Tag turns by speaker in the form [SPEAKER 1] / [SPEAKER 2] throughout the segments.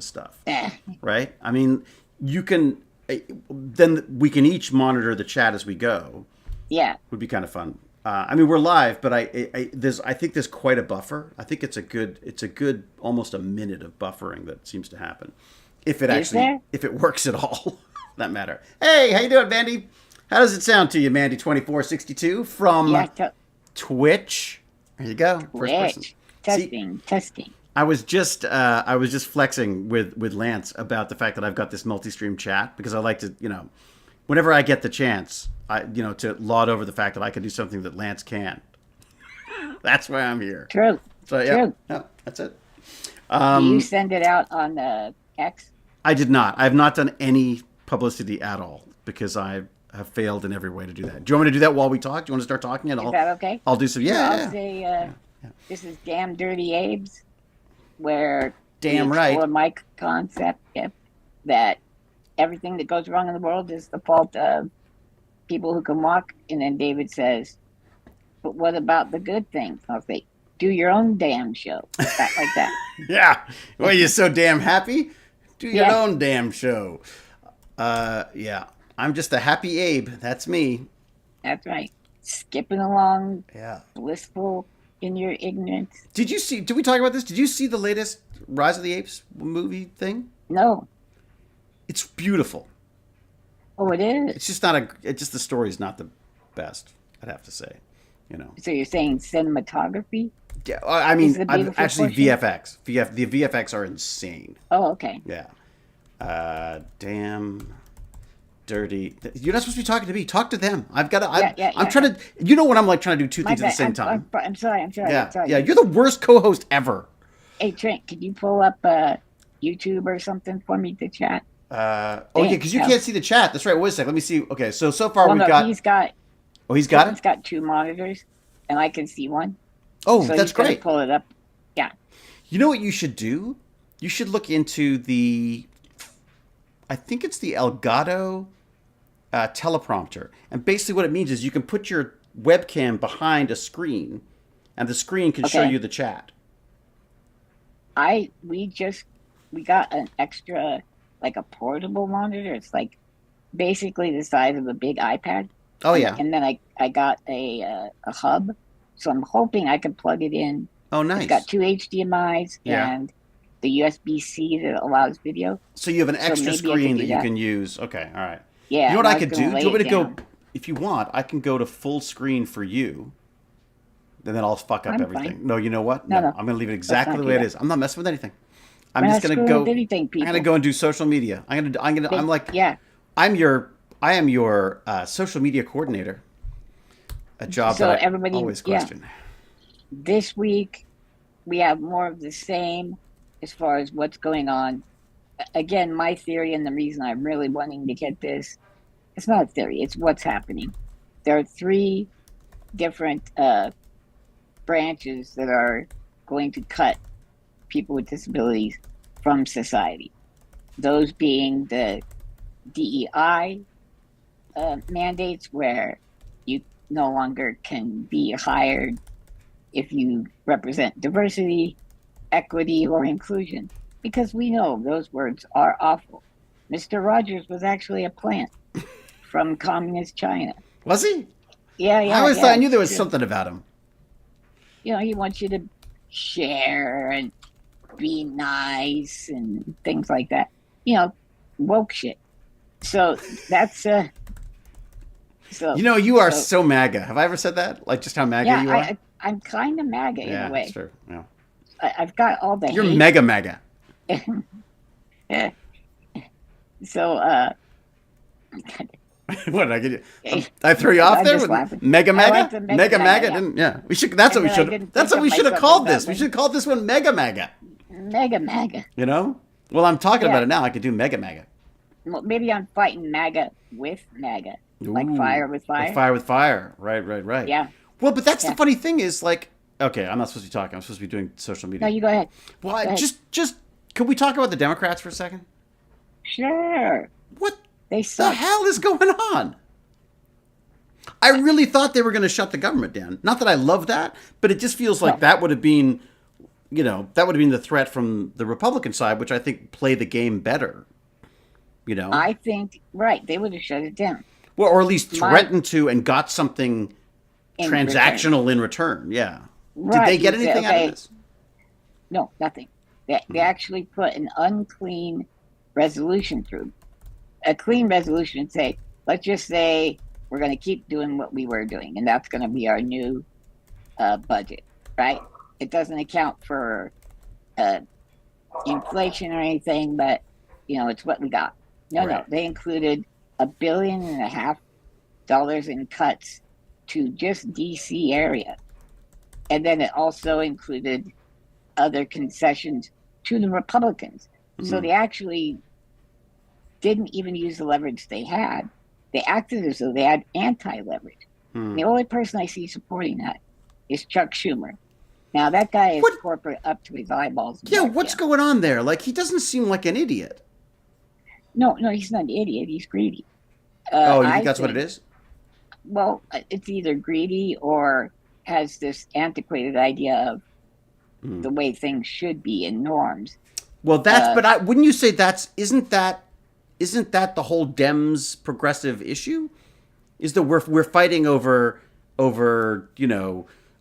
[SPEAKER 1] this stuff, right? I mean, you can then we can each monitor the chat as we go.
[SPEAKER 2] Yeah,
[SPEAKER 1] Would be kind of fun. I mean, we're live, but I think there's quite a buffer. I think it's a good almost a minute of buffering that seems to happen, if it works at all. That matter. Hey, how you doing, Mandy? How does it sound to you, Mandy 2462 from Twitch? There you go.
[SPEAKER 2] Twitch. First person. Testing.
[SPEAKER 1] I was just flexing with Lance about the fact that I've got this multi-stream chat because I like to, whenever I get the chance, to laud over the fact that I can do something that Lance can't. That's why I'm here.
[SPEAKER 2] True.
[SPEAKER 1] So
[SPEAKER 2] True.
[SPEAKER 1] Yeah, that's it.
[SPEAKER 2] Do you send it out on X?
[SPEAKER 1] I did not. I have not done any publicity at all because I have failed in every way to do that. Do you want me to do that while we talk? Do you want to start talking?
[SPEAKER 2] Is that okay?
[SPEAKER 1] I'll do some. Yeah.
[SPEAKER 2] I'll say this is Damn Dirty Abes, where
[SPEAKER 1] damn right
[SPEAKER 2] my concept that everything that goes wrong in the world is the fault of people who can walk. And then David says, but what about the good things? I'll say, do your own damn show. Like that.
[SPEAKER 1] Yeah. Well, you're so damn happy. Do your own damn show. Yeah. I'm just a happy Abe. That's me.
[SPEAKER 2] That's right. Skipping along.
[SPEAKER 1] Yeah.
[SPEAKER 2] Blissful in your ignorance.
[SPEAKER 1] Did we talk about this? Did you see the latest Rise of the Apes movie thing?
[SPEAKER 2] No.
[SPEAKER 1] It's beautiful.
[SPEAKER 2] Oh, it is?
[SPEAKER 1] It's just the story's not the best, I'd have to say.
[SPEAKER 2] So you're saying cinematography?
[SPEAKER 1] Yeah, I mean,
[SPEAKER 2] actually
[SPEAKER 1] VFX. The VFX are insane.
[SPEAKER 2] Oh, okay.
[SPEAKER 1] Yeah. Damn dirty. You're not supposed to be talking to me. Talk to them. I'm trying to. You know when I'm like trying to do two things at the same time.
[SPEAKER 2] I'm sorry.
[SPEAKER 1] Yeah. You're the worst co-host ever.
[SPEAKER 2] Hey Trent, could you pull up YouTube or something for me to chat?
[SPEAKER 1] Because you can't see the chat. That's right. Wait a second. Let me see. Okay, so far we've got.
[SPEAKER 2] He's got.
[SPEAKER 1] Oh, he's got it.
[SPEAKER 2] He's got two monitors, and I can see one.
[SPEAKER 1] Oh, so that's great.
[SPEAKER 2] Pull it up. Yeah.
[SPEAKER 1] You know what you should do? You should look into the. I think it's the Elgato teleprompter, and basically what it means is you can put your webcam behind a screen, and the screen can show you the chat.
[SPEAKER 2] We got an extra, like a portable monitor. It's like basically the size of a big iPad.
[SPEAKER 1] Oh yeah.
[SPEAKER 2] And then I got a hub, so I'm hoping I can plug it in.
[SPEAKER 1] Oh nice.
[SPEAKER 2] It's got two HDMI's and the USB-C that allows video.
[SPEAKER 1] So you have an extra screen that you can use. Okay, all right.
[SPEAKER 2] Yeah.
[SPEAKER 1] You know what I could do? Do you want me to go? If you want, I can go to full screen for you. And then I'll fuck up everything.
[SPEAKER 2] Fine.
[SPEAKER 1] No, you know what?
[SPEAKER 2] No.
[SPEAKER 1] I'm going to leave it exactly the way it is. I'm not messing with anything. I'm
[SPEAKER 2] We're
[SPEAKER 1] just going to go.
[SPEAKER 2] I'm
[SPEAKER 1] going to go and do social media. I am your social media coordinator. A job that I always question.
[SPEAKER 2] This week, we have more of the same as far as what's going on. Again, my theory and the reason I'm really wanting to get this, it's not a theory, it's what's happening. There are three different branches that are going to cut people with disabilities from society. Those being the DEI mandates, where you no longer can be hired if you represent diversity, equity, or inclusion, because we know those words are awful. Mr. Rogers was actually a plant from communist China.
[SPEAKER 1] Was he?
[SPEAKER 2] Yeah.
[SPEAKER 1] I always thought I knew there was something about him.
[SPEAKER 2] He wants you to share and be nice and things like that. Woke shit. So that's so.
[SPEAKER 1] You are so MAGA. Have I ever said that? Like just how MAGA you are?
[SPEAKER 2] I'm kind of MAGA in a way.
[SPEAKER 1] That's true. Yeah.
[SPEAKER 2] I've got all the.
[SPEAKER 1] You're mega MAGA.
[SPEAKER 2] Yeah. So,
[SPEAKER 1] what did I get you? I threw you off there with Mega MAGA?
[SPEAKER 2] Like
[SPEAKER 1] Mega MAGA? Didn't, yeah. We should. That's what we should. That's what we should have called this. We should have called this one Mega MAGA.
[SPEAKER 2] Mega MAGA.
[SPEAKER 1] Well, I'm talking about it now. I could do Mega MAGA.
[SPEAKER 2] Well, maybe I'm fighting MAGA with MAGA. Like fire with fire.
[SPEAKER 1] Like fire with fire. Right.
[SPEAKER 2] Yeah.
[SPEAKER 1] Well, but that's the funny thing is like, okay, I'm not supposed to be talking. I'm supposed to be doing social media.
[SPEAKER 2] No, you go ahead.
[SPEAKER 1] Well, just could we talk about the Democrats for a second?
[SPEAKER 2] Sure.
[SPEAKER 1] What
[SPEAKER 2] the
[SPEAKER 1] hell is going on? I really thought they were going to shut the government down. Not that I love that, but it just feels like that would have been that would have been the threat from the Republican side, which I think play the game better.
[SPEAKER 2] I think, right, they would have shut it down.
[SPEAKER 1] Well, or at least threatened to and got something transactional in return. Yeah.
[SPEAKER 2] Right.
[SPEAKER 1] Did they get anything out of this?
[SPEAKER 2] No, nothing. They actually put an unclean resolution through. A clean resolution and say, let's just say we're going to keep doing what we were doing, and that's going to be our new budget, right? It doesn't account for inflation or anything, but, it's what we got. No, they included $1.5 billion in cuts to just DC area. And then it also included other concessions to the Republicans. Mm-hmm. So they actually didn't even use the leverage they had. They acted as though they had anti-leverage. Mm. The only person I see supporting that is Chuck Schumer. Now, that guy is corporate up to his eyeballs.
[SPEAKER 1] Yeah, what's going on there? Like, he doesn't seem like an idiot.
[SPEAKER 2] No, he's not an idiot. He's greedy.
[SPEAKER 1] You think that's what it is?
[SPEAKER 2] Well, it's either greedy or has this antiquated idea of the way things should be and norms.
[SPEAKER 1] Well, but wouldn't you say isn't that the whole Dems progressive issue? Is that we're fighting over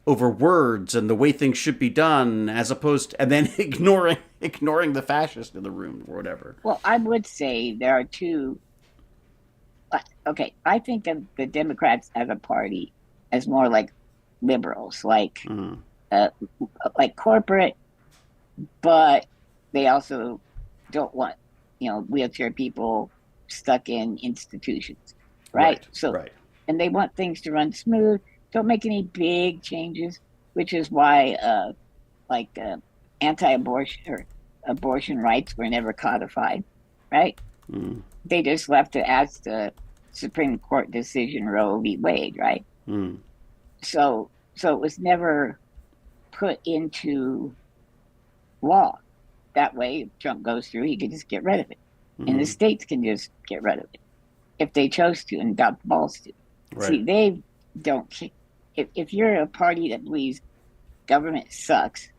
[SPEAKER 1] words and the way things should be done, as opposed to, and then ignoring the fascist in the room or whatever.
[SPEAKER 2] Well, I would say there are two. Okay, I think of the Democrats as a party as more like liberals, like corporate, but they also don't want wheelchair people stuck in institutions, right? And they want things to run smooth. Don't make any big changes, which is why anti-abortion or abortion rights were never codified, right? Mm. They just left it as the Supreme Court decision Roe v. Wade, right? Mm. So it was never put into law. That way, if Trump goes through, he could just get rid of it. Mm. And the states can just get rid of it if they chose to and got the balls to. Right. See, they don't. If you're a party that believes government sucks,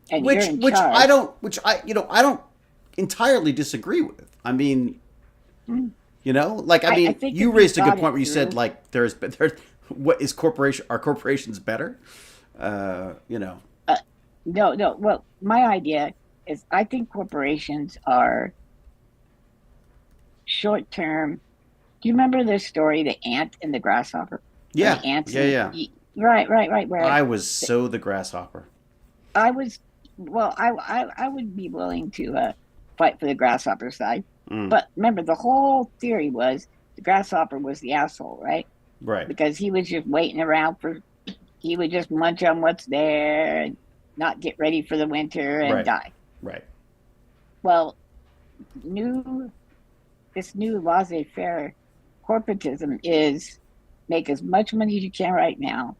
[SPEAKER 2] and you're in charge,
[SPEAKER 1] I don't entirely disagree with. I mean, I think you raised a good point where you said there's what is are corporations better?
[SPEAKER 2] No. Well, my idea is I think corporations are short term. Do you remember the story, The Ant and the Grasshopper?
[SPEAKER 1] Yeah.
[SPEAKER 2] The ants
[SPEAKER 1] Right.
[SPEAKER 2] Where
[SPEAKER 1] I was the grasshopper.
[SPEAKER 2] I would be willing to fight for the grasshopper side. Mm. But remember, the whole theory was the grasshopper was the asshole, right?
[SPEAKER 1] Right.
[SPEAKER 2] Because he was just waiting around he would just munch on what's there and not get ready for the winter and die.
[SPEAKER 1] Right.
[SPEAKER 2] Well, this new laissez-faire corporatism is make as much money as you can right now.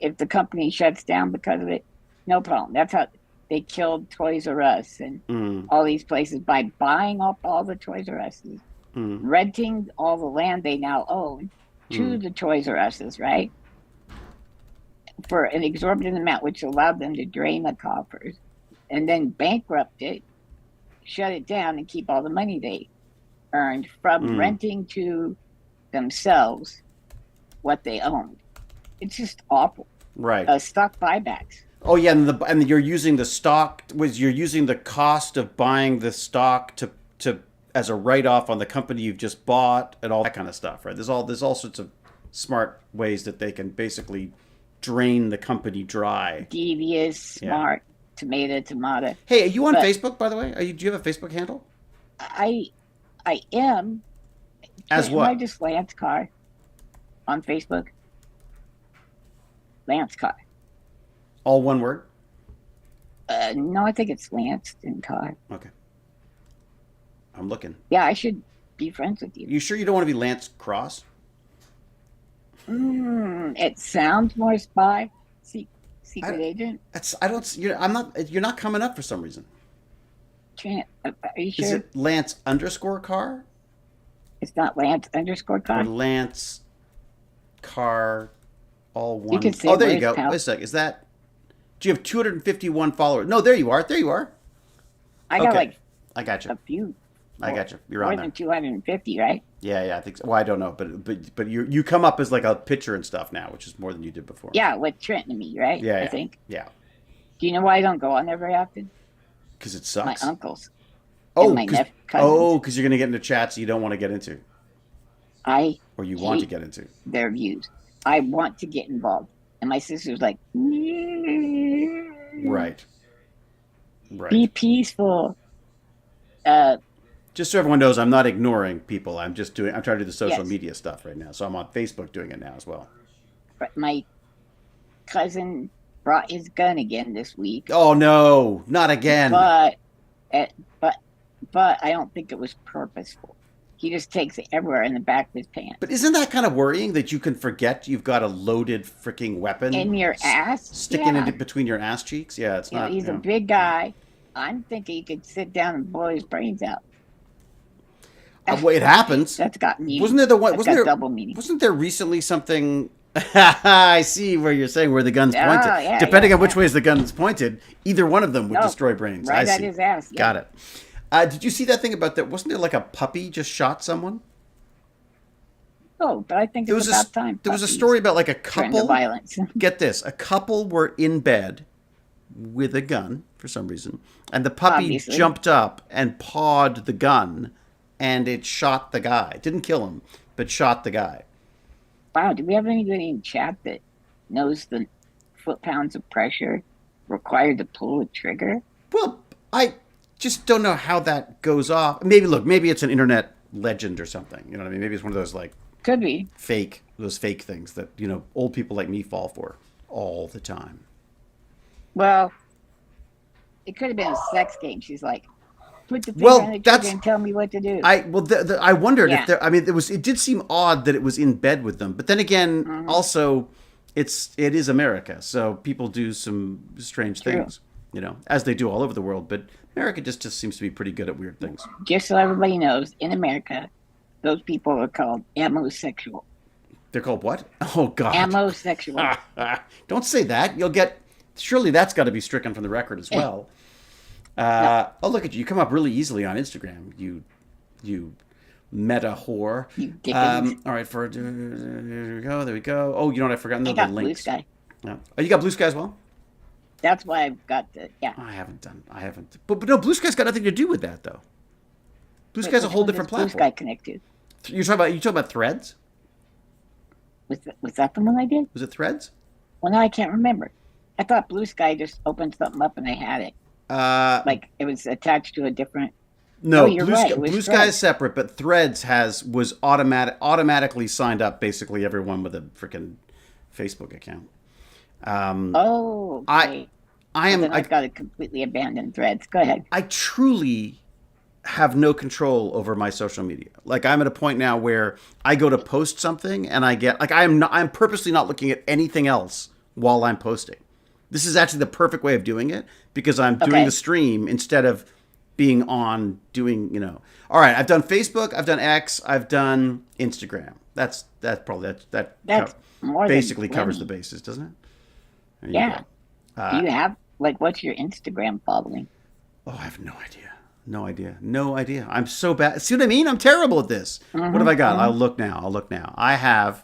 [SPEAKER 2] If the company shuts down because of it, no problem. That's how they killed Toys R Us and all these places by buying up all the Toys R Us's, renting all the land they now own to the Toys R Us's, right? For an exorbitant amount, which allowed them to drain the coffers and then bankrupt it, shut it down, and keep all the money they earned from renting to themselves what they owned. It's just awful.
[SPEAKER 1] Right.
[SPEAKER 2] Stock buybacks.
[SPEAKER 1] Oh yeah, and you're using the stock. You're using the cost of buying the stock to as a write-off on the company you've just bought and all that kind of stuff, right? There's all sorts of smart ways that they can basically drain the company dry.
[SPEAKER 2] Devious, smart, tomato.
[SPEAKER 1] Hey, are you on Facebook, by the way? Do you have a Facebook handle?
[SPEAKER 2] I am.
[SPEAKER 1] As what?
[SPEAKER 2] I just Lance Carr on Facebook. Lance Carr.
[SPEAKER 1] All one word?
[SPEAKER 2] No, I think it's Lance and Carr.
[SPEAKER 1] Okay. I'm looking.
[SPEAKER 2] Yeah, I should be friends with you.
[SPEAKER 1] You sure you don't want to be Lance Cross?
[SPEAKER 2] It sounds more spy, secret agent.
[SPEAKER 1] You're not coming up for some reason.
[SPEAKER 2] Are you sure?
[SPEAKER 1] Is it Lance _Carr?
[SPEAKER 2] It's not Lance _Carr?
[SPEAKER 1] Or Lance Carr, all one.
[SPEAKER 2] You can say
[SPEAKER 1] there you go. Wait a sec. Is that Do you have 251 followers? No, there you are. There you are.
[SPEAKER 2] I got like
[SPEAKER 1] I got you.
[SPEAKER 2] a few.
[SPEAKER 1] I got you. You're
[SPEAKER 2] more
[SPEAKER 1] on there.
[SPEAKER 2] than 250, right?
[SPEAKER 1] Yeah, I think so. Well, I don't know, but you come up as like a picture and stuff now, which is more than you did before.
[SPEAKER 2] Yeah, with Trent and me, right?
[SPEAKER 1] Yeah,
[SPEAKER 2] I think.
[SPEAKER 1] Yeah.
[SPEAKER 2] Do you know why I don't go on there very often?
[SPEAKER 1] Because it sucks.
[SPEAKER 2] My uncles.
[SPEAKER 1] Oh,
[SPEAKER 2] cousins.
[SPEAKER 1] because you're going to get into chats you don't want to get into. Or you want to get into.
[SPEAKER 2] Their views. I want to get involved. And my sister's like,
[SPEAKER 1] Right.
[SPEAKER 2] Be peaceful.
[SPEAKER 1] Just so everyone knows, I'm not ignoring people. I'm trying to do the social media stuff right now. So I'm on Facebook doing it now as well.
[SPEAKER 2] But my cousin brought his gun again this week.
[SPEAKER 1] Oh no, not again.
[SPEAKER 2] But I don't think it was purposeful. He just takes it everywhere in the back of his pants.
[SPEAKER 1] But isn't that kind of worrying that you can forget you've got a loaded freaking weapon
[SPEAKER 2] in your ass,
[SPEAKER 1] sticking it between your ass cheeks? Yeah, it's not.
[SPEAKER 2] He's a big guy. I'm thinking he could sit down and blow his brains out.
[SPEAKER 1] Well, it happens.
[SPEAKER 2] That's got meaning.
[SPEAKER 1] Wasn't there the one?
[SPEAKER 2] Wasn't there double meaning?
[SPEAKER 1] Wasn't there recently something? I see where you're saying where the gun's pointed.
[SPEAKER 2] Yeah,
[SPEAKER 1] Depending on which way the gun's pointed, either one of them would destroy brains.
[SPEAKER 2] Right at his ass. Yeah.
[SPEAKER 1] Got it. Did you see that thing about that? Wasn't there like a puppy just shot someone?
[SPEAKER 2] Oh, but I think it's about time.
[SPEAKER 1] There was a story about like a couple.
[SPEAKER 2] Violence.
[SPEAKER 1] Get this: a couple were in bed with a gun for some reason, and the puppy jumped up and pawed the gun, and it shot the guy. Didn't kill him, but shot the guy.
[SPEAKER 2] Wow, do we have anybody in chat that knows the foot-pounds of pressure required to pull a trigger?
[SPEAKER 1] Well, I just don't know how that goes off. Maybe it's an internet legend or something. You know what I mean? Maybe it's one of those like
[SPEAKER 2] could be
[SPEAKER 1] those fake things that old people like me fall for all the time.
[SPEAKER 2] Well, it could have been a sex game. She's like, put the finger on the trigger and tell me what to do.
[SPEAKER 1] I wondered if there. I mean, it did seem odd that it was in bed with them, but then again, also, it is America, so people do some strange things, as they do all over the world. But America just seems to be pretty good at weird things. Just
[SPEAKER 2] so everybody knows, in America, those people are called amosexual.
[SPEAKER 1] They're called what? Oh God,
[SPEAKER 2] amosexual.
[SPEAKER 1] Don't say that. Surely that's got to be stricken from the record as well. No. Oh, look at you! You come up really easily on Instagram. You meta whore.
[SPEAKER 2] You dickens.
[SPEAKER 1] All right, there we go. Oh, you know what? I forgot the links.
[SPEAKER 2] Blue Sky.
[SPEAKER 1] No. Oh, you got Blue Sky as well?
[SPEAKER 2] That's why I've got
[SPEAKER 1] I haven't. But no, Blue Sky's got nothing to do with that though. Blue Sky's a whole different platform.
[SPEAKER 2] Blue Sky connect to?
[SPEAKER 1] You talking about Threads?
[SPEAKER 2] Was that the one I did?
[SPEAKER 1] Was it Threads?
[SPEAKER 2] Well, no, I can't remember. I thought Blue Sky just opened something up and I had it. Like it was attached to a different.
[SPEAKER 1] No, Blue Sky is separate, but Threads was automatically signed up. Basically, everyone with a freaking Facebook account.
[SPEAKER 2] Okay. I've got to completely abandon Threads. Go ahead.
[SPEAKER 1] I truly have no control over my social media. Like I'm at a point now where I go to post something and I get like I'm purposely not looking at anything else while I'm posting. This is actually the perfect way of doing it because I'm doing the stream instead of being on doing, All right, I've done Facebook, I've done X, I've done Instagram. That's probably that
[SPEAKER 2] more
[SPEAKER 1] basically covers the bases, doesn't it?
[SPEAKER 2] Yeah. Do you have what's your Instagram following?
[SPEAKER 1] Oh, I have no idea. I'm so bad. See what I mean? I'm terrible at this. What have I got? I'll look now. I have.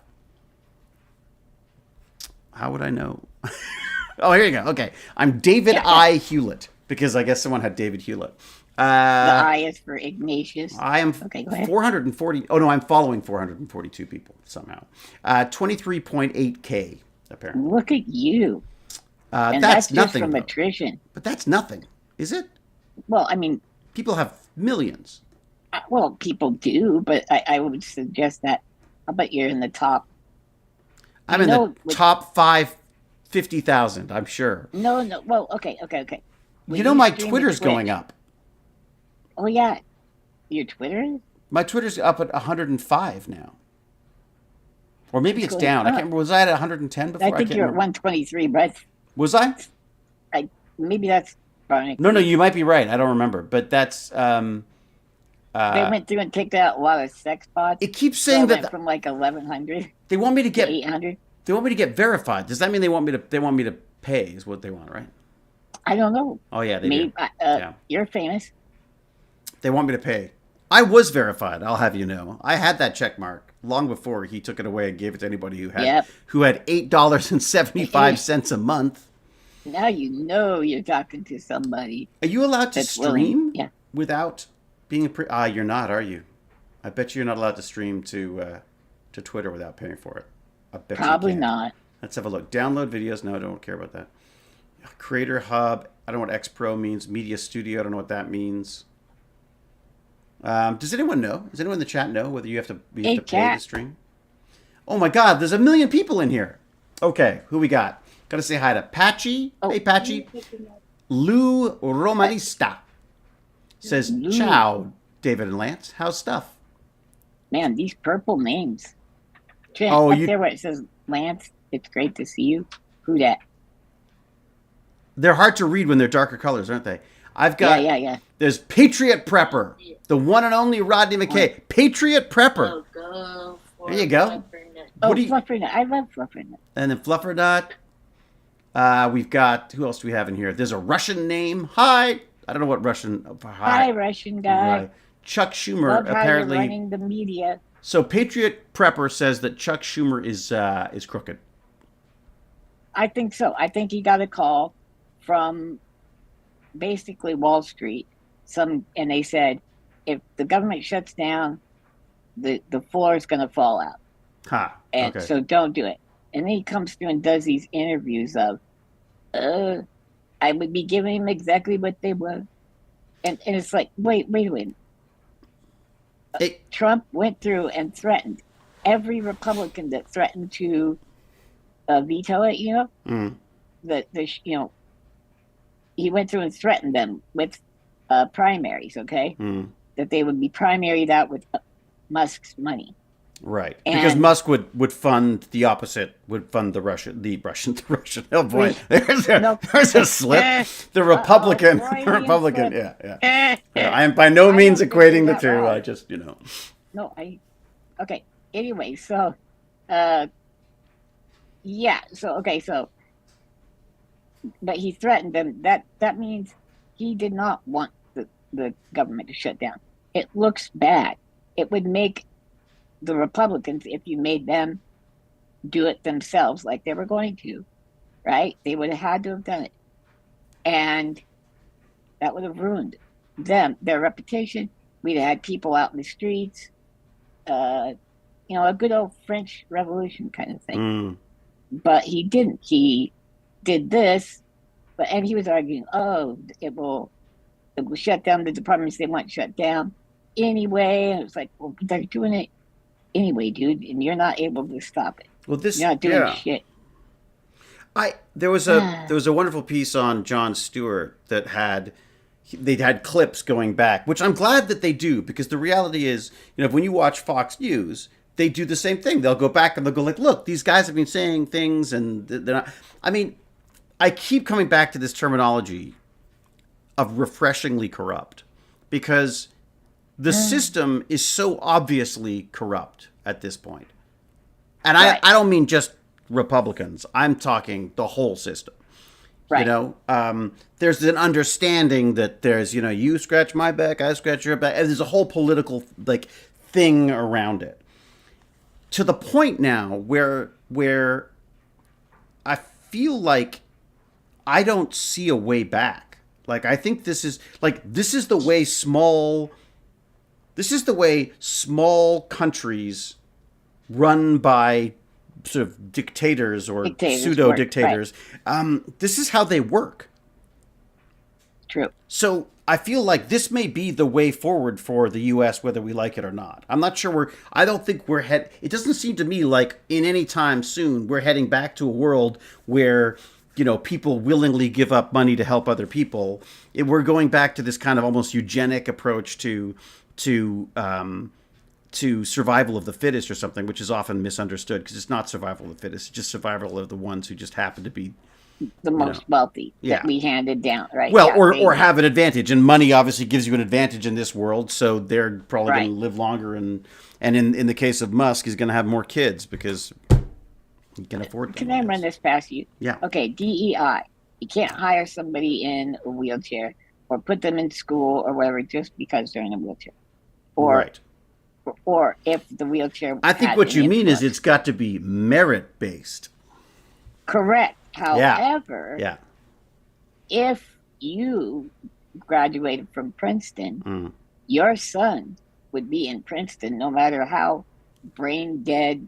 [SPEAKER 1] How would I know? Oh, here you go. Okay. I'm David I. Hewlett because I guess someone had David Hewlett.
[SPEAKER 2] The I is for Ignatius.
[SPEAKER 1] I am 440. Oh, no, I'm following 442 people somehow. 23.8K, apparently.
[SPEAKER 2] Look at you.
[SPEAKER 1] And that's nothing.
[SPEAKER 2] Just from attrition.
[SPEAKER 1] But that's nothing, is it?
[SPEAKER 2] Well, I mean.
[SPEAKER 1] People have millions.
[SPEAKER 2] Well, people do, but I would suggest that. How about you're in the top?
[SPEAKER 1] I'm in the top 50,000, I'm sure.
[SPEAKER 2] No. Well, okay.
[SPEAKER 1] My Twitter's going up.
[SPEAKER 2] Oh, yeah. Your Twitter?
[SPEAKER 1] My Twitter's up at 105 now. Or maybe it's down. I can't remember. Was I at 110 before?
[SPEAKER 2] I think you're at 123, but...
[SPEAKER 1] Was I?
[SPEAKER 2] Maybe that's...
[SPEAKER 1] No, you might be right. I don't remember. But that's...
[SPEAKER 2] they went through and picked out a lot of sex bots.
[SPEAKER 1] It keeps saying that...
[SPEAKER 2] from 1,100.
[SPEAKER 1] They want me to get...
[SPEAKER 2] 800.
[SPEAKER 1] They want me to get verified. Does that mean they want me to pay is what they want, right?
[SPEAKER 2] I don't know.
[SPEAKER 1] Oh yeah, they do.
[SPEAKER 2] Yeah. You're famous.
[SPEAKER 1] They want me to pay. I was verified, I'll have you know. I had that check mark long before he took it away and gave it to anybody who had $8.75 a month.
[SPEAKER 2] Now you know you're talking to somebody.
[SPEAKER 1] Are you allowed to stream without being you're not, are you? I bet you're not allowed to stream to Twitter without paying for it. I bet
[SPEAKER 2] Probably
[SPEAKER 1] you
[SPEAKER 2] not.
[SPEAKER 1] Let's have a look. Download videos. No, I don't care about that. Creator Hub. I don't know what X Pro means. Media Studio. I don't know what that means. Does anyone know? Does anyone in the chat know whether you have to pay to stream? Oh my God, there's 1 million people in here. Okay, who we got? Got to say hi to Patchy. Oh. Hey, Patchy. Lou Romanista says, ciao, David and Lance. How's stuff?
[SPEAKER 2] Man, these purple names.
[SPEAKER 1] There
[SPEAKER 2] where it says Lance, it's great to see you. Who that?
[SPEAKER 1] They're hard to read when they're darker colors, aren't they? I've got...
[SPEAKER 2] Yeah.
[SPEAKER 1] There's Patriot Prepper. The one and only Rodney McKay. Patriot Prepper. There you go.
[SPEAKER 2] Fluffernut. I love Fluffernut.
[SPEAKER 1] And then Fluffernut. We've got... Who else do we have in here? There's a Russian name. Hi. I don't know what Russian...
[SPEAKER 2] Hi, Russian guy.
[SPEAKER 1] Chuck Schumer,
[SPEAKER 2] love
[SPEAKER 1] apparently...
[SPEAKER 2] How you're running the media.
[SPEAKER 1] So Patriot Prepper says that Chuck Schumer is crooked.
[SPEAKER 2] I think so. I think he got a call from basically Wall Street. And they said, if the government shuts down, the floor is going to fall out. And so don't do it. And then he comes through and does these interviews of, I would be giving him exactly what they want. And it's like, wait. Trump went through and threatened every Republican that threatened to veto it, he went through and threatened them with primaries, that they would be primaried out with Musk's money.
[SPEAKER 1] Right. Because Musk would fund the opposite, would fund the Russian. Oh boy, there's a slip. The Republican, yeah. I am by no means equating the two. I just,
[SPEAKER 2] Okay. Anyway, so, but he threatened them. That means he did not want the government to shut down. It looks bad. It would make the Republicans, if you made them do it themselves like they were going to, right? They would have had to have done it. And that would have ruined their reputation. We'd have had people out in the streets, a good old French Revolution kind of thing. But he didn't. He did this, and he was arguing, it will shut down the departments they want shut down anyway. And it was like, well, they're doing it anyway, dude, and you're not able to stop it.
[SPEAKER 1] Well,
[SPEAKER 2] you're not doing shit.
[SPEAKER 1] There was a wonderful piece on Jon Stewart that they had clips going back, which I'm glad that they do, because the reality is, when you watch Fox News, they do the same thing. They'll go back and they'll go like, look, these guys have been saying things, and they're not. I mean, I keep coming back to this terminology of refreshingly corrupt, because the system is so obviously corrupt at this point. And I don't mean just Republicans. I'm talking the whole system. Right. There's an understanding that there's, you scratch my back, I scratch your back. And there's a whole political thing around it. To the point now where I feel like I don't see a way back. Like, I think this is the way small countries run by sort of dictators or pseudo-dictators. Right. This is how they work.
[SPEAKER 2] True.
[SPEAKER 1] So I feel like this may be the way forward for the U.S., whether we like it or not. I'm not sure I don't think it doesn't seem to me like in any time soon we're heading back to a world where, people willingly give up money to help other people. We're going back to this kind of almost eugenic approach to survival of the fittest or something, which is often misunderstood, because it's not survival of the fittest. It's just survival of the ones who just happen to be
[SPEAKER 2] the most wealthy that we handed down, right?
[SPEAKER 1] Well, or have an advantage, and money obviously gives you an advantage in this world, so they're probably going to live longer, and in the case of Musk, he's going to have more kids because You can afford them.
[SPEAKER 2] Can I run this past you?
[SPEAKER 1] Yeah.
[SPEAKER 2] Okay, DEI. You can't hire somebody in a wheelchair or put them in school or whatever just because they're in a wheelchair.
[SPEAKER 1] Right.
[SPEAKER 2] Or if the wheelchair.
[SPEAKER 1] I think what you mean is it's got to be merit based.
[SPEAKER 2] Correct. However,
[SPEAKER 1] yeah.
[SPEAKER 2] If you graduated from Princeton, your son would be in Princeton no matter how brain dead,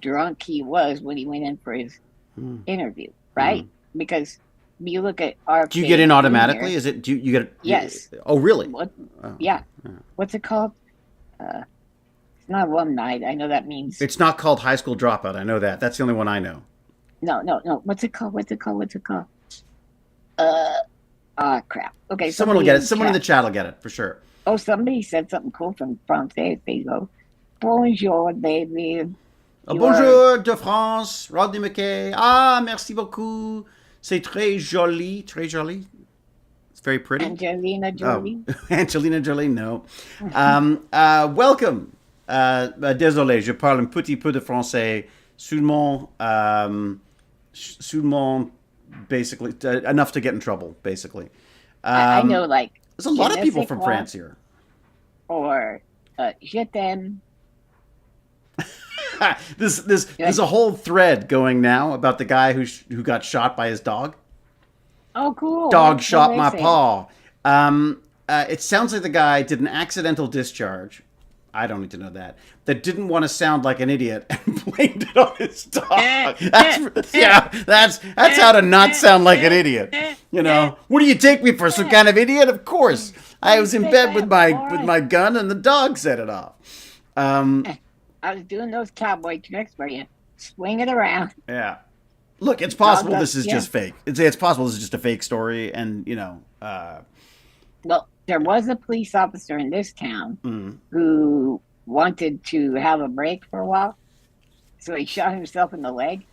[SPEAKER 2] drunk he was when he went in for his interview, right? Because you look at our.
[SPEAKER 1] Do you get in automatically? Is it? Do you get?
[SPEAKER 2] Yes.
[SPEAKER 1] Oh, really?
[SPEAKER 2] Yeah. What's it called? It's not alumni. I know that means.
[SPEAKER 1] It's not called high school dropout. I know that. That's the only one I know.
[SPEAKER 2] No. What's it called? Crap. Okay.
[SPEAKER 1] Someone will get it. Someone in the chat will get it for sure.
[SPEAKER 2] Oh, somebody said something cool from Francais. They go, bonjour, baby.
[SPEAKER 1] Bonjour de France, Rodney McKay. Ah, merci beaucoup. C'est très joli, très joli. It's very pretty.
[SPEAKER 2] Angelina Jolie.
[SPEAKER 1] Oh. Angelina Jolie, no. Welcome. Désolé, je parle un petit peu de français. Seulement, basically, enough to get in trouble, basically.
[SPEAKER 2] I know, like...
[SPEAKER 1] There's a lot of people from France here.
[SPEAKER 2] Or, je t'aime.
[SPEAKER 1] There's a whole thread going now about the guy who got shot by his dog.
[SPEAKER 2] Oh, cool.
[SPEAKER 1] Dog shot my paw. It sounds like the guy did an accidental discharge. I don't need to know that. That didn't want to sound like an idiot and blamed it on his dog. That's how to not sound like an idiot. You know, what do you take me for, some kind of idiot? Of course, I was in bed with my gun and the dog set it off.
[SPEAKER 2] I was doing those cowboy tricks where you swing it around.
[SPEAKER 1] Yeah. Look, it's possible this is just fake. It's possible this is just a fake story, and you know.
[SPEAKER 2] Well, there was a police officer in this town who wanted to have a break for a while, so he shot himself in the leg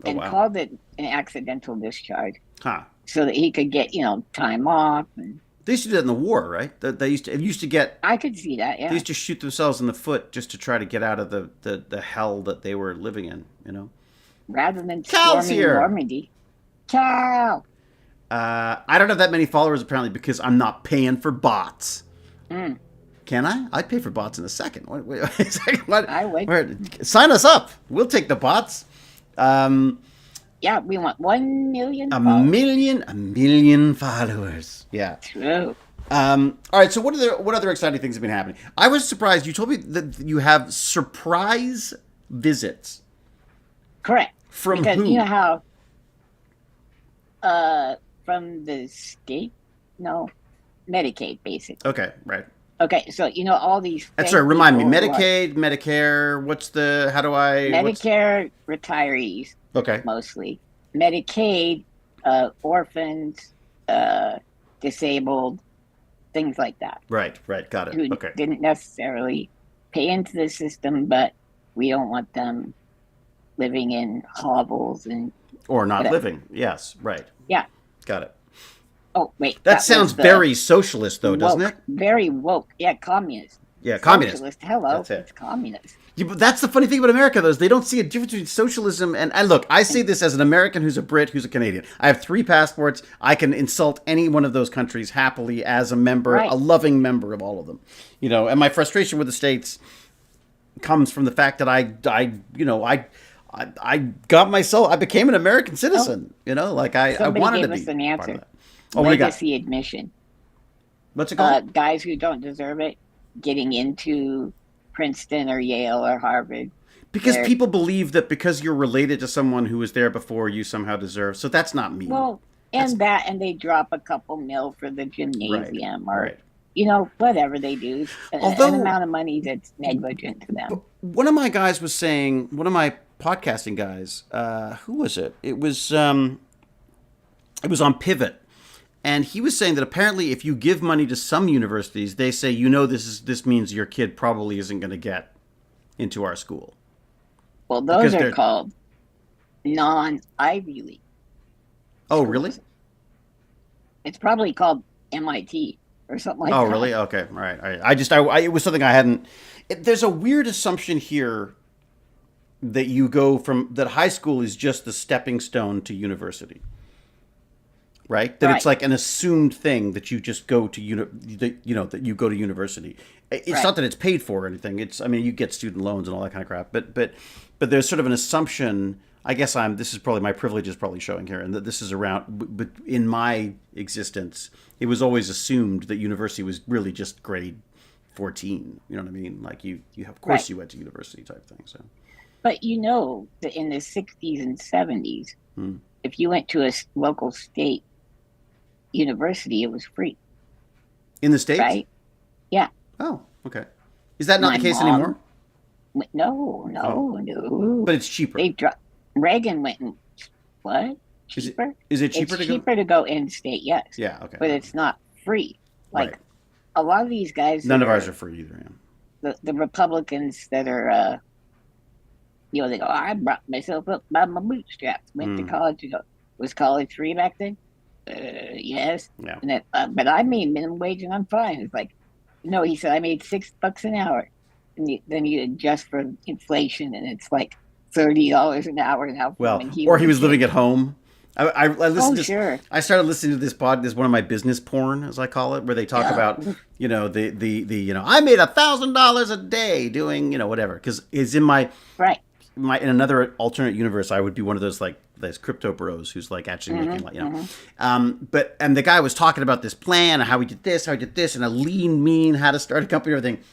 [SPEAKER 2] and called it an accidental discharge, so that he could get time off. And
[SPEAKER 1] they used to do that in the war, right? They used to get.
[SPEAKER 2] I could see that. Yeah,
[SPEAKER 1] they used to shoot themselves in the foot just to try to get out of the hell that they were living in. You know,
[SPEAKER 2] rather than storming Normandy. Cal.
[SPEAKER 1] I don't have that many followers apparently because I'm not paying for bots. Can I? I'd pay for bots in a second. Wait a second. Sign us up. We'll take the bots.
[SPEAKER 2] Yeah, we want 1 million.
[SPEAKER 1] A million followers. Yeah.
[SPEAKER 2] True.
[SPEAKER 1] All right. So what other exciting things have been happening? I was surprised. You told me that you have surprise visits.
[SPEAKER 2] Correct.
[SPEAKER 1] From
[SPEAKER 2] because
[SPEAKER 1] who?
[SPEAKER 2] You know how. From the state? No. Medicaid, basically.
[SPEAKER 1] Okay, right.
[SPEAKER 2] Okay, so all these.
[SPEAKER 1] That's right. Remind me, Medicaid, Medicare. How do I?
[SPEAKER 2] Medicare retirees.
[SPEAKER 1] Okay.
[SPEAKER 2] Mostly Medicaid, orphans, disabled, things like that.
[SPEAKER 1] Right. Got it.
[SPEAKER 2] Who didn't necessarily pay into the system, but we don't want them living in hovels
[SPEAKER 1] or not living. Yes. Right.
[SPEAKER 2] Yeah.
[SPEAKER 1] Got it.
[SPEAKER 2] Oh, wait.
[SPEAKER 1] That sounds very socialist, though, doesn't it?
[SPEAKER 2] Very woke. Yeah, communist.
[SPEAKER 1] Yeah, communist.
[SPEAKER 2] Socialist. Hello.
[SPEAKER 1] That's it.
[SPEAKER 2] It's communist.
[SPEAKER 1] Yeah, but that's the funny thing about America, though, is they don't see a difference between socialism and look, I say this as an American who's a Brit, who's a Canadian. I have 3 passports. I can insult any one of those countries happily as a member, a loving member of all of them. And my frustration with the States comes from the fact that I got myself. I became an American citizen. I wanted to be.
[SPEAKER 2] Us an answer.
[SPEAKER 1] Part of that. Oh, what do you got?
[SPEAKER 2] Legacy admission.
[SPEAKER 1] What's it called?
[SPEAKER 2] Guys who don't deserve it getting into Princeton or Yale or Harvard.
[SPEAKER 1] Because people believe that because you're related to someone who was there before, you somehow deserve. So that's not me.
[SPEAKER 2] Well, and they drop a couple mil for the gymnasium or whatever they do. Although, an amount of money that's negligent to them.
[SPEAKER 1] One of my guys was saying, one of my podcasting guys, who was it? It was on Pivot. And he was saying that apparently if you give money to some universities, they say, this means your kid probably isn't going to get into our school.
[SPEAKER 2] Well, those are called non-Ivy League.
[SPEAKER 1] Oh, really?
[SPEAKER 2] It's probably called MIT or something like that.
[SPEAKER 1] Oh, really? Okay. All right. It was something I hadn't. There's a weird assumption here that you go from that high school is just the stepping stone to university. Right? That it's like an assumed thing that you just go to that you go to university. It's not that it's paid for or anything. It's you get student loans and all that kind of crap. But there's sort of an assumption. I guess this is probably my privilege is probably showing here, and that this is around. But in my existence, it was always assumed that university was really just grade 14. You know what I mean? Like you of course you went to university type thing. So,
[SPEAKER 2] but you know that in the 60s and 70s, if you went to a local state university, it was free.
[SPEAKER 1] In the States?
[SPEAKER 2] Right? Yeah.
[SPEAKER 1] Oh, okay. Is that not the case anymore?
[SPEAKER 2] No.
[SPEAKER 1] But it's cheaper.
[SPEAKER 2] Reagan went and what? Cheaper?
[SPEAKER 1] Is it cheaper
[SPEAKER 2] it's cheaper to go in state, yes.
[SPEAKER 1] Yeah, okay.
[SPEAKER 2] But it's not free. Like a lot of these guys.
[SPEAKER 1] None of ours are free either.
[SPEAKER 2] Yeah. The Republicans that are, they go, I brought myself up by my bootstraps. Went to college. Was college free back then? Yes.
[SPEAKER 1] Yeah.
[SPEAKER 2] And but I made minimum wage and I'm fine. It's like, no, he said I made $6 an hour, and then you adjust for inflation, and it's like $30 an hour now.
[SPEAKER 1] Well, he was living at home. I listened
[SPEAKER 2] sure.
[SPEAKER 1] I started listening to this one of my business porn, as I call it, where they talk about, the I made $1,000 a day doing, whatever. Because it's in in another alternate universe, I would be one of those crypto bros who's actually making but the guy was talking about this plan and how he did this, and a lean, mean, how to start a company and everything.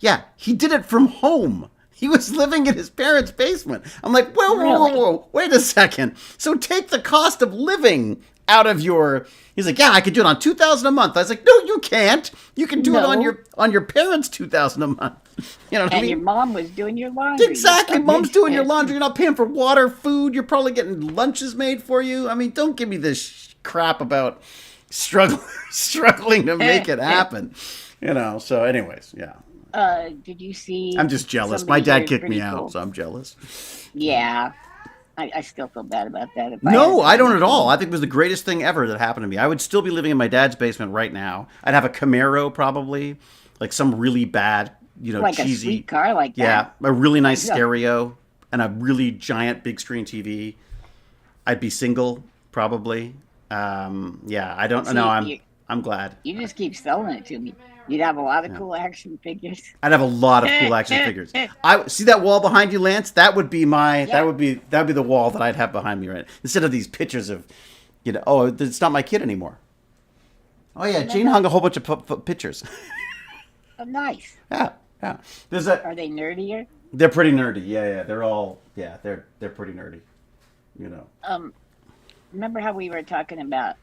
[SPEAKER 1] Yeah, he did it from home. He was living in his parents' basement. I'm like, whoa, wait a second. So take the cost of living out of your. He's like, yeah, I could do it on $2,000 a month. I was like, no, you can't. You can do it on your parents' $2,000 a month. You know what I mean?
[SPEAKER 2] And your mom was doing your laundry.
[SPEAKER 1] Exactly, mom's doing your laundry. You're not paying for water, food. You're probably getting lunches made for you. I mean, don't give me this crap about struggling to make it happen. So, anyways, yeah.
[SPEAKER 2] Did you see?
[SPEAKER 1] I'm just jealous. My dad kicked me out, so I'm jealous.
[SPEAKER 2] Yeah. I still feel bad about that.
[SPEAKER 1] No, I don't at all. I think it was the greatest thing ever that happened to me. I would still be living in my dad's basement right now. I'd have a Camaro probably, like some really bad,
[SPEAKER 2] like
[SPEAKER 1] cheesy.
[SPEAKER 2] A sweet car like that.
[SPEAKER 1] Yeah, a really nice stereo and a really giant big screen TV. I'd be single probably. I don't know. I'm glad.
[SPEAKER 2] You just keep selling it to me. You'd have a lot of cool action figures.
[SPEAKER 1] I'd have a lot of cool action figures. I see that wall behind you, Lance. That would be that would be the wall that I'd have behind me, right? Instead of these pictures of, it's not my kid anymore. Oh yeah, Jane hung a whole bunch of pictures.
[SPEAKER 2] Oh, nice.
[SPEAKER 1] Yeah. Are
[SPEAKER 2] they nerdier?
[SPEAKER 1] They're pretty nerdy. Yeah. They're all they're pretty nerdy.
[SPEAKER 2] Remember how we were talking about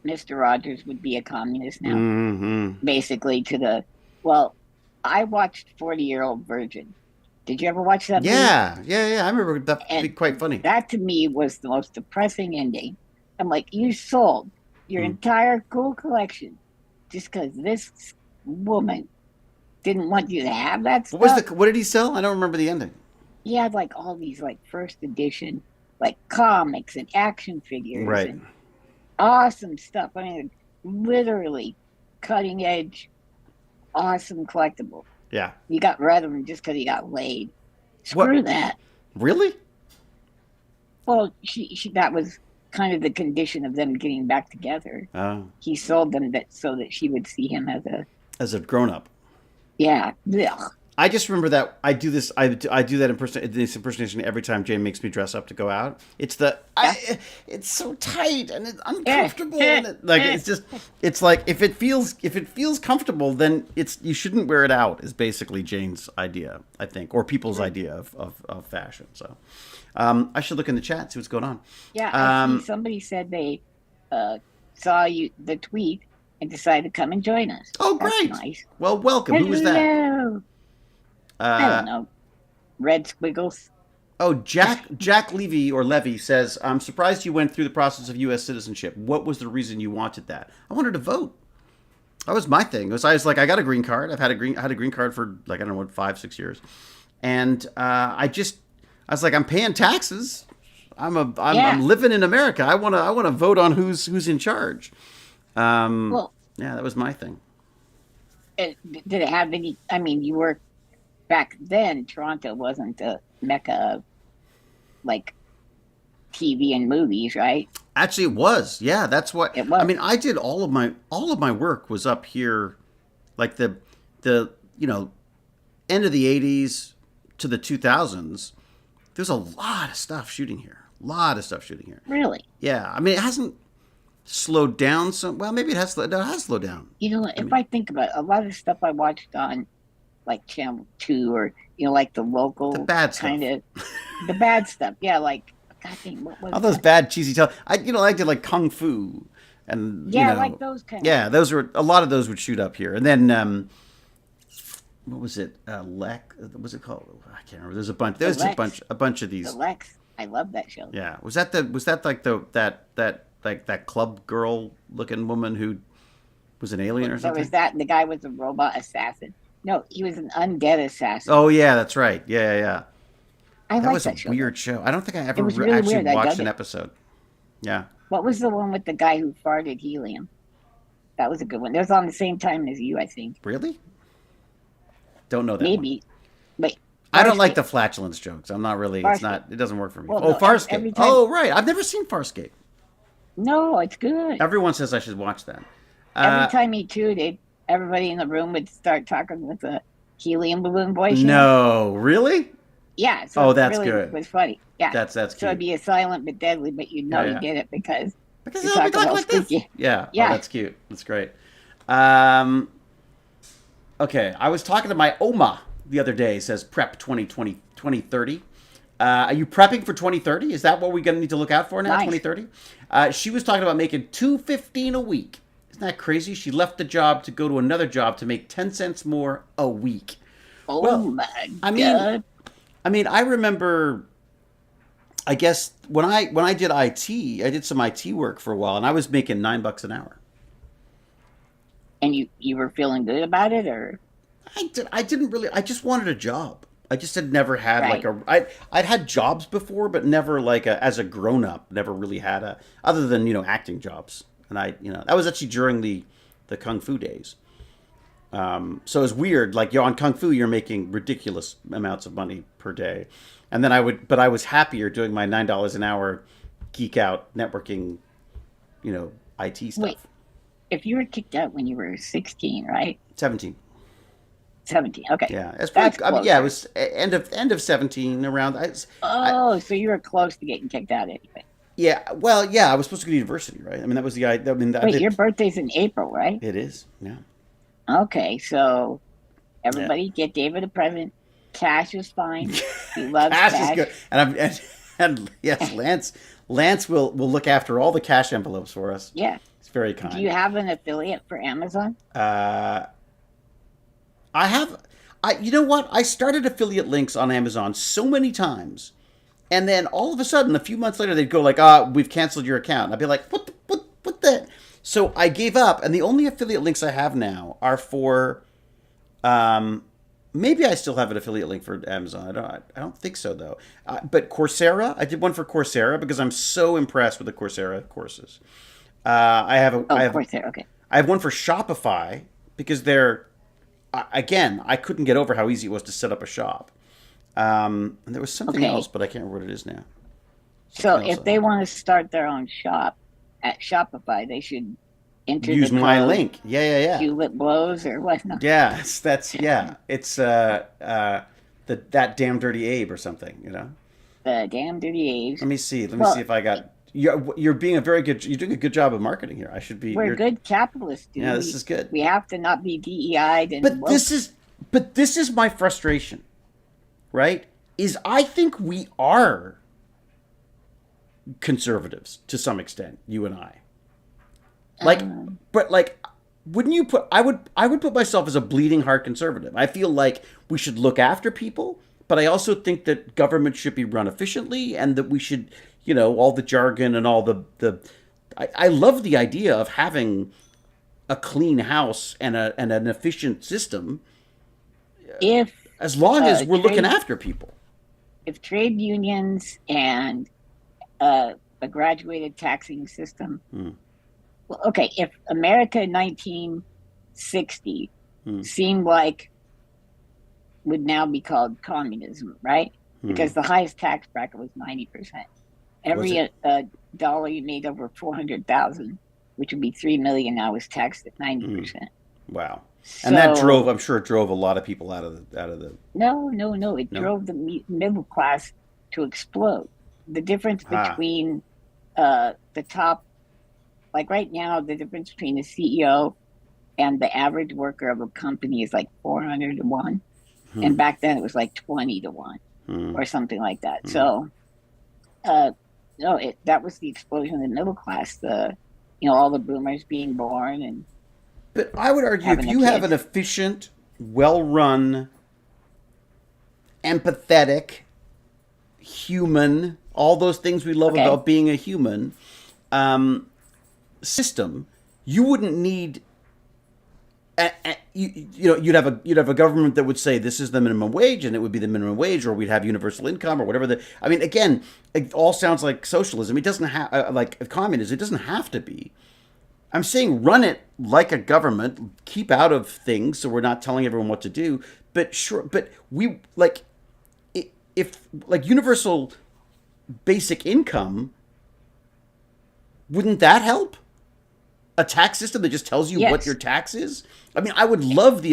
[SPEAKER 2] Mr. Rogers would be a communist now?
[SPEAKER 1] Mm-hmm.
[SPEAKER 2] Basically I watched 40-Year-Old Virgin. Did you ever watch that movie?
[SPEAKER 1] Yeah. I remember that being quite funny.
[SPEAKER 2] That to me was the most depressing ending. I'm like, you sold your entire cool collection just because this woman didn't want you to have that stuff.
[SPEAKER 1] What did he sell? I don't remember the ending.
[SPEAKER 2] He had all these first edition comics and action figures.
[SPEAKER 1] Right.
[SPEAKER 2] And awesome stuff. I mean, literally cutting edge, awesome collectible.
[SPEAKER 1] Yeah.
[SPEAKER 2] You got rid of him just because he got laid. Screw that.
[SPEAKER 1] Really?
[SPEAKER 2] Well, she that was kind of the condition of them getting back together.
[SPEAKER 1] Oh.
[SPEAKER 2] He sold them so that she would see him
[SPEAKER 1] as a grown up.
[SPEAKER 2] Yeah. Ugh.
[SPEAKER 1] I just remember that I do this. I do that this impersonation every time Jane makes me dress up to go out. It's it's so tight and it's uncomfortable and it's like if it feels comfortable, then you shouldn't wear it out. Is basically Jane's idea, I think, or people's idea of fashion. So I should look in the chat, see what's going on.
[SPEAKER 2] Yeah, I see somebody said they saw the tweet and decided to come and join us.
[SPEAKER 1] Oh, great!
[SPEAKER 2] That's nice.
[SPEAKER 1] Well, welcome. Who was that?
[SPEAKER 2] I don't know. Red squiggles.
[SPEAKER 1] Oh, Jack Levy says, I'm surprised you went through the process of U.S. citizenship. What was the reason you wanted that? I wanted to vote. That was my thing. I was like, I got a green card. I had a green card for 5-6 years. And I was like, I'm paying taxes. I'm living in America. I want to vote on who's in charge. That was my thing.
[SPEAKER 2] Did it have any, you were back then, Toronto wasn't the mecca of like TV and movies, right?
[SPEAKER 1] Actually, it was. Yeah, that's what.
[SPEAKER 2] It
[SPEAKER 1] I
[SPEAKER 2] was.
[SPEAKER 1] mean, I did all of my work was up here, like the end of the '80s to the 2000s. There's a lot of stuff shooting here. A lot of stuff shooting here.
[SPEAKER 2] Really?
[SPEAKER 1] Yeah, I mean, it hasn't slowed down some. Well, maybe it has. No, it has slowed down.
[SPEAKER 2] You know, if I think about it, a lot of stuff I watched on like Channel 2 or, like the
[SPEAKER 1] The
[SPEAKER 2] local
[SPEAKER 1] bad
[SPEAKER 2] kind
[SPEAKER 1] stuff.
[SPEAKER 2] of, the bad stuff. Yeah, like, God dang, what was
[SPEAKER 1] All those
[SPEAKER 2] that?
[SPEAKER 1] bad cheesy I did like kung fu, and
[SPEAKER 2] Yeah, like those kind of
[SPEAKER 1] yeah,
[SPEAKER 2] things.
[SPEAKER 1] those were a lot of those would shoot up here, and then what was it? What was it called? I can't remember. There's a bunch.
[SPEAKER 2] The
[SPEAKER 1] There's a
[SPEAKER 2] Lex.
[SPEAKER 1] bunch of
[SPEAKER 2] The
[SPEAKER 1] these.
[SPEAKER 2] Lex. I love that show.
[SPEAKER 1] Yeah, was that like that club girl looking woman who was an alien or
[SPEAKER 2] There was
[SPEAKER 1] something?
[SPEAKER 2] that, and the guy was a robot assassin. No, he was an undead assassin.
[SPEAKER 1] Oh yeah, that's right. Yeah, yeah, yeah.
[SPEAKER 2] I
[SPEAKER 1] That
[SPEAKER 2] like
[SPEAKER 1] was a
[SPEAKER 2] that show, though.
[SPEAKER 1] weird show. I don't think I
[SPEAKER 2] It
[SPEAKER 1] ever
[SPEAKER 2] was really
[SPEAKER 1] actually
[SPEAKER 2] weird. I
[SPEAKER 1] watched
[SPEAKER 2] dug
[SPEAKER 1] an
[SPEAKER 2] it.
[SPEAKER 1] episode. Yeah.
[SPEAKER 2] What was the one with the guy who farted helium? That was a good one. That was on the same time as you, I think.
[SPEAKER 1] Really? Don't know that one.
[SPEAKER 2] Maybe. Wait.
[SPEAKER 1] I don't like
[SPEAKER 2] Farscape.
[SPEAKER 1] the flatulence jokes. I'm not really. It's
[SPEAKER 2] Farscape.
[SPEAKER 1] not. It doesn't work for me.
[SPEAKER 2] Well,
[SPEAKER 1] Oh,
[SPEAKER 2] no,
[SPEAKER 1] Farscape.
[SPEAKER 2] every time.
[SPEAKER 1] Oh, right. I've never seen Farscape.
[SPEAKER 2] No, it's good.
[SPEAKER 1] Everyone says I should watch that.
[SPEAKER 2] Every
[SPEAKER 1] Uh,
[SPEAKER 2] time he tooted, everybody in the room would start talking with a helium balloon voice.
[SPEAKER 1] no, really?
[SPEAKER 2] Yeah, so
[SPEAKER 1] Oh,
[SPEAKER 2] it
[SPEAKER 1] that's
[SPEAKER 2] really
[SPEAKER 1] good.
[SPEAKER 2] was funny. Yeah.
[SPEAKER 1] That's
[SPEAKER 2] So
[SPEAKER 1] cute.
[SPEAKER 2] it'd be a silent but deadly, but you'd know
[SPEAKER 1] Yeah,
[SPEAKER 2] you
[SPEAKER 1] yeah.
[SPEAKER 2] did it because
[SPEAKER 1] Because
[SPEAKER 2] you're
[SPEAKER 1] they'll be
[SPEAKER 2] talking
[SPEAKER 1] talking
[SPEAKER 2] all
[SPEAKER 1] like this.
[SPEAKER 2] spooky.
[SPEAKER 1] Yeah.
[SPEAKER 2] Yeah.
[SPEAKER 1] Oh, that's cute. That's great. Um, okay, I was talking to my Oma the other day. It says prep 2030. Are you prepping for 2030? Is that what we're going to need to look out for now,
[SPEAKER 2] Nice.
[SPEAKER 1] 2030? She was talking about making $2.15 a week. Isn't that crazy? She left the job to go to another job to make 10 cents more a week.
[SPEAKER 2] Oh
[SPEAKER 1] Well,
[SPEAKER 2] my
[SPEAKER 1] I mean,
[SPEAKER 2] God.
[SPEAKER 1] I remember, I guess when I did IT, I did some IT work for a while, and I was making $9 an hour.
[SPEAKER 2] And you were feeling good about it, or
[SPEAKER 1] I didn't really. I just wanted a job. I just had never had
[SPEAKER 2] right?
[SPEAKER 1] I'd had jobs before, but never as a grown up. Never really had other than acting jobs. And that was actually during the kung fu days. So it was weird. Like on kung fu, you're making ridiculous amounts of money per day, and then but I was happier doing my $9 an hour geek out networking, IT stuff.
[SPEAKER 2] Wait, if you were kicked out when you were 16, right?
[SPEAKER 1] 17.
[SPEAKER 2] 17. Okay,
[SPEAKER 1] Yeah, it's
[SPEAKER 2] that's
[SPEAKER 1] pretty. I mean,
[SPEAKER 2] close.
[SPEAKER 1] yeah, it was end of 17 around.
[SPEAKER 2] Oh, so you were close to getting kicked out anyway.
[SPEAKER 1] Yeah, well, yeah, I was supposed to go to university, right? I mean, that was the idea. I mean,
[SPEAKER 2] Wait, your birthday's in April, right?
[SPEAKER 1] it is. Yeah.
[SPEAKER 2] Okay, so
[SPEAKER 1] Yeah.
[SPEAKER 2] everybody get David a present. Cash is fine. He loves
[SPEAKER 1] Cash
[SPEAKER 2] cash.
[SPEAKER 1] is good, and yes, Lance will look after all the cash envelopes for us.
[SPEAKER 2] Yeah.
[SPEAKER 1] It's very
[SPEAKER 2] Do you
[SPEAKER 1] kind.
[SPEAKER 2] have an affiliate for Amazon?
[SPEAKER 1] I have, you know what? I started affiliate links on Amazon so many times, and then all of a sudden, a few months later, they'd go like, we've canceled your account. And I'd be like, what the? So I gave up, and the only affiliate links I have now are for, maybe I still have an affiliate link for Amazon. I don't think so though. But Coursera, I did one for Coursera because I'm so impressed with the Coursera courses. I have
[SPEAKER 2] Oh, of course, there. Okay.
[SPEAKER 1] I have one for Shopify because they're, again, I couldn't get over how easy it was to set up a shop. And there was something
[SPEAKER 2] Okay.
[SPEAKER 1] else, but I can't remember what it is now.
[SPEAKER 2] So
[SPEAKER 1] Something else
[SPEAKER 2] if they want to start their own shop at Shopify, they should enter
[SPEAKER 1] use
[SPEAKER 2] the
[SPEAKER 1] my
[SPEAKER 2] code
[SPEAKER 1] link. Yeah.
[SPEAKER 2] Hewlett blows or whatnot.
[SPEAKER 1] Yeah, it's that damn Dirty Abe or something,
[SPEAKER 2] The damn Dirty Abes.
[SPEAKER 1] Let me see. Let me
[SPEAKER 2] Well,
[SPEAKER 1] see if I got. You're being you're doing a good job of marketing here. I should be.
[SPEAKER 2] we're good capitalists, dude.
[SPEAKER 1] Yeah, this is good.
[SPEAKER 2] We have to not be DEI'd and
[SPEAKER 1] But
[SPEAKER 2] woke.
[SPEAKER 1] this is my frustration, right? Is I think we are conservatives to some extent, you and I. But wouldn't you put? I would put myself as a bleeding heart conservative. I feel like we should look after people, but I also think that government should be run efficiently, and that we should, all the jargon and all the. I love the idea of having a clean house and an efficient system,
[SPEAKER 2] if
[SPEAKER 1] as long as we're looking
[SPEAKER 2] trade-
[SPEAKER 1] after people.
[SPEAKER 2] if trade unions and a graduated taxing system. Well, okay, if America in 1960 seemed like would now be called communism, right? Because the highest tax bracket was 90%.
[SPEAKER 1] Was it?
[SPEAKER 2] Every dollar you made over 400,000, which would be 3 million, now is taxed at 90%.
[SPEAKER 1] Wow. And that drove,
[SPEAKER 2] So
[SPEAKER 1] I'm sure it drove a lot of people out of the,
[SPEAKER 2] no, it
[SPEAKER 1] no?
[SPEAKER 2] drove the middle class to explode. The difference
[SPEAKER 1] Ah.
[SPEAKER 2] between the top, like right now, the difference between the CEO and the average worker of a company is like 400 to 1. And back then it was like 20 to 1 or something like that. So, uh, no, that was the explosion of the middle class, all the boomers being born and
[SPEAKER 1] But I would argue if
[SPEAKER 2] having the
[SPEAKER 1] you have an
[SPEAKER 2] kids.
[SPEAKER 1] efficient, well run, empathetic, human, all those things we love
[SPEAKER 2] Okay.
[SPEAKER 1] about being a human system, you wouldn't need. You'd have a government that would say this is the minimum wage, and it would be the minimum wage, or we'd have universal income, or whatever. I mean, again, it all sounds like socialism. It doesn't have like communism. It doesn't have to be. I'm saying run it like a government, keep out of things so we're not telling everyone what to do. But sure, but we like if like universal basic income, wouldn't that help? A tax system that just tells you what your
[SPEAKER 2] Yes.
[SPEAKER 1] tax is? I mean, I would love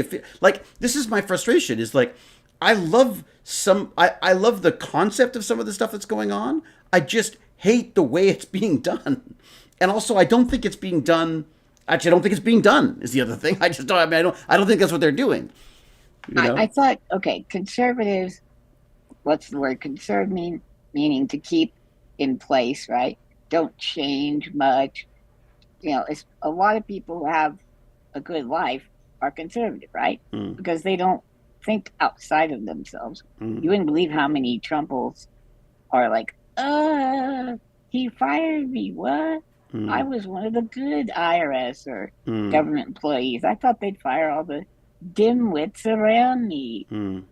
[SPEAKER 1] like this is my frustration is like I love the concept of some of the stuff that's going on. I just hate the way it's being done. And also I don't think it's being done. Actually, I don't think it's being done is the other thing. I just don't I don't think that's what they're doing, you
[SPEAKER 2] I
[SPEAKER 1] know?
[SPEAKER 2] thought, okay, conservatives, what's the word conserve mean? Meaning to keep in place, right? Don't change much. It's a lot of people who have a good life are conservative, right?
[SPEAKER 1] Mm,
[SPEAKER 2] Because they don't think outside of themselves. You
[SPEAKER 1] mm,
[SPEAKER 2] wouldn't believe how many Trumples are like, he fired me. What? I
[SPEAKER 1] mm,
[SPEAKER 2] was one of the good IRS or
[SPEAKER 1] mm,
[SPEAKER 2] government employees. I thought they'd fire all the dimwits around me,
[SPEAKER 1] mm,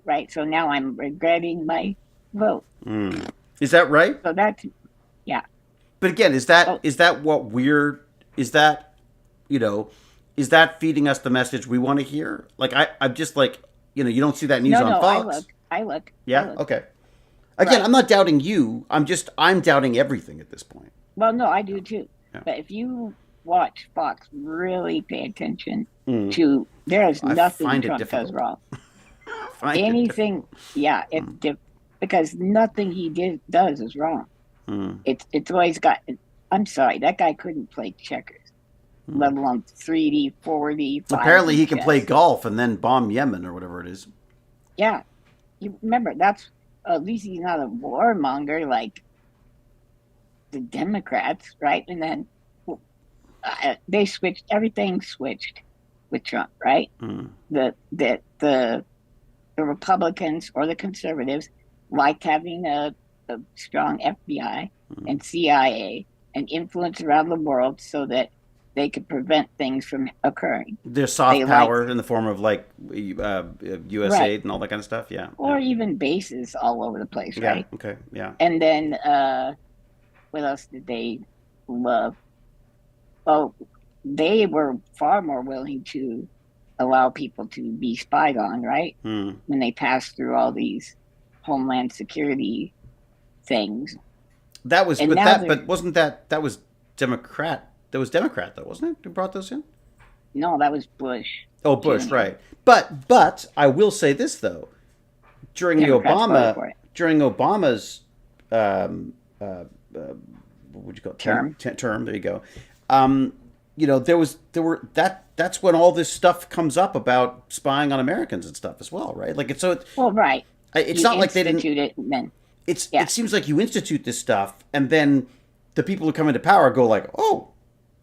[SPEAKER 2] right? So now I'm regretting my vote.
[SPEAKER 1] mm. Is that right?
[SPEAKER 2] So that's, yeah.
[SPEAKER 1] But again,
[SPEAKER 2] Oh,
[SPEAKER 1] is that what we're is that you know is that feeding us the message we want to hear? Like I'm just like you don't see that news
[SPEAKER 2] no,
[SPEAKER 1] on
[SPEAKER 2] no,
[SPEAKER 1] Fox.
[SPEAKER 2] I
[SPEAKER 1] Yeah.
[SPEAKER 2] look.
[SPEAKER 1] Okay. Again,
[SPEAKER 2] Right.
[SPEAKER 1] I'm not doubting you. I'm doubting everything at this point.
[SPEAKER 2] Well, no, I do too.
[SPEAKER 1] Yeah.
[SPEAKER 2] But if you watch Fox, really pay attention
[SPEAKER 1] Mm.
[SPEAKER 2] to, there is
[SPEAKER 1] I
[SPEAKER 2] nothing
[SPEAKER 1] find it
[SPEAKER 2] Trump does
[SPEAKER 1] difficult.
[SPEAKER 2] wrong.
[SPEAKER 1] I find it difficult.
[SPEAKER 2] Anything, yeah, because nothing he does is wrong.
[SPEAKER 1] Mm.
[SPEAKER 2] It's always got. I'm sorry, that guy couldn't play checkers, let alone 3D, 4D,
[SPEAKER 1] Apparently,
[SPEAKER 2] 5D
[SPEAKER 1] he can play
[SPEAKER 2] chess.
[SPEAKER 1] golf and then bomb Yemen or whatever it is.
[SPEAKER 2] Yeah, you remember that's at least he's not a warmonger like the Democrats, right? And then they switched everything switched with Trump, right?
[SPEAKER 1] Mm.
[SPEAKER 2] The Republicans or the conservatives liked having a strong FBI and CIA and influence around the world so that they could prevent things from occurring.
[SPEAKER 1] There's
[SPEAKER 2] They
[SPEAKER 1] soft
[SPEAKER 2] liked,
[SPEAKER 1] power in the form of like U.S.
[SPEAKER 2] right,
[SPEAKER 1] aid and all that kind of stuff. Yeah. Yeah.
[SPEAKER 2] or even bases all over the place,
[SPEAKER 1] Yeah.
[SPEAKER 2] right?
[SPEAKER 1] Okay. Yeah.
[SPEAKER 2] And then what else did they love? Well, they were far more willing to allow people to be spied on, right?
[SPEAKER 1] Mm.
[SPEAKER 2] When they passed through all these homeland security things.
[SPEAKER 1] That was,
[SPEAKER 2] And now
[SPEAKER 1] but
[SPEAKER 2] they're,
[SPEAKER 1] wasn't that was Democrat? That was Democrat though, wasn't it? Who brought those in?
[SPEAKER 2] no, that was Bush
[SPEAKER 1] Oh, Bush,
[SPEAKER 2] Jr.
[SPEAKER 1] right. But I will say this though, during the
[SPEAKER 2] Democrats voted for it.
[SPEAKER 1] During Obama's what would you call it?
[SPEAKER 2] Term.
[SPEAKER 1] Term. There you go. That's when all this stuff comes up about spying on Americans and stuff as well, right? Like
[SPEAKER 2] Well, right.
[SPEAKER 1] it's
[SPEAKER 2] You
[SPEAKER 1] not like they didn't.
[SPEAKER 2] institute it and then,
[SPEAKER 1] It
[SPEAKER 2] yeah.
[SPEAKER 1] seems like you institute this stuff and then the people who come into power go like, oh,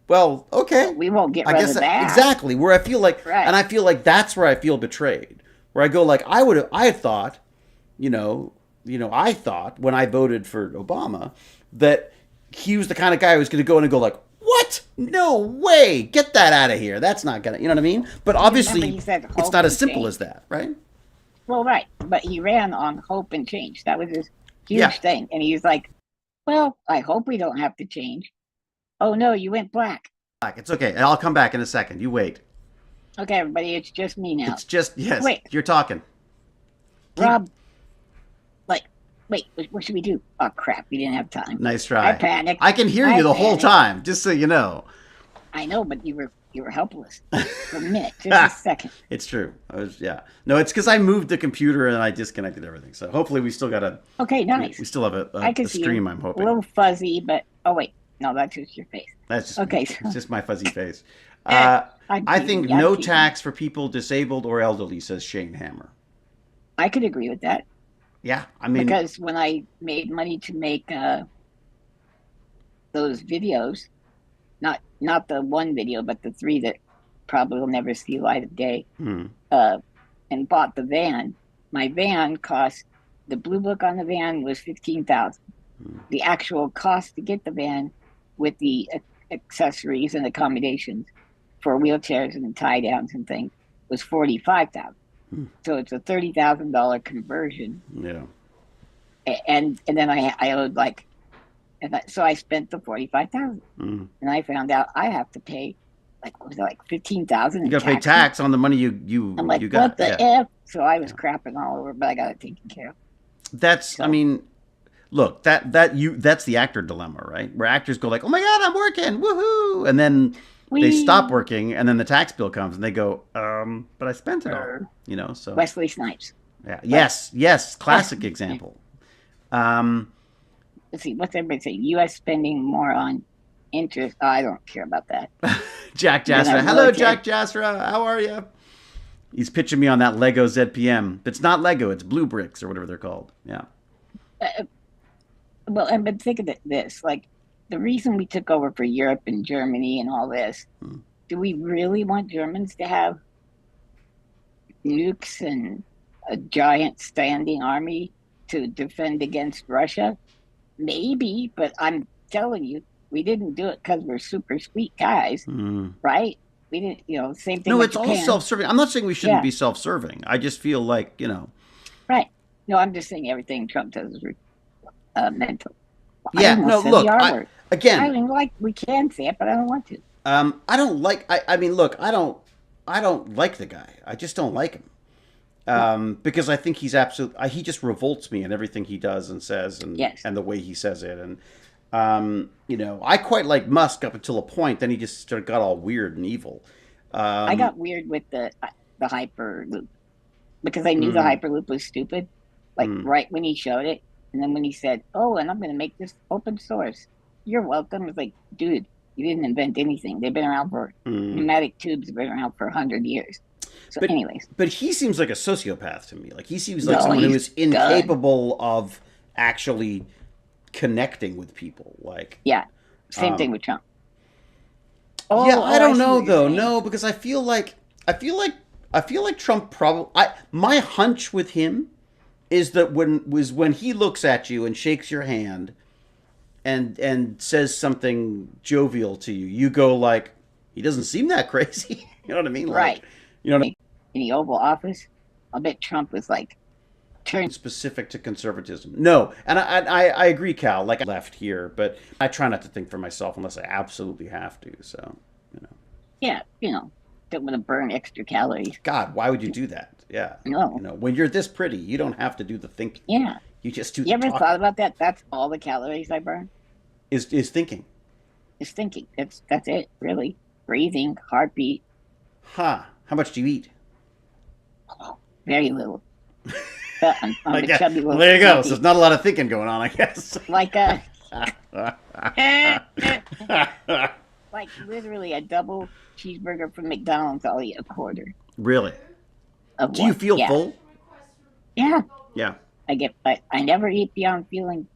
[SPEAKER 1] well, okay.
[SPEAKER 2] We won't get
[SPEAKER 1] I
[SPEAKER 2] rid
[SPEAKER 1] guess
[SPEAKER 2] of that.
[SPEAKER 1] exactly where I feel like,
[SPEAKER 2] Right.
[SPEAKER 1] and I feel like that's where I feel betrayed. Where I go like, I thought, I thought when I voted for Obama that he was the kind of guy who was going to go in and go like, what? No way! Get that out of here. That's not gonna, you know what I mean? But
[SPEAKER 2] You remember
[SPEAKER 1] obviously,
[SPEAKER 2] he said
[SPEAKER 1] it's
[SPEAKER 2] hope
[SPEAKER 1] not as
[SPEAKER 2] and
[SPEAKER 1] simple
[SPEAKER 2] change.
[SPEAKER 1] as that, right?
[SPEAKER 2] Well, right. But he ran on hope and change. That was his
[SPEAKER 1] Yeah.
[SPEAKER 2] huge thing. And he was like, well, I hope we don't have to change. Oh, no, you went black.
[SPEAKER 1] It's okay. I'll come back in a second. You wait.
[SPEAKER 2] Okay, everybody, it's just me now.
[SPEAKER 1] It's just yes.
[SPEAKER 2] Wait,
[SPEAKER 1] You're talking.
[SPEAKER 2] Rob, like, wait, what should we do? Oh crap, we didn't have time.
[SPEAKER 1] Nice try.
[SPEAKER 2] I panicked.
[SPEAKER 1] I can hear you the whole time, just so you know.
[SPEAKER 2] I know, but you were helpless for a minute, just a second.
[SPEAKER 1] It's true. No, it's because I moved the computer and I disconnected everything. So hopefully we still got
[SPEAKER 2] Okay, nice.
[SPEAKER 1] We still have
[SPEAKER 2] I can
[SPEAKER 1] a
[SPEAKER 2] see
[SPEAKER 1] stream. I'm hoping
[SPEAKER 2] a little fuzzy, but oh wait, no, that's just your face.
[SPEAKER 1] That's just
[SPEAKER 2] okay.
[SPEAKER 1] It's just my fuzzy face. I think no tax for people disabled or elderly, says Shane Hammer.
[SPEAKER 2] I could agree with that.
[SPEAKER 1] Yeah, I mean,
[SPEAKER 2] because when I made money to make those videos, not the one video, but the 3 that probably will never see light of day, and bought the van. My van cost, the blue book on the van was $15,000. The actual cost to get the van with the accessories and accommodations for wheelchairs and tie downs and things was $45,000. So it's a $30,000 conversion.
[SPEAKER 1] Yeah.
[SPEAKER 2] And then I owed so I spent the $45,000, and I found out I have to pay like $15,000.
[SPEAKER 1] You got to pay tax on the money you
[SPEAKER 2] I'm like,
[SPEAKER 1] you got.
[SPEAKER 2] What the f? So I was crapping all over, but I got it taken care of.
[SPEAKER 1] That's, I mean, look, that's the actor dilemma, right? Where actors go like, "Oh my God, I'm working, woohoo!" and then they stop working, and then the tax bill comes, and they go, "But I spent it all," you know. So
[SPEAKER 2] Wesley Snipes.
[SPEAKER 1] Yeah. Yes. Classic example.
[SPEAKER 2] Let's see, what's everybody saying? U.S. spending more on interest. Oh, I don't care about that.
[SPEAKER 1] Jack Jasra. Hello, Jack Jasra. How are you? He's pitching me on that Lego ZPM. It's not Lego. It's Blue Bricks or whatever they're called. Yeah.
[SPEAKER 2] Well, but think of this. Like, the reason we took over for Europe and Germany and all this, do we really want Germans to have nukes and a giant standing army to defend against Russia? Maybe, but I'm telling you, we didn't do it because we're super sweet guys, right? We didn't, same thing.
[SPEAKER 1] No,
[SPEAKER 2] with
[SPEAKER 1] it's
[SPEAKER 2] Japan.
[SPEAKER 1] all self-serving. I'm not saying we shouldn't be self-serving. I just feel like,
[SPEAKER 2] Right. No, I'm just saying everything Trump does is mental.
[SPEAKER 1] Yeah, no, look, again.
[SPEAKER 2] I mean, we can say it, but I don't want to.
[SPEAKER 1] I don't like, I mean, look, I don't like the guy. I just don't like him. Because I think he's he just revolts me in everything he does and says and the way he says it. And, I quite like Musk up until a point. Then he just got all weird and evil.
[SPEAKER 2] I got weird with the Hyperloop because I knew the Hyperloop was stupid. Right when he showed it. And then when he said, "Oh, and I'm going to make this open source," you're welcome. It's like, dude, you didn't invent anything. They've been around for pneumatic tubes have been around for 100 years. So, anyways,
[SPEAKER 1] but he seems like a sociopath to me. Like he seems like someone who is incapable of actually connecting with people. Like,
[SPEAKER 2] same thing with Trump.
[SPEAKER 1] I don't know though. No, because I feel like Trump probably. My hunch with him is that when he looks at you and shakes your hand and says something jovial to you, you go like, he doesn't seem that crazy. You know what I mean? Like,
[SPEAKER 2] right.
[SPEAKER 1] You know what I mean?
[SPEAKER 2] In the Oval Office, I'll bet Trump was like turned
[SPEAKER 1] specific to conservatism. No, and I agree, Cal. Like I left here, but I try not to think for myself unless I absolutely have to. So,
[SPEAKER 2] Yeah, don't want to burn extra calories.
[SPEAKER 1] God, why would you do that? Yeah.
[SPEAKER 2] No.
[SPEAKER 1] When you're this pretty, you don't have to do the thinking.
[SPEAKER 2] Yeah.
[SPEAKER 1] You just do the
[SPEAKER 2] You ever
[SPEAKER 1] talking.
[SPEAKER 2] thought about that? That's all the calories I burn.
[SPEAKER 1] Is thinking.
[SPEAKER 2] Is thinking. That's it, really. Breathing, heartbeat.
[SPEAKER 1] How much do you eat?
[SPEAKER 2] Oh, very little. I'm a chubby little.
[SPEAKER 1] Well, there you go. So there's not a lot of thinking going on, I guess.
[SPEAKER 2] Like like literally a double cheeseburger from McDonald's, I'll eat a quarter.
[SPEAKER 1] Really? Do you feel full?
[SPEAKER 2] Yeah.
[SPEAKER 1] Yeah.
[SPEAKER 2] I never eat beyond feeling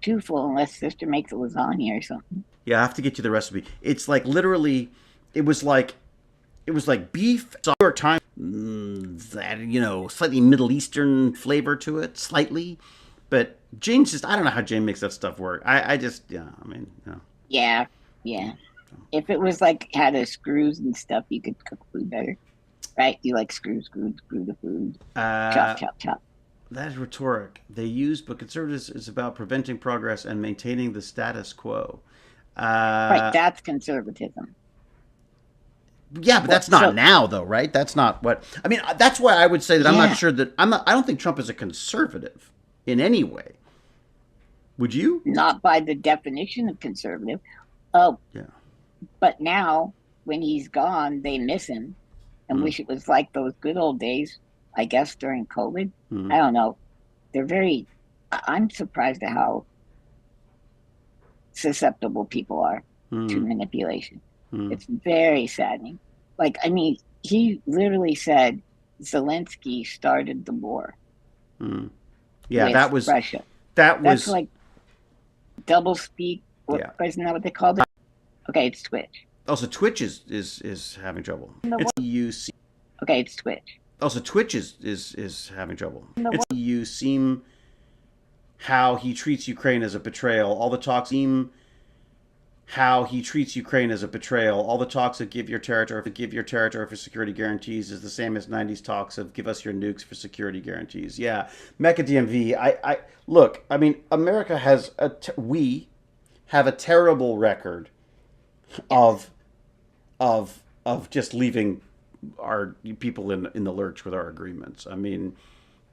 [SPEAKER 2] too full unless sister makes a lasagna or something.
[SPEAKER 1] Yeah, I have to get you the recipe. It's like literally, it was like beef, sour thyme, that, slightly Middle Eastern flavor to it, slightly. But Jane's I don't know how Jane makes that stuff work.
[SPEAKER 2] Yeah. If it was had a screws and stuff, you could cook food better. Right? You like screw the food. Chop.
[SPEAKER 1] That is rhetoric. They use, but conservatives is about preventing progress and maintaining the status quo.
[SPEAKER 2] Right, that's conservatism.
[SPEAKER 1] Yeah, but that's not now, though, right? That's not what I mean. That's why I would say that I'm not sure that I'm not. I don't think Trump is a conservative in any way. Would you?
[SPEAKER 2] Not by the definition of conservative. Oh,
[SPEAKER 1] Yeah.
[SPEAKER 2] but now when he's gone, they miss him and wish it was like those good old days. I guess during COVID. I don't know. They're very. I'm surprised at how susceptible people are to manipulation. It's very saddening. Like, I mean, he literally said Zelensky started the war.
[SPEAKER 1] Yeah, that was
[SPEAKER 2] Russia.
[SPEAKER 1] That's
[SPEAKER 2] like double speak. Isn't that what they called it? Okay, it's Twitch.
[SPEAKER 1] Also, Twitch is having trouble. It's UC.
[SPEAKER 2] Okay, it's Twitch.
[SPEAKER 1] Also, Twitch is having trouble. It's you seem how he treats Ukraine as a betrayal. All the talks seem how he treats Ukraine as a betrayal. All the talks of give your territory for security guarantees is the same as 90s talks of give us your nukes for security guarantees. Yeah, Mecha DMV. I look. I mean, America has we have a terrible record of just leaving our people in the lurch with our agreements. I mean,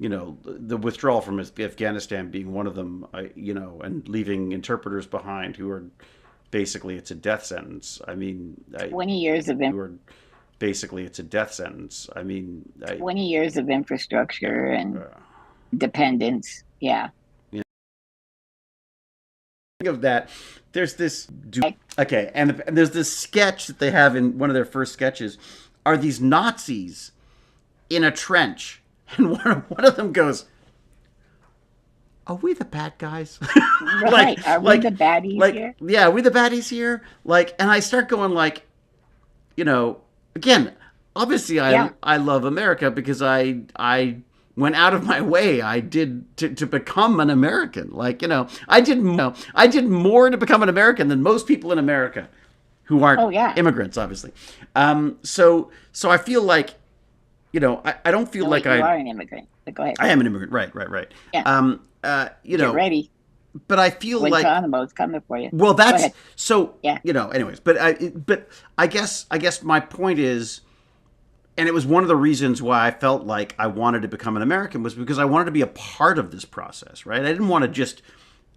[SPEAKER 1] you know, the withdrawal from Afghanistan being one of them. You know, and leaving interpreters behind who are basically it's a death sentence. I mean,
[SPEAKER 2] 20 years of
[SPEAKER 1] basically it's a death sentence. I mean,
[SPEAKER 2] 20 years of infrastructure and dependence. Yeah.
[SPEAKER 1] Of that, there's this okay, and there's this sketch that they have in one of their first sketches. Are these Nazis in a trench, and one of them goes, "Are we the bad guys?"
[SPEAKER 2] Right? Are we the baddies here?
[SPEAKER 1] Yeah, are we the baddies here? Like, and I start going like, you know, again, obviously I love America because I went out of my way. I did to become an American. Like, you know, I did more to become an American than most people in America who aren't immigrants, obviously. So I feel like, you know, I don't feel like
[SPEAKER 2] you are an immigrant. But go ahead.
[SPEAKER 1] I am an immigrant, right.
[SPEAKER 2] Yeah.
[SPEAKER 1] You know,
[SPEAKER 2] get ready.
[SPEAKER 1] But I feel like
[SPEAKER 2] Guantanamo's coming for you.
[SPEAKER 1] Well, that's so.
[SPEAKER 2] Yeah.
[SPEAKER 1] You know. Anyways, but I guess my point is, and it was one of the reasons why I felt like I wanted to become an American was because I wanted to be a part of this process, right? I didn't want to just.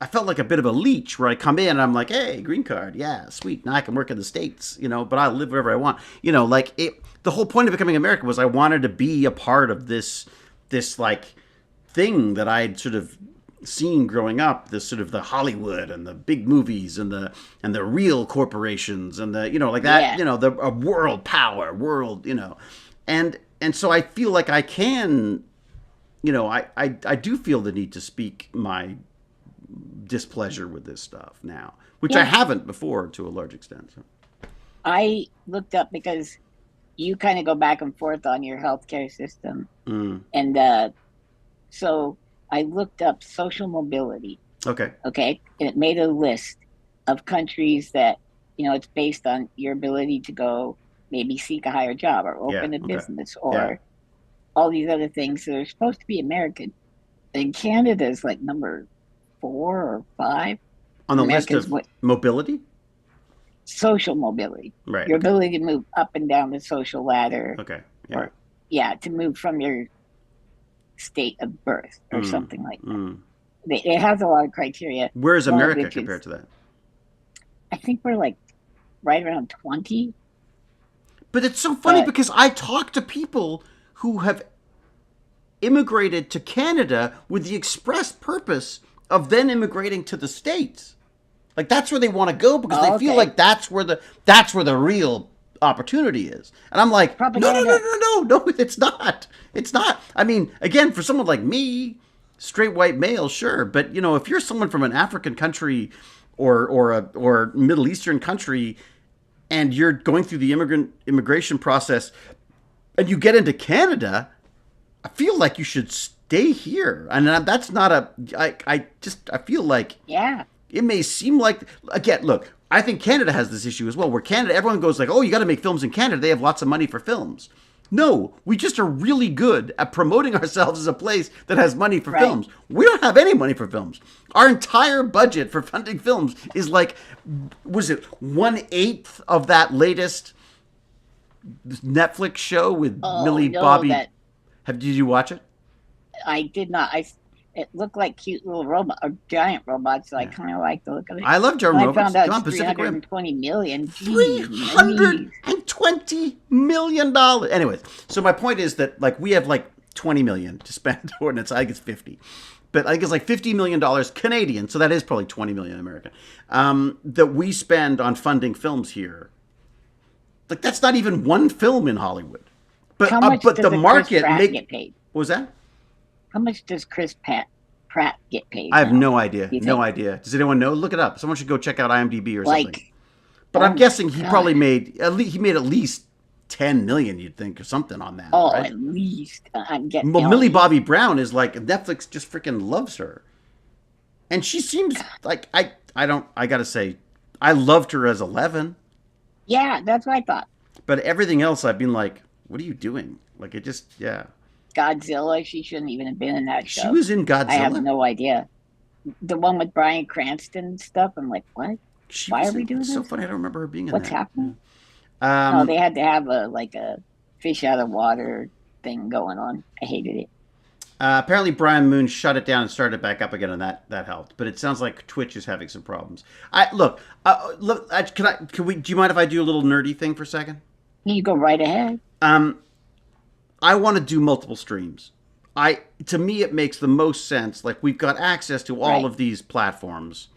[SPEAKER 1] I felt like a bit of a leech where I come in and I'm like, hey, green card, yeah, sweet, now I can work in the States, you know, but I'll live wherever I want, you know, like the whole point of becoming American was I wanted to be a part of this like thing that I'd sort of seen growing up, this sort of the Hollywood and the big movies and the real corporations and the, you know, like that, you know, the world power, you know, and so I feel like I can, you know, I do feel the need to speak my displeasure with this stuff now, which I haven't before to a large extent. So.
[SPEAKER 2] I looked up because you kind of go back and forth on your healthcare system, and so I looked up social mobility. Okay, and it made a list of countries that, you know, it's based on your ability to go maybe seek a higher job or open a business or all these other things that are supposed to be American. And Canada is like number 4 or 5
[SPEAKER 1] on the list of mobility.
[SPEAKER 2] Social mobility,
[SPEAKER 1] right?
[SPEAKER 2] Your ability to move up and down the social ladder.
[SPEAKER 1] Okay.
[SPEAKER 2] Or to move from your state of birth or something like that. It has a lot of criteria.
[SPEAKER 1] Where is America compared to that?
[SPEAKER 2] I think we're like right around 20.
[SPEAKER 1] But it's so funny because I talk to people who have immigrated to Canada with the express purpose of then immigrating to the States. Like that's where they want to go because they feel like that's where the real opportunity is. And I'm like, no, it's not. It's not. I mean, again, for someone like me, straight white male, sure, but you know, if you're someone from an African country or Middle Eastern country and you're going through the immigration process and you get into Canada, I feel like you should stay here. And that's not I feel like it may seem like, again, look, I think Canada has this issue as well, where Canada, everyone goes like, oh, you got to make films in Canada. They have lots of money for films. No, we just are really good at promoting ourselves as a place that has money for films. We don't have any money for films. Our entire budget for funding films is like, was it 1/8 of that latest Netflix show with
[SPEAKER 2] Oh
[SPEAKER 1] Millie
[SPEAKER 2] no,
[SPEAKER 1] Bobby.
[SPEAKER 2] that
[SPEAKER 1] Did you watch it?
[SPEAKER 2] I did not. It looked like cute little robot or giant robots, so I
[SPEAKER 1] Yeah.
[SPEAKER 2] kind of like the look of it.
[SPEAKER 1] I love German
[SPEAKER 2] Then I found
[SPEAKER 1] robots.
[SPEAKER 2] out
[SPEAKER 1] Come
[SPEAKER 2] it's
[SPEAKER 1] on, Pacific Rim.
[SPEAKER 2] 320 million.
[SPEAKER 1] three
[SPEAKER 2] Geez,
[SPEAKER 1] hundred
[SPEAKER 2] Louise.
[SPEAKER 1] and twenty million dollars. Anyways, so my point is that like we have like 20 million to spend, or it's I think it's 50, but I think it's like $50 million Canadian. So that is probably 20 million American that we spend on funding films here. Like that's not even one film in Hollywood,
[SPEAKER 2] How much
[SPEAKER 1] but
[SPEAKER 2] does
[SPEAKER 1] the
[SPEAKER 2] a Chris
[SPEAKER 1] market
[SPEAKER 2] Pratt get paid?
[SPEAKER 1] what was that?
[SPEAKER 2] How much does Pratt get paid
[SPEAKER 1] I have
[SPEAKER 2] now?
[SPEAKER 1] no idea.
[SPEAKER 2] Do you
[SPEAKER 1] No
[SPEAKER 2] think?
[SPEAKER 1] idea. Does anyone know? Look it up. Someone should go check out IMDb or something.
[SPEAKER 2] Like,
[SPEAKER 1] But
[SPEAKER 2] oh
[SPEAKER 1] I'm
[SPEAKER 2] my
[SPEAKER 1] guessing he
[SPEAKER 2] god.
[SPEAKER 1] probably made at least 10 million. You'd think or something on that,
[SPEAKER 2] Oh,
[SPEAKER 1] right?
[SPEAKER 2] at least I'm getting.
[SPEAKER 1] Well, Millie Bobby Brown is like Netflix just freaking loves her, and she seems like I gotta say, I loved her as 11,
[SPEAKER 2] Yeah, that's what I thought.
[SPEAKER 1] but everything else I've been like, what are you doing? Like it just yeah.
[SPEAKER 2] Godzilla. She shouldn't even have been in that
[SPEAKER 1] She
[SPEAKER 2] show.
[SPEAKER 1] was in
[SPEAKER 2] I have
[SPEAKER 1] Godzilla.
[SPEAKER 2] no idea. The one with Bryan Cranston stuff. I'm like, what?
[SPEAKER 1] She
[SPEAKER 2] Why
[SPEAKER 1] was
[SPEAKER 2] are we
[SPEAKER 1] in,
[SPEAKER 2] doing
[SPEAKER 1] it's so
[SPEAKER 2] this?
[SPEAKER 1] funny. I don't remember her being in
[SPEAKER 2] What's
[SPEAKER 1] that.
[SPEAKER 2] happening?
[SPEAKER 1] Yeah.
[SPEAKER 2] No, they had to have a fish out of water thing going on. I hated it.
[SPEAKER 1] Apparently, Brian Moon shut it down and started it back up again, and that helped. But it sounds like Twitch is having some problems. Look. Do you mind if I do a little nerdy thing for a second?
[SPEAKER 2] You go right ahead.
[SPEAKER 1] Um, I want to do multiple streams. To me, it makes the most sense. Like we've got access to all
[SPEAKER 2] Right.
[SPEAKER 1] of these platforms,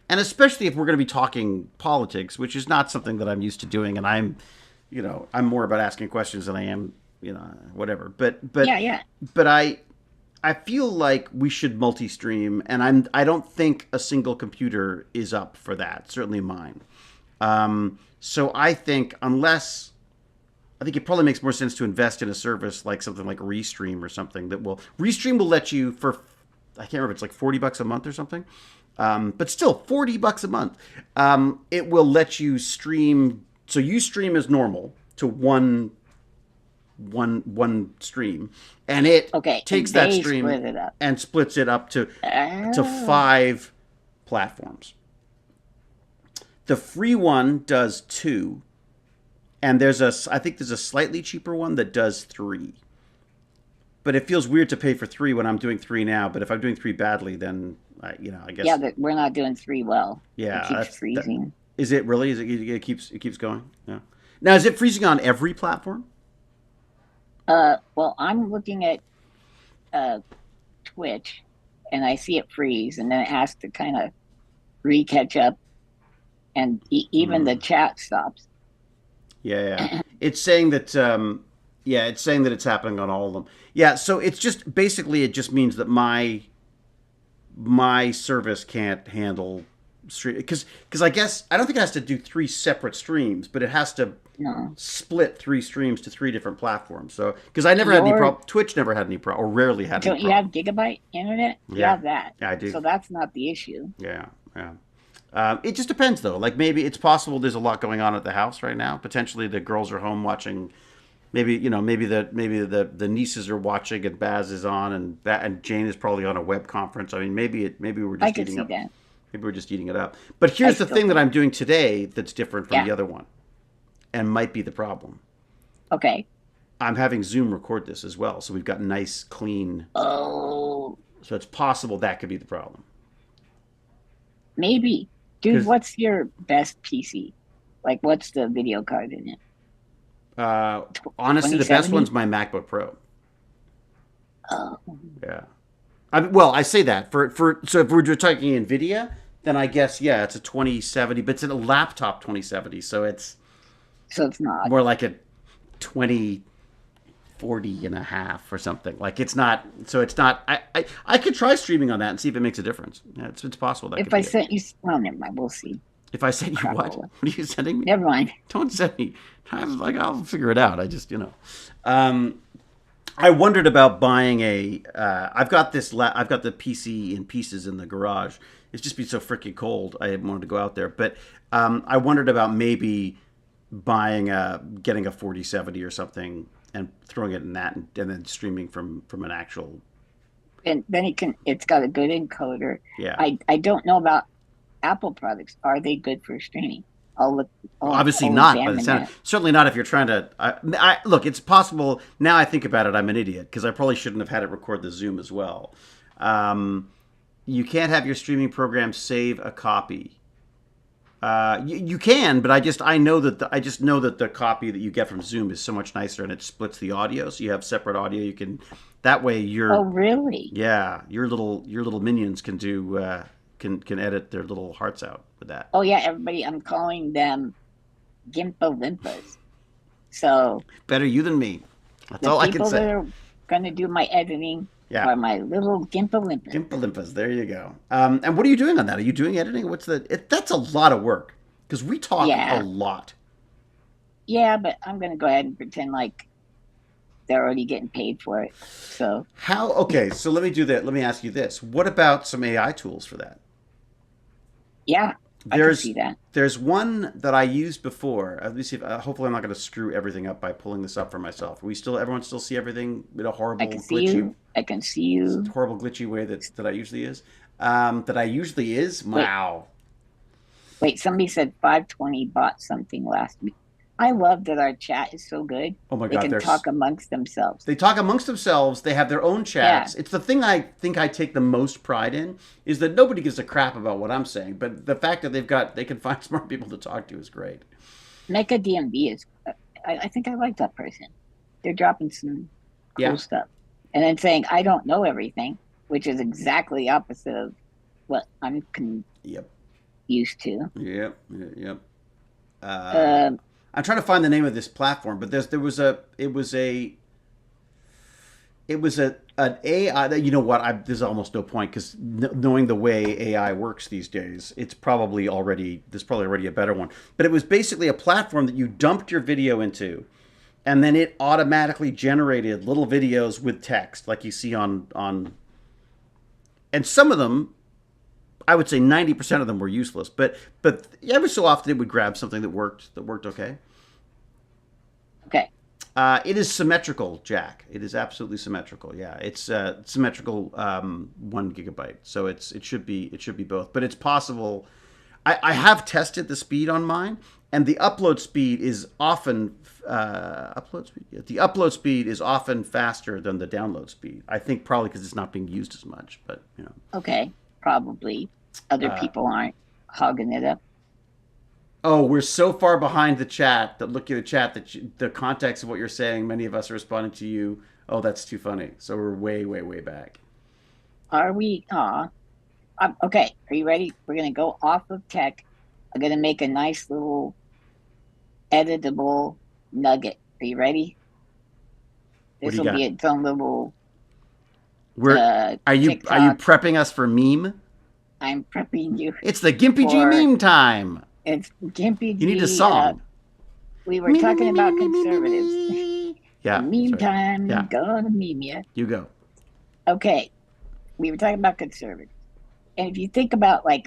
[SPEAKER 1] and especially if we're going to be talking politics, which is not something that I'm used to doing, and I'm more about asking questions than I am, whatever.
[SPEAKER 2] Yeah, yeah.
[SPEAKER 1] But I feel like we should multi-stream, and I don't think a single computer is up for that. Certainly mine. So I think I think it probably makes more sense to invest in a service like something like Restream or something Restream will let you for I can't remember, it's like $40 a month or something. But still $40 a month. It will let you stream, so you stream as normal to one stream, and it takes
[SPEAKER 2] and
[SPEAKER 1] that
[SPEAKER 2] they
[SPEAKER 1] stream
[SPEAKER 2] split it up.
[SPEAKER 1] and splits it up to
[SPEAKER 2] Oh.
[SPEAKER 1] 5 platforms. The free one does 2, and I think there's a slightly cheaper one that does 3. But it feels weird to pay for 3 when I'm doing 3 now. But if I'm doing 3 badly, then I guess.
[SPEAKER 2] Yeah, we're not doing 3 well.
[SPEAKER 1] Yeah,
[SPEAKER 2] It keeps freezing.
[SPEAKER 1] Is it really? It keeps going? Yeah. Now, is it freezing on every platform?
[SPEAKER 2] Well, I'm looking at Twitch, and I see it freeze, and then it has to kind of re-catch up, and even the chat stops.
[SPEAKER 1] Yeah. It's saying that. It's saying that it's happening on all of them. Yeah. So it's just basically it just means that my service can't handle stream because I guess I don't think it has to do 3 separate streams, but it has to split 3 streams to 3 different platforms. So because I never had any problem, Twitch never had any problem, or rarely had any problem.
[SPEAKER 2] Don't you have gigabyte internet? You have that.
[SPEAKER 1] Yeah, I do.
[SPEAKER 2] So that's not the issue.
[SPEAKER 1] Yeah. It just depends though. Like maybe it's possible there's a lot going on at the house right now. Potentially the girls are home watching. Maybe the nieces are watching and Baz is on and Jane is probably on a web conference. I mean, maybe we're just eating up.
[SPEAKER 2] That.
[SPEAKER 1] Maybe we're just eating it up. But here's the thing that I'm doing today that's different from the other one, and might be the problem.
[SPEAKER 2] Okay.
[SPEAKER 1] I'm having Zoom record this as well, so we've got nice, clean.
[SPEAKER 2] Oh.
[SPEAKER 1] So it's possible that could be the problem.
[SPEAKER 2] Maybe, dude. What's your best PC? Like, what's the video card in it?
[SPEAKER 1] Honestly, the best one's my MacBook Pro.
[SPEAKER 2] Oh.
[SPEAKER 1] Yeah. I say that so if we're talking NVIDIA, then I guess it's a 2070, but it's a laptop 2070, so it's
[SPEAKER 2] not
[SPEAKER 1] more like a 2040 and a half or something. Like it's not. So it's not. I could try streaming on that and see if it makes a difference. Yeah, it's possible that.
[SPEAKER 2] If I sent you, well, never mind. We'll see.
[SPEAKER 1] If I sent you what? What are you sending me?
[SPEAKER 2] Never mind.
[SPEAKER 1] Don't send me. I'll figure it out. I just I wondered about buying I've got the PC in pieces in the garage. It's just been so freaking cold. I didn't want to go out there, but I wondered about maybe getting a 4070 or something and throwing it in that and then streaming from an actual.
[SPEAKER 2] And then it's got a good encoder.
[SPEAKER 1] Yeah.
[SPEAKER 2] I don't know about Apple products. Are they good for streaming? I'll look.
[SPEAKER 1] Obviously
[SPEAKER 2] I'll
[SPEAKER 1] not by the
[SPEAKER 2] examine
[SPEAKER 1] sound.
[SPEAKER 2] that.
[SPEAKER 1] Certainly not if you're trying to. Look, it's possible. Now I think about it, I'm an idiot because I probably shouldn't have had it record the Zoom as well. You can't have your streaming program save a copy. You can, but I just know that the copy that you get from Zoom is so much nicer, and it splits the audio, so you have separate audio. You can that way
[SPEAKER 2] Oh, really?
[SPEAKER 1] your little minions can do can edit their little hearts out with that.
[SPEAKER 2] Oh, yeah. Everybody, I'm calling them Gimpalympas. So
[SPEAKER 1] Better you than me. That's
[SPEAKER 2] the
[SPEAKER 1] all I can
[SPEAKER 2] people that
[SPEAKER 1] say.
[SPEAKER 2] are going to do my editing
[SPEAKER 1] Yeah.
[SPEAKER 2] are my little Gimpalympas.
[SPEAKER 1] Gimpalympas, there you go. And what are you doing on that? Are you doing editing? That's a lot of work because we talk
[SPEAKER 2] Yeah.
[SPEAKER 1] a lot.
[SPEAKER 2] Yeah, but I'm going to go ahead and pretend like they're already getting paid for it. So
[SPEAKER 1] Okay, so let me do that. Let me ask you this. What about some AI tools for that?
[SPEAKER 2] yeah, I can see that.
[SPEAKER 1] There's one that I used before. Let me see if hopefully I'm not going to screw everything up by pulling this up for myself. Everyone still see everything in a horrible
[SPEAKER 2] I can see
[SPEAKER 1] glitchy
[SPEAKER 2] you. I can see you.
[SPEAKER 1] horrible glitchy way that I usually is. That I usually is. Wow.
[SPEAKER 2] Wait, somebody said 520 bought something last week. I love that our chat is so good.
[SPEAKER 1] Oh my
[SPEAKER 2] They
[SPEAKER 1] God,
[SPEAKER 2] can talk amongst themselves.
[SPEAKER 1] They talk amongst themselves. They have their own chats. Yeah. It's the thing I think I take the most pride in is that nobody gives a crap about what I'm saying, but the fact that they can find smart people to talk to is great.
[SPEAKER 2] Mecca DMV is. I think I like that person. They're dropping some cool stuff, and then saying I don't know everything, which is exactly the opposite of what I'm used to.
[SPEAKER 1] Yep. I'm trying to find the name of this platform, but it was an AI. You know what? There's almost no point because knowing the way AI works these days, there's probably already a better one. But it was basically a platform that you dumped your video into, and then it automatically generated little videos with text, like you see on. And some of them, I would say 90% of them were useless, but every so often it would grab something that worked okay.
[SPEAKER 2] Okay.
[SPEAKER 1] It is symmetrical, Jack. It is absolutely symmetrical. Yeah, it's symmetrical 1 gigabyte, so it should be both. But it's possible. I have tested the speed on mine, and the upload speed is often the upload speed is often faster than the download speed. I think probably because it's not being used as much. But
[SPEAKER 2] Okay, probably other people aren't hogging it up.
[SPEAKER 1] Oh, we're so far behind the chat that looking at the chat that the context of what you're saying, many of us are responding to you. Oh, that's too funny. So we're way, way, way back.
[SPEAKER 2] Are we? Okay. Are you ready? We're going to go off of tech. I'm going to make a nice little editable nugget. Are you ready? This will be its own little.
[SPEAKER 1] Are you prepping us for meme?
[SPEAKER 2] I'm prepping you.
[SPEAKER 1] It's the GimpyG meme time.
[SPEAKER 2] It's GimpyG.
[SPEAKER 1] You need a song.
[SPEAKER 2] We were talking about conservatives.
[SPEAKER 1] Yeah.
[SPEAKER 2] Meme time. Yeah. Gonna meme you.
[SPEAKER 1] You go.
[SPEAKER 2] Okay. We were talking about conservatives. And if you think about the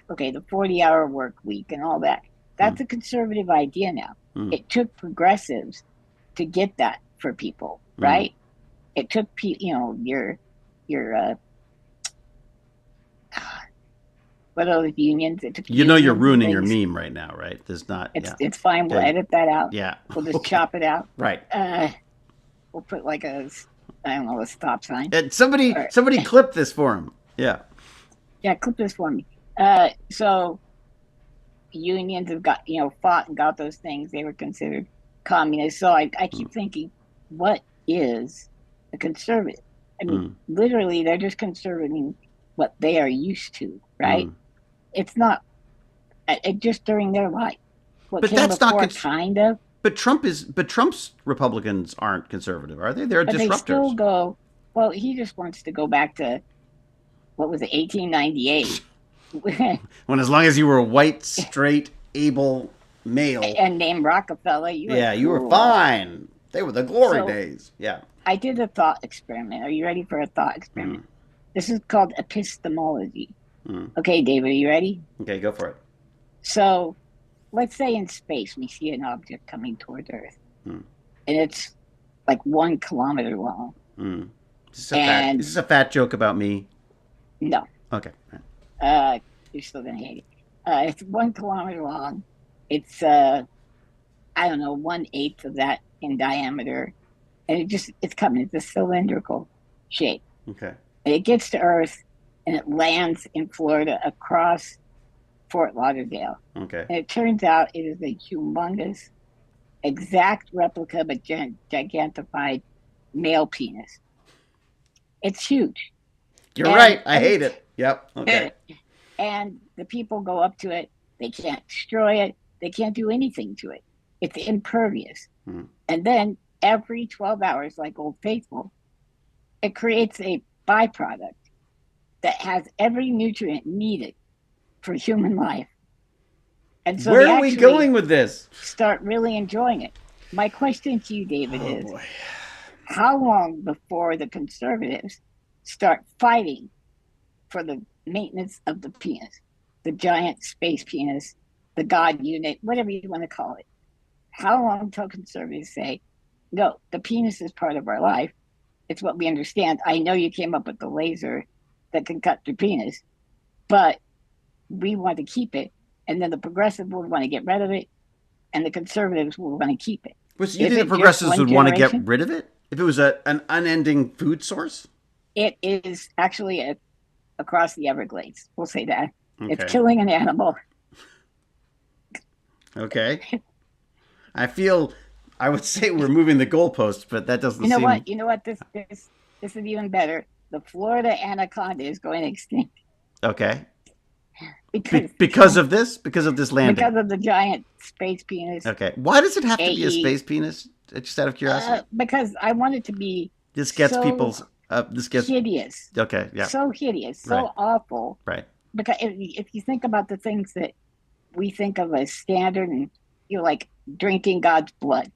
[SPEAKER 2] 40-hour work week and all that, that's a conservative idea now. It took progressives to get that for people, right? It took your what are those unions?
[SPEAKER 1] You're ruining your meme right now, right? There's not.
[SPEAKER 2] It's fine. We'll edit that out.
[SPEAKER 1] Yeah.
[SPEAKER 2] We'll just chop it out.
[SPEAKER 1] Right.
[SPEAKER 2] We'll put a stop sign.
[SPEAKER 1] Somebody clip this for him. Yeah.
[SPEAKER 2] Yeah, clip this for me. So unions have got fought and got those things. They were considered communist. So I keep thinking, what is a conservative? I mean, literally, they're just conserving what they are used to, right? It's not just during their life. What
[SPEAKER 1] but
[SPEAKER 2] came
[SPEAKER 1] that's
[SPEAKER 2] before,
[SPEAKER 1] not
[SPEAKER 2] kind of.
[SPEAKER 1] But Trump's Republicans aren't conservative, are they? They're disruptors.
[SPEAKER 2] They still go. Well, he just wants to go back to what was it, 1898?
[SPEAKER 1] When as long as you were a white, straight, able male
[SPEAKER 2] and named Rockefeller,
[SPEAKER 1] you were fine. They were the glory days. Yeah.
[SPEAKER 2] I did a thought experiment. Are you ready for a thought experiment? This is called epistemology. Okay, David, are you ready?
[SPEAKER 1] Okay, go for it.
[SPEAKER 2] So, let's say in space we see an object coming towards Earth, and it's like 1 kilometer long.
[SPEAKER 1] Is this a fat joke about me?
[SPEAKER 2] No.
[SPEAKER 1] Okay.
[SPEAKER 2] You're still gonna hate it. It's 1 kilometer long, It's I don't know, 1/8 of that in diameter, and it's coming. It's a cylindrical shape.
[SPEAKER 1] Okay.
[SPEAKER 2] And it gets to Earth, and it lands in Florida across Fort Lauderdale.
[SPEAKER 1] Okay.
[SPEAKER 2] And it turns out it is a humongous, exact replica, but gigantified male penis. It's huge.
[SPEAKER 1] You're right. I hate it. Yep. Okay.
[SPEAKER 2] And the people go up to it. They can't destroy it. They can't do anything to it. It's impervious. And then every 12 hours, like Old Faithful, it creates a byproduct that has every nutrient needed for human life. And so
[SPEAKER 1] where are we going with this?
[SPEAKER 2] Start really enjoying it. My question to you, David, is how long before the conservatives start fighting for the maintenance of the penis, the giant space penis, the God unit, whatever you want to call it? How long until conservatives say, no, the penis is part of our life. It's what we understand. I know you came up with the laser that can cut through penis, but we want to keep it. And then the progressives will want to get rid of it, and the conservatives will want to keep it.
[SPEAKER 1] But you think the progressives would want to get rid of it if it was an unending food source?
[SPEAKER 2] It is actually across the Everglades. We'll say that. Okay. It's killing an animal.
[SPEAKER 1] Okay. I would say we're moving the goalposts, but that doesn't seem...
[SPEAKER 2] You know what? This is even better. The Florida anaconda is going extinct.
[SPEAKER 1] Okay. Because of this? Because of this landing?
[SPEAKER 2] Because of the giant space penis.
[SPEAKER 1] Okay. Why does it have to be a space penis? Just out of curiosity?
[SPEAKER 2] Because I want it to be
[SPEAKER 1] This gets people's...
[SPEAKER 2] hideous.
[SPEAKER 1] Okay, yeah.
[SPEAKER 2] So hideous. So awful.
[SPEAKER 1] Right.
[SPEAKER 2] Because if you think about the things that we think of as standard, and like drinking God's blood,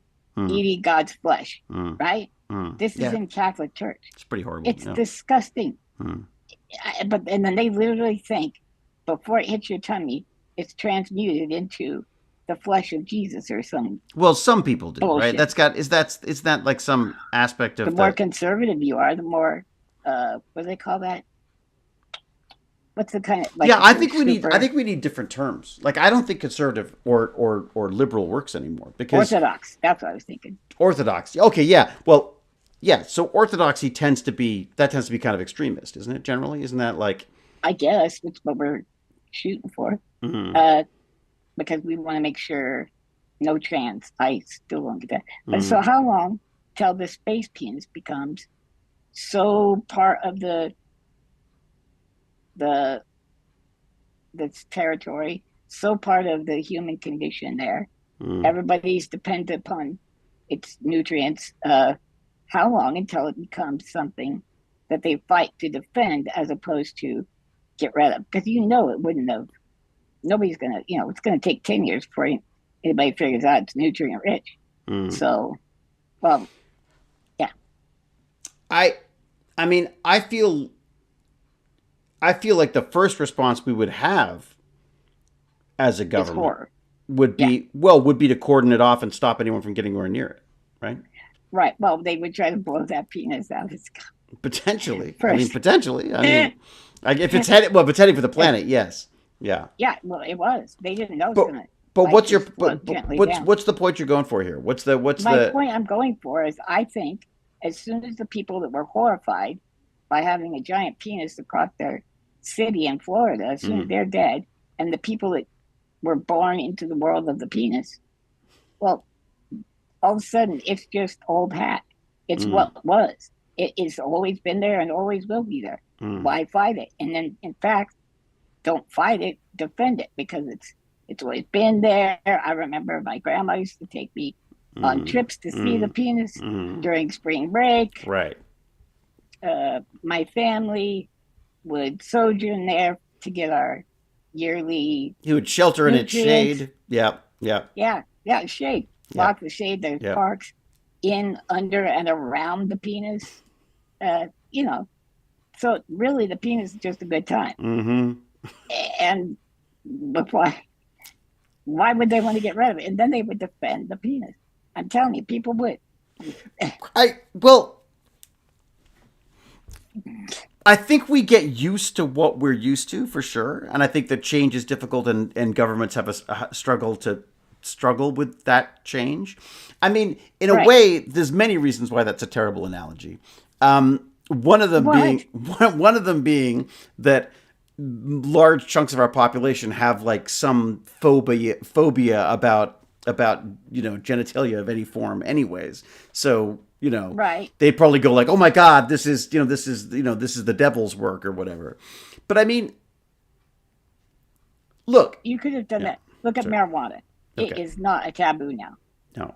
[SPEAKER 2] eating God's flesh, right? This is in Catholic Church.
[SPEAKER 1] It's pretty horrible.
[SPEAKER 2] It's disgusting. But and then they literally think before it hits your tummy, it's transmuted into the flesh of Jesus or some.
[SPEAKER 1] Well, some people do,
[SPEAKER 2] bullshit.
[SPEAKER 1] Right? Is that like some aspect of
[SPEAKER 2] the more conservative you are, the more what do they call that? What's the kind of
[SPEAKER 1] I think we need different terms. Like I don't think conservative or liberal works anymore because
[SPEAKER 2] Orthodox. That's what I was thinking.
[SPEAKER 1] Orthodox. Okay, yeah. Well, yeah. So orthodoxy tends to be kind of extremist, isn't it? Generally, isn't that like?
[SPEAKER 2] I guess that's what we're shooting for. Because we want to make sure no trans. I still don't get that. But so how long till the space penis becomes so part of this territory, so part of the human condition there? Everybody's dependent upon its nutrients. How long until it becomes something that they fight to defend as opposed to get rid of? Because it wouldn't have. Nobody's going to, it's going to take 10 years before anybody figures out it's nutrient rich. So, well, yeah.
[SPEAKER 1] I mean, I feel like the first response we would have as a government would be to cordon it off and stop anyone from getting anywhere near it, right?
[SPEAKER 2] Right. Well, they would try to blow that penis out.
[SPEAKER 1] Potentially. Potentially. If it's headed for the planet, yes. Yeah.
[SPEAKER 2] Yeah. Well, it was. They didn't know it was going to.
[SPEAKER 1] But what's the point you're going for here? My
[SPEAKER 2] point I'm going for is I think as soon as the people that were horrified by having a giant penis across their city in Florida, as soon as they're dead, and the people that were born into the world of the penis, well, all of a sudden it's just old hat. It's what was. It's always been there and always will be there. Why fight it? And then, in fact, don't fight it, defend it, because it's always been there. I remember my grandma used to take me on trips to see the penis during spring break.
[SPEAKER 1] Right.
[SPEAKER 2] My family would sojourn there to get our yearly.
[SPEAKER 1] He would shelter nutrients. In its shade. Yeah,
[SPEAKER 2] shade. Lots of shade. There's parks in, under, and around the penis. So really the penis is just a good time. And but why would they want to get rid of it? And then they would defend the penis. I'm telling you, people would.
[SPEAKER 1] I think we get used to what we're used to, for sure. And I think that change is difficult and governments have a struggle to struggle with that change. I mean, in a way, there's many reasons why that's a terrible analogy. One of them being that large chunks of our population have like some phobia about genitalia of any form, anyways. So they probably go like, oh my God, this is the devil's work or whatever. But I mean, look,
[SPEAKER 2] you could have done that. Look at marijuana. It is not a taboo now.
[SPEAKER 1] No,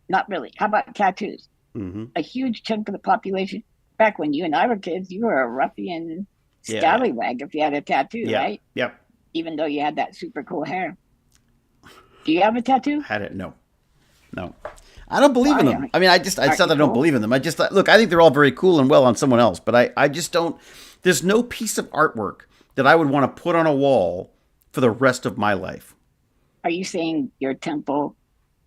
[SPEAKER 2] not really. How about tattoos?
[SPEAKER 1] Mm-hmm.
[SPEAKER 2] A huge chunk of the population. Back when you and I were kids, you were a ruffian scallywag if you had a tattoo, right?
[SPEAKER 1] Yep.
[SPEAKER 2] Even though you had that super cool hair. Do you have a tattoo?
[SPEAKER 1] Had it? No. I don't believe in them. I mean, it's not that I don't believe in them. I just look. I think they're all very cool and well on someone else, but I just don't. There's no piece of artwork that I would want to put on a wall for the rest of my life.
[SPEAKER 2] Are you saying your temple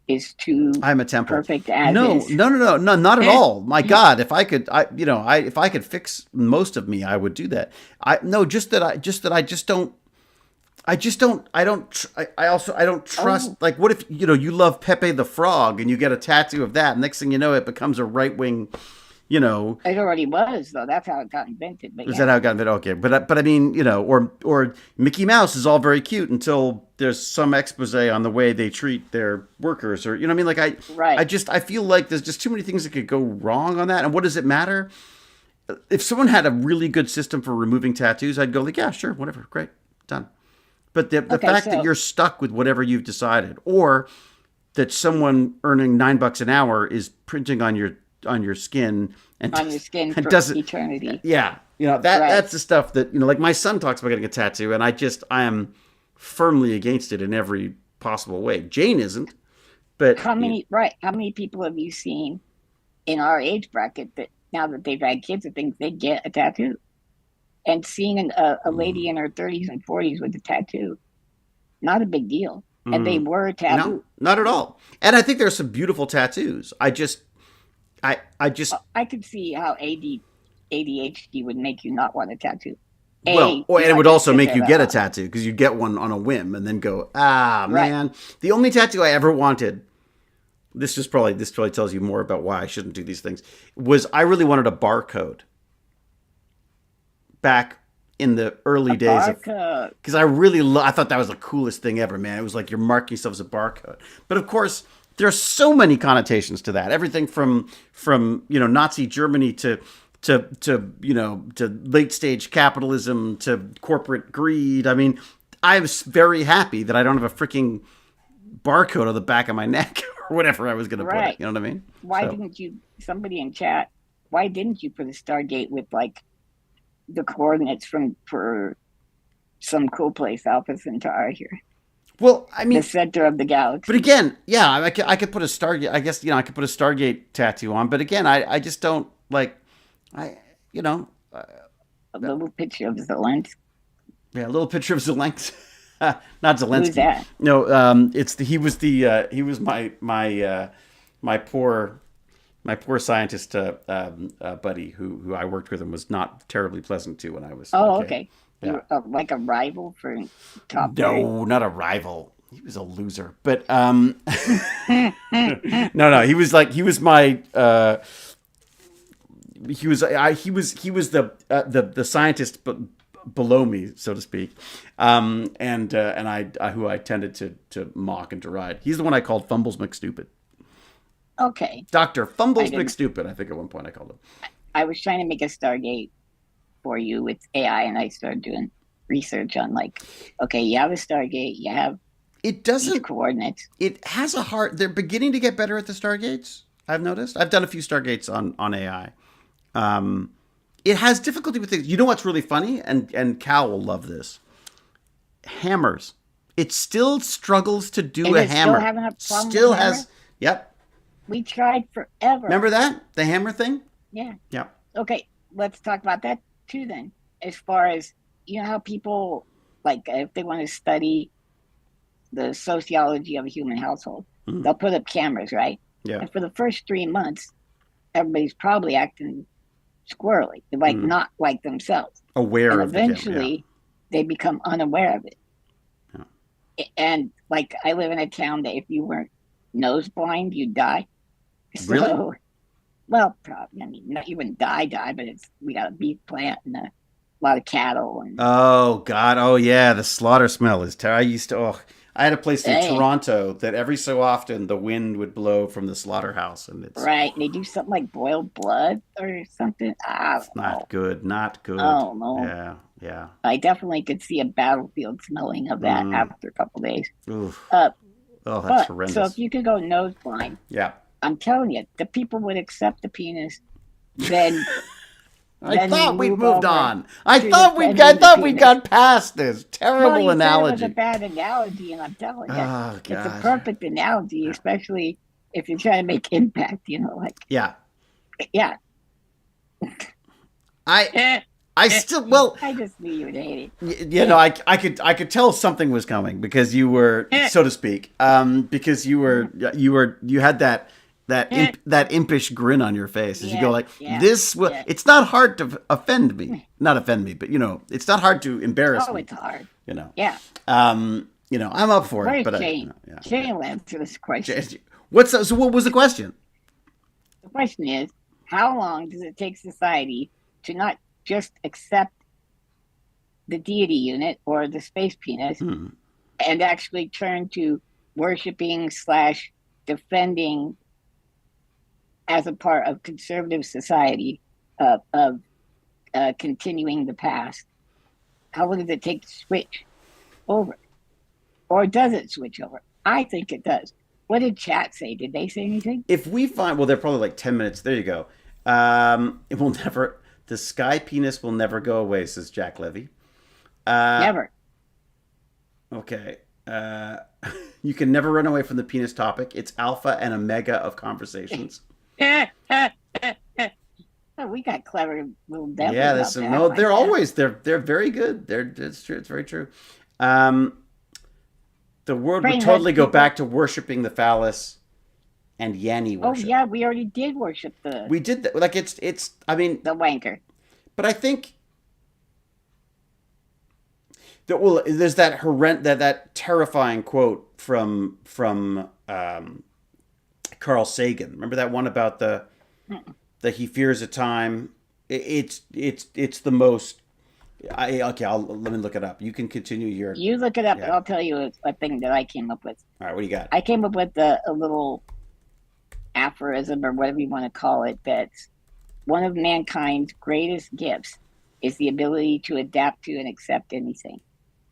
[SPEAKER 2] is too
[SPEAKER 1] I'm a temple.
[SPEAKER 2] Perfect as
[SPEAKER 1] no,
[SPEAKER 2] is?
[SPEAKER 1] No, not at all. My God, if I could, if I could fix most of me, I would do that. I don't trust. Like, what if you love Pepe the Frog and you get a tattoo of that? Next thing you know, it becomes a right wing. It
[SPEAKER 2] already was, though. That's how it got invented. But
[SPEAKER 1] is that how it got invented? Okay, but I mean, or Mickey Mouse is all very cute until there's some expose on the way they treat their workers, or I mean, like I feel like there's just too many things that could go wrong on that. And what does it matter? If someone had a really good system for removing tattoos, I'd go like, yeah, sure, whatever, great, done. But the fact that you're stuck with whatever you've decided, or that someone earning $9 an hour is printing on your skin and
[SPEAKER 2] for eternity.
[SPEAKER 1] Yeah. That's the stuff that, like my son talks about getting a tattoo, and I am firmly against it in every possible way. Jane isn't, but
[SPEAKER 2] how many people have you seen in our age bracket that now that they've had kids and things, they get a tattoo? And seeing a lady in her 30s and 40s with a tattoo, not a big deal. And they were taboo.
[SPEAKER 1] No, not at all. And I think there's some beautiful tattoos. I
[SPEAKER 2] could see how ADHD would make you not want a tattoo.
[SPEAKER 1] And it would also make you get a tattoo because you get one on a whim and then go, man. The only tattoo I ever wanted, this probably tells you more about why I shouldn't do these things, was I really wanted a barcode back in the early days because I thought that was the coolest thing ever, man. It was like you're marking yourself as a barcode. But of course, there are so many connotations to that. Everything from Nazi Germany to late stage capitalism to corporate greed. I mean, I was very happy that I don't have a freaking barcode on the back of my neck or whatever I was going to put it. You know what I mean?
[SPEAKER 2] Didn't you? Somebody in chat. Why didn't you put a Stargate with like the coordinates for some cool place, Alpha Centauri here?
[SPEAKER 1] Well, I mean,
[SPEAKER 2] the center of the galaxy.
[SPEAKER 1] But again, yeah, I could put a Stargate. I guess I could put a Stargate tattoo on. But again, I just don't like. A
[SPEAKER 2] little picture of Zelensky.
[SPEAKER 1] Yeah, a little picture of Zelensky. Not Zelensky.
[SPEAKER 2] Who's that?
[SPEAKER 1] No, he was my poor scientist buddy who I worked with and was not terribly pleasant to when I was.
[SPEAKER 2] Okay. Yeah. Like a rival for top.
[SPEAKER 1] No, not a rival. He was a loser. But no, he was my. He was the scientist below me, so to speak, and I who I tended to mock and deride. He's the one I called Fumbles McStupid.
[SPEAKER 2] Okay.
[SPEAKER 1] Dr. Fumbles McStupid, I think at one point I called him.
[SPEAKER 2] I was trying to make a Stargate for you with AI, and I started doing research on you have a Stargate, you have these coordinates.
[SPEAKER 1] It has a hard. They're beginning to get better at the Stargates. I've noticed. I've done a few Stargates on AI. It has difficulty with things. You know what's really funny, and Cal will love this. Hammers. It still struggles to do a hammer.
[SPEAKER 2] Still having a problem.
[SPEAKER 1] Still has. Yep.
[SPEAKER 2] We tried forever.
[SPEAKER 1] Remember that? The hammer thing?
[SPEAKER 2] Yeah.
[SPEAKER 1] Yeah.
[SPEAKER 2] Okay, let's talk about that too then. As far as, how people, if they want to study the sociology of a human household, they'll put up cameras, right?
[SPEAKER 1] Yeah.
[SPEAKER 2] And for the first 3 months, everybody's probably acting squirrely, not like themselves.
[SPEAKER 1] Aware
[SPEAKER 2] and
[SPEAKER 1] of
[SPEAKER 2] eventually,
[SPEAKER 1] the camera,
[SPEAKER 2] they become unaware of it.
[SPEAKER 1] Yeah.
[SPEAKER 2] And like I live in a town that if you weren't nose blind, you'd die.
[SPEAKER 1] Really?
[SPEAKER 2] So, well, probably. I mean, not you wouldn't die, but it's we got a beef plant and a lot of cattle and
[SPEAKER 1] Oh God! Oh yeah, the slaughter smell is terrible. I used to. Oh, I had a place in
[SPEAKER 2] hey,
[SPEAKER 1] Toronto that every so often the wind would blow from the slaughterhouse, and
[SPEAKER 2] right. They do something like boiled blood or something. I
[SPEAKER 1] it's
[SPEAKER 2] don't know.
[SPEAKER 1] not good. Not good.
[SPEAKER 2] Oh no.
[SPEAKER 1] Yeah, yeah.
[SPEAKER 2] I definitely could see a battlefield smelling of that
[SPEAKER 1] Mm.
[SPEAKER 2] after a couple days.
[SPEAKER 1] Oof.
[SPEAKER 2] Uh,
[SPEAKER 1] Oh, that's
[SPEAKER 2] but so if
[SPEAKER 1] horrendous.
[SPEAKER 2] you could go nose blind,
[SPEAKER 1] Yeah.
[SPEAKER 2] I'm telling you, the people would accept the penis, then
[SPEAKER 1] I
[SPEAKER 2] we
[SPEAKER 1] thought we'd
[SPEAKER 2] move
[SPEAKER 1] moved
[SPEAKER 2] over
[SPEAKER 1] on.
[SPEAKER 2] to
[SPEAKER 1] I
[SPEAKER 2] defending the
[SPEAKER 1] thought we
[SPEAKER 2] penis.
[SPEAKER 1] got past this
[SPEAKER 2] Well,
[SPEAKER 1] terrible
[SPEAKER 2] you said it was a
[SPEAKER 1] analogy.
[SPEAKER 2] bad analogy, and I'm telling you,
[SPEAKER 1] Oh
[SPEAKER 2] it's a
[SPEAKER 1] God.
[SPEAKER 2] perfect analogy, especially if you're trying to make impact. You know, like
[SPEAKER 1] Yeah.
[SPEAKER 2] yeah.
[SPEAKER 1] I
[SPEAKER 2] I
[SPEAKER 1] I still well,
[SPEAKER 2] just knew you would hate
[SPEAKER 1] you know, I could tell something was coming because you were,
[SPEAKER 2] it.
[SPEAKER 1] so to speak, because you had that impish grin on your face as you go
[SPEAKER 2] Yeah,
[SPEAKER 1] like,
[SPEAKER 2] yeah,
[SPEAKER 1] this will.
[SPEAKER 2] yeah.
[SPEAKER 1] It's not hard to offend me, not offend me, but it's not hard to embarrass
[SPEAKER 2] Oh,
[SPEAKER 1] me.
[SPEAKER 2] it's hard.
[SPEAKER 1] You know,
[SPEAKER 2] Yeah.
[SPEAKER 1] I'm up for it,
[SPEAKER 2] Where's
[SPEAKER 1] but
[SPEAKER 2] Shane?
[SPEAKER 1] yeah.
[SPEAKER 2] Shane will answer this question.
[SPEAKER 1] So what was the question?
[SPEAKER 2] The question is, how long does it take society to not just accept the deity unit or the space penis
[SPEAKER 1] Hmm.
[SPEAKER 2] and actually turn to worshiping slash defending as a part of conservative society of continuing the past? How long does it take to switch over? Or does it switch over? I think it does. What did chat say? Did they say anything?
[SPEAKER 1] If we find, well, they're probably like 10 minutes. There you go. It will never. The sky penis will never go away, says Jack Levy. Uh,
[SPEAKER 2] Never.
[SPEAKER 1] okay. You can never run away from the penis topic. It's alpha and omega of conversations.
[SPEAKER 2] Oh, we got clever little devils
[SPEAKER 1] Yeah, there's
[SPEAKER 2] out
[SPEAKER 1] some.
[SPEAKER 2] there.
[SPEAKER 1] No,
[SPEAKER 2] Like
[SPEAKER 1] they're
[SPEAKER 2] that.
[SPEAKER 1] always they're very good. It's true. It's very true. Um, the world would
[SPEAKER 2] Brainless
[SPEAKER 1] totally go
[SPEAKER 2] people.
[SPEAKER 1] back to worshiping the phallus and Yanni
[SPEAKER 2] Oh
[SPEAKER 1] worship.
[SPEAKER 2] yeah, we already did worship
[SPEAKER 1] We did that. Like it's. I mean,
[SPEAKER 2] the wanker.
[SPEAKER 1] but I think that, well, there's that terrifying quote from Carl Sagan. Remember that one about the he fears a time. It's the most. Okay, let me look it up. You can continue your.
[SPEAKER 2] You look it up, and
[SPEAKER 1] Yeah.
[SPEAKER 2] I'll tell you a thing that I came up with.
[SPEAKER 1] All right. What do you got?
[SPEAKER 2] I came up with a little aphorism or whatever you want to call it. That's one of mankind's greatest gifts is the ability to adapt to and accept anything.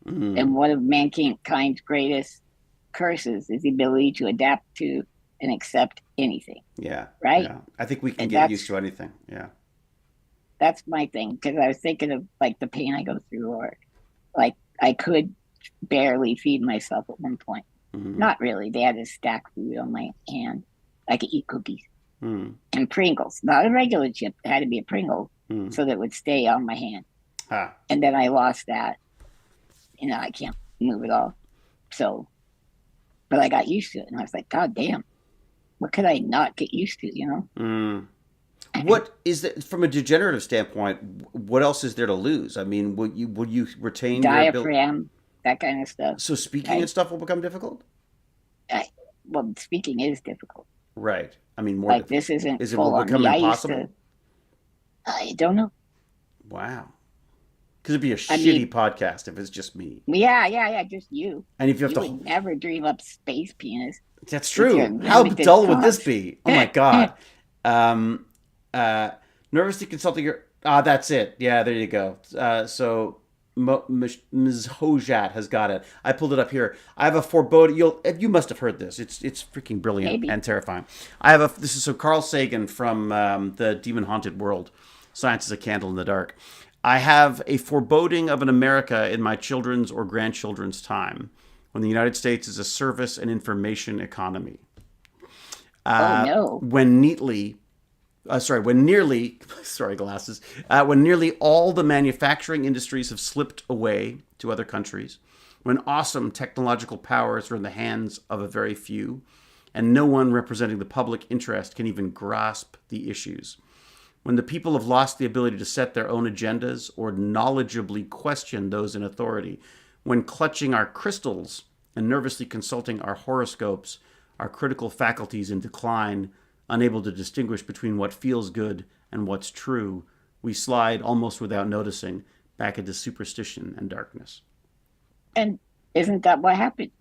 [SPEAKER 2] And one of mankind's greatest curses is the ability to adapt to and accept anything.
[SPEAKER 1] Yeah.
[SPEAKER 2] Right?
[SPEAKER 1] Yeah. I think we can
[SPEAKER 2] And
[SPEAKER 1] get used to anything. Yeah.
[SPEAKER 2] that's my thing because I was thinking of like the pain I go through, or like I could barely feed myself at one point.
[SPEAKER 1] Mm-hmm.
[SPEAKER 2] Not really. They had to stack food on my hand. I could eat cookies
[SPEAKER 1] Mm.
[SPEAKER 2] and Pringles, not a regular chip. It had to be a Pringle
[SPEAKER 1] Mm.
[SPEAKER 2] so that it would stay on my hand.
[SPEAKER 1] Ha.
[SPEAKER 2] And then I lost that. I can't move it all. So, but I got used to it, and I was like, God damn, what could I not get used to?
[SPEAKER 1] Mm. What is that from a degenerative standpoint? What else is there to lose? I mean, would you retain your ability?
[SPEAKER 2] Diaphragm, that kind of stuff.
[SPEAKER 1] So speaking and stuff will become difficult.
[SPEAKER 2] Well, speaking is difficult.
[SPEAKER 1] Right. I mean, more
[SPEAKER 2] Like
[SPEAKER 1] difficult.
[SPEAKER 2] this isn't
[SPEAKER 1] Is it
[SPEAKER 2] full
[SPEAKER 1] will
[SPEAKER 2] on
[SPEAKER 1] become
[SPEAKER 2] me.
[SPEAKER 1] impossible?
[SPEAKER 2] I don't know.
[SPEAKER 1] Wow. Because it'd be a
[SPEAKER 2] I
[SPEAKER 1] shitty
[SPEAKER 2] mean,
[SPEAKER 1] podcast if it's just me.
[SPEAKER 2] Yeah. Just you.
[SPEAKER 1] And if you have
[SPEAKER 2] You would never dream up space penis
[SPEAKER 1] that's
[SPEAKER 2] with your
[SPEAKER 1] true. How
[SPEAKER 2] limited
[SPEAKER 1] dull would this
[SPEAKER 2] thoughts.
[SPEAKER 1] be? Oh my god. Um, nervously consulting your. Ah, that's it. Yeah, there you go. So Ms. Hojat has got it. I pulled it up here. I have a foreboding. You must have heard this. It's freaking brilliant
[SPEAKER 2] Maybe.
[SPEAKER 1] and terrifying. I have a. This is so Carl Sagan from the Demon Haunted World. Science is a candle in the dark. I have a foreboding of an America in my children's or grandchildren's time, when the United States is a service and information economy.
[SPEAKER 2] Oh no.
[SPEAKER 1] When nearly, when nearly all the manufacturing industries have slipped away to other countries, when awesome technological powers are in the hands of a very few, and no one representing the public interest can even grasp the issues, when the people have lost the ability to set their own agendas or knowledgeably question those in authority, when clutching our crystals and nervously consulting our horoscopes, our critical faculties in decline, unable to distinguish between what feels good and what's true, we slide almost without noticing back into superstition and darkness.
[SPEAKER 2] And isn't that what happened?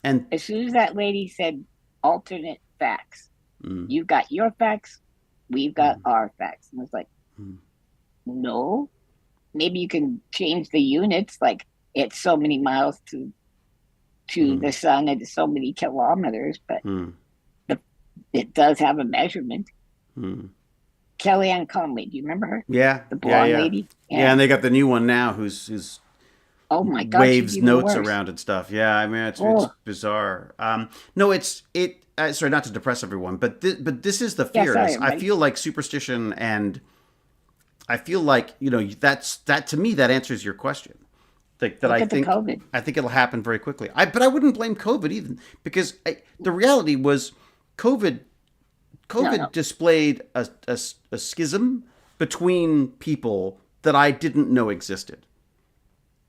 [SPEAKER 1] And
[SPEAKER 2] as soon as that lady said alternate facts, you've got your facts, we've got our facts. And it's like, no, maybe you can change the units, like it's so many miles to the sun and so many kilometers, but it does have a measurement. Kellyanne Conway, do you remember her?
[SPEAKER 1] Yeah.
[SPEAKER 2] The blonde lady?
[SPEAKER 1] Yeah, and they got the new one now who's
[SPEAKER 2] oh my God,
[SPEAKER 1] waves notes around and stuff. Yeah, I mean it's bizarre. No, sorry, not to depress everyone, but this is the fear.
[SPEAKER 2] Yeah,
[SPEAKER 1] I feel like superstition, and I feel like that to me that answers your question. I think it'll happen very quickly. But I wouldn't blame COVID either, because the reality was COVID displayed a schism between people that I didn't know existed.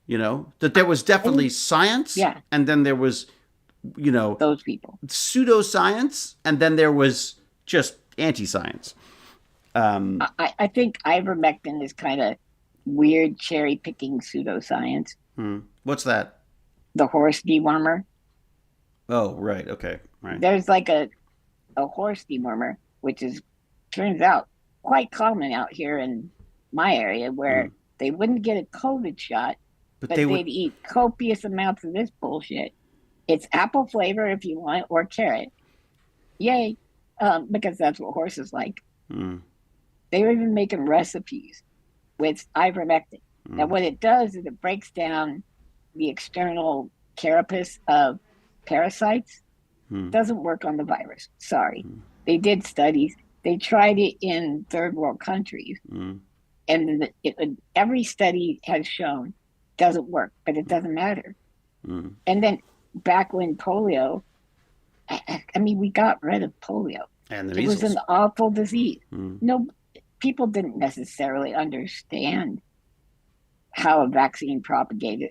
[SPEAKER 1] That there was definitely science, and then there was,
[SPEAKER 2] those people,
[SPEAKER 1] pseudoscience, and then there was just anti-science.
[SPEAKER 2] I think ivermectin is kind of weird cherry-picking pseudoscience.
[SPEAKER 1] What's that?
[SPEAKER 2] The horse dewormer.
[SPEAKER 1] Oh, right. Okay. Right.
[SPEAKER 2] There's like a horse dewormer, which turns out quite common out here in my area, where they wouldn't get a COVID shot, but they'd eat copious amounts of this bullshit. It's apple flavor if you want, or carrot. Yay. Because that's what horses like. They were even making recipes with ivermectin. Now, what it does is it breaks down the external carapace of parasites. Doesn't work on the virus. Sorry. They did studies. They tried it in third world countries. And every study has shown doesn't work, but it doesn't matter. And then back when polio, I mean, we got rid of polio.
[SPEAKER 1] And the
[SPEAKER 2] measles. It was an awful disease. No, people didn't necessarily understand how a vaccine propagated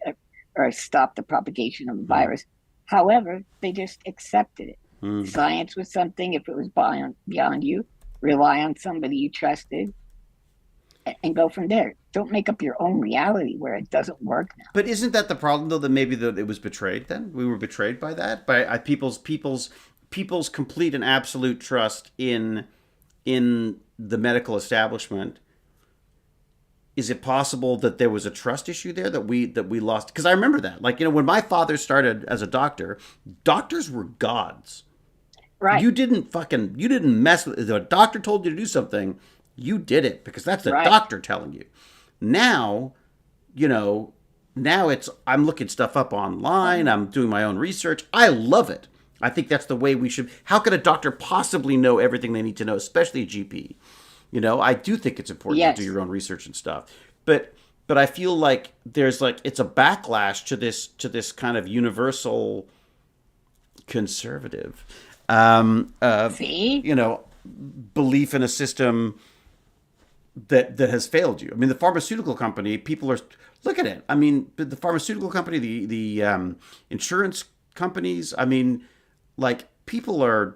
[SPEAKER 2] or stopped the propagation of the virus. However, they just accepted it. Science was something, if it was beyond you, rely on somebody you trusted and go from there. Don't make up your own reality where it doesn't work now.
[SPEAKER 1] But isn't that the problem, though, that maybe it was betrayed then? We were betrayed by that? By people's complete and absolute trust in the medical establishment. Is it possible that there was a trust issue there that we lost? Because I remember that. Like, when my father started as a doctor, doctors were gods.
[SPEAKER 2] Right.
[SPEAKER 1] You didn't mess with it. If a doctor told you to do something, you did it because that's the doctor telling you. Now, I'm looking stuff up online. I'm doing my own research. I love it. I think that's the way we should. How could a doctor possibly know everything they need to know, especially a GP? I do think it's important to do your own research and stuff. But I feel like there's it's a backlash to this kind of universal conservative belief in a system that has failed you. I mean, the pharmaceutical company, people are look at it. I mean, the pharmaceutical company, the insurance companies. I mean, people are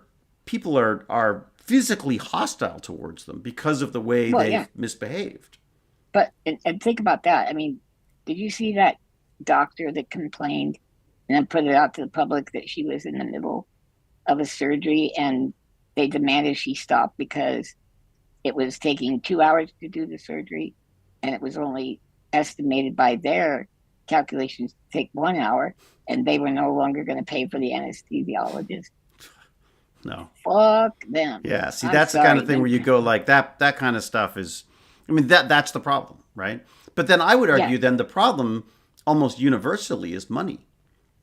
[SPEAKER 1] physically hostile towards them because of the way they've misbehaved.
[SPEAKER 2] But and think about that. I mean, did you see that doctor that complained and then put it out to the public that she was in the middle of a surgery and they demanded she stop because it was taking 2 hours to do the surgery and it was only estimated by their calculations to take 1 hour, and they were no longer going to pay for the anesthesiologist.
[SPEAKER 1] No.
[SPEAKER 2] Fuck them.
[SPEAKER 1] Yeah, see, that's the kind of thing where you go that kind of stuff is, I mean, that's the problem, right? But then I would argue then the problem almost universally is money.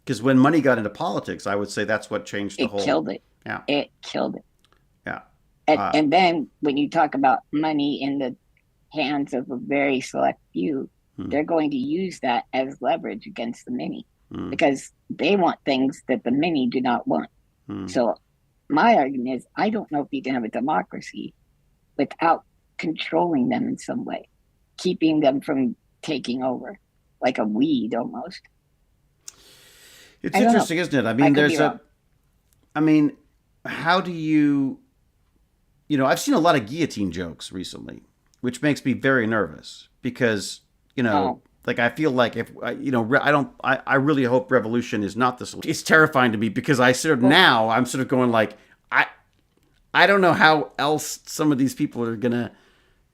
[SPEAKER 1] Because when money got into politics, I would say that's what changed the whole...
[SPEAKER 2] It killed it.
[SPEAKER 1] Yeah.
[SPEAKER 2] It killed it.
[SPEAKER 1] Yeah.
[SPEAKER 2] And then when you talk about money in the hands of a very select few, they're going to use that as leverage against the many. Because they want things that the many do not want. So my argument is, I don't know if you can have a democracy without controlling them in some way, keeping them from taking over, like a weed almost.
[SPEAKER 1] It's
[SPEAKER 2] I don't know.
[SPEAKER 1] interesting, isn't it? I
[SPEAKER 2] I
[SPEAKER 1] mean,
[SPEAKER 2] could be
[SPEAKER 1] there's
[SPEAKER 2] wrong.
[SPEAKER 1] a. I mean, how do you? I've seen a lot of guillotine jokes recently, which makes me very nervous because
[SPEAKER 2] Oh,
[SPEAKER 1] like I feel like if I don't, I really hope revolution is not the solution. It's terrifying to me because
[SPEAKER 2] well,
[SPEAKER 1] I'm sort of going like I I don't know how else some of these people are gonna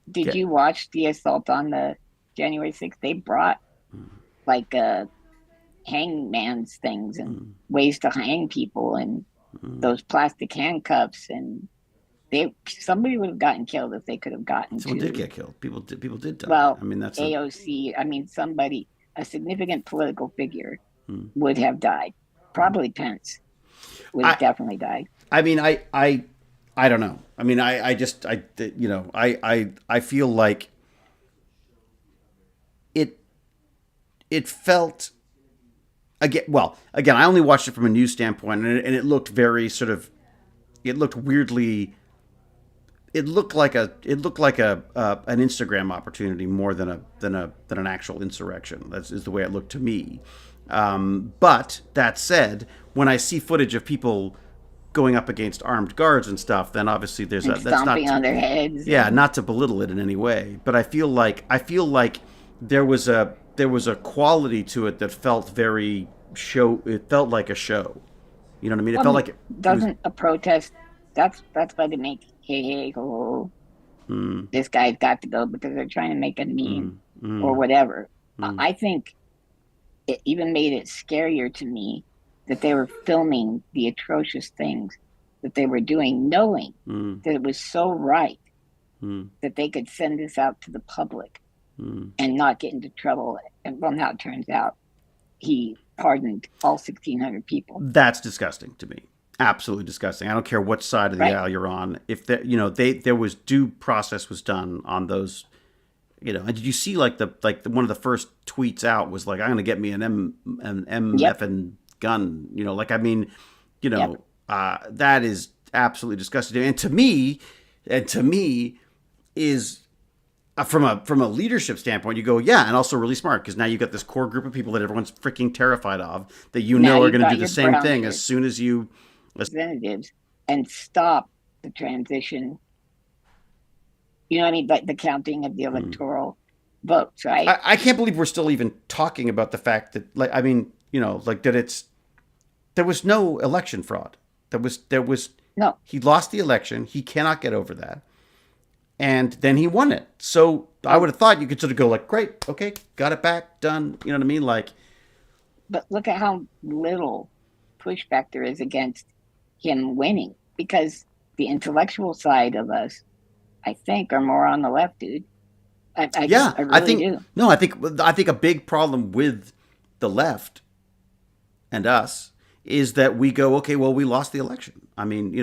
[SPEAKER 2] did
[SPEAKER 1] get.
[SPEAKER 2] you watch the assault on the January 6th? They brought like hangman's things and
[SPEAKER 1] Mm,
[SPEAKER 2] ways to hang people and
[SPEAKER 1] mm.
[SPEAKER 2] those plastic handcuffs, and they somebody would have gotten killed if they could have gotten
[SPEAKER 1] Someone did
[SPEAKER 2] to,
[SPEAKER 1] get killed. People did die.
[SPEAKER 2] well,
[SPEAKER 1] I mean, that's a.
[SPEAKER 2] AOC. I mean, somebody, a significant political figure
[SPEAKER 1] Mm.
[SPEAKER 2] would have died. Probably Pence would have
[SPEAKER 1] I
[SPEAKER 2] definitely died.
[SPEAKER 1] I mean I don't know. I mean I just I feel like it it felt again I only watched it from a news standpoint and it looked very sort of it looked weirdly it looked like a an Instagram opportunity more than an actual insurrection. That is the way it looked to me. But that said, when I see footage of people going up against armed guards and stuff, then obviously there's
[SPEAKER 2] And
[SPEAKER 1] a that's
[SPEAKER 2] stomping
[SPEAKER 1] not
[SPEAKER 2] on their heads.
[SPEAKER 1] yeah,
[SPEAKER 2] And
[SPEAKER 1] not to belittle it in any way, but I feel like there was a quality to it that felt very show. It felt like a show. You know what I mean? It
[SPEAKER 2] well, I
[SPEAKER 1] felt
[SPEAKER 2] mean,
[SPEAKER 1] like it was.
[SPEAKER 2] doesn't a protest? That's why they make hey hey ho ho.
[SPEAKER 1] Mm,
[SPEAKER 2] This guy's got to go because they're trying to make a meme
[SPEAKER 1] mm,
[SPEAKER 2] or
[SPEAKER 1] mm,
[SPEAKER 2] whatever.
[SPEAKER 1] mm,
[SPEAKER 2] I think it even made it scarier to me that they were filming the atrocious things that they were doing, knowing
[SPEAKER 1] mm,
[SPEAKER 2] that it was so right
[SPEAKER 1] mm,
[SPEAKER 2] that they could send this out to the public
[SPEAKER 1] mm.
[SPEAKER 2] and not get into trouble. And well, now it turns out he pardoned all 1,600 people,
[SPEAKER 1] That's disgusting to me. Absolutely disgusting. I don't care what side of the
[SPEAKER 2] right?
[SPEAKER 1] aisle you're on. If there was due process was done on those. And did you see one of the first tweets out was like, I'm going to get me an
[SPEAKER 2] Yep,
[SPEAKER 1] MF and gun. Like I mean,
[SPEAKER 2] yep.
[SPEAKER 1] that is absolutely disgusting. And to me is from a leadership standpoint, you go, yeah, and also really smart because now you got this core group of people that everyone's freaking terrified of that
[SPEAKER 2] Now
[SPEAKER 1] are
[SPEAKER 2] you've
[SPEAKER 1] going to do
[SPEAKER 2] got
[SPEAKER 1] the
[SPEAKER 2] your
[SPEAKER 1] same
[SPEAKER 2] brown
[SPEAKER 1] thing as
[SPEAKER 2] shirts,
[SPEAKER 1] soon as you.
[SPEAKER 2] representatives, and stop the transition. You know what I mean? Like the counting of the
[SPEAKER 1] Mm.
[SPEAKER 2] electoral votes, right?
[SPEAKER 1] I can't believe we're still even talking about the fact that like I mean like that there was no election fraud. There was
[SPEAKER 2] No,
[SPEAKER 1] he lost the election. He cannot get over that. And then he won it. So I would
[SPEAKER 2] well,
[SPEAKER 1] have thought you could sort of go like, great, okay, got it back, done. You know what I mean? Like,
[SPEAKER 2] but look at how little pushback there is against him winning because the intellectual side of us, I think, are more on the left, dude.
[SPEAKER 1] yeah,
[SPEAKER 2] I really do.
[SPEAKER 1] I think a big problem with the left and us is that we go, okay, well, we lost the election. I mean,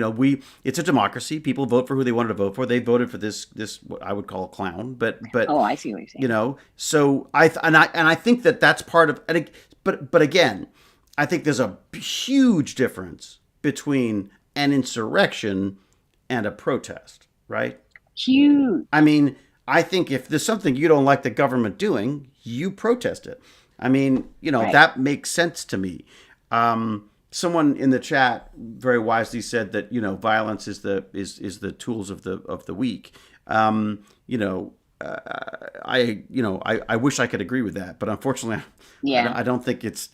[SPEAKER 1] it's a democracy. People vote for who they wanted to vote for. They voted for this what I would call a clown, but
[SPEAKER 2] Oh, I see what you're saying.
[SPEAKER 1] so I think that that's part of. But again, I think there's a huge difference between an insurrection and a protest, right?
[SPEAKER 2] Huge,
[SPEAKER 1] I mean, I think if there's something you don't like the government doing, you protest it. I mean,
[SPEAKER 2] right?
[SPEAKER 1] that makes sense to me. Someone in the chat very wisely said that violence is the tools of the weak. You know, I wish I could agree with that, but unfortunately,
[SPEAKER 2] Yeah,
[SPEAKER 1] I don't think it's.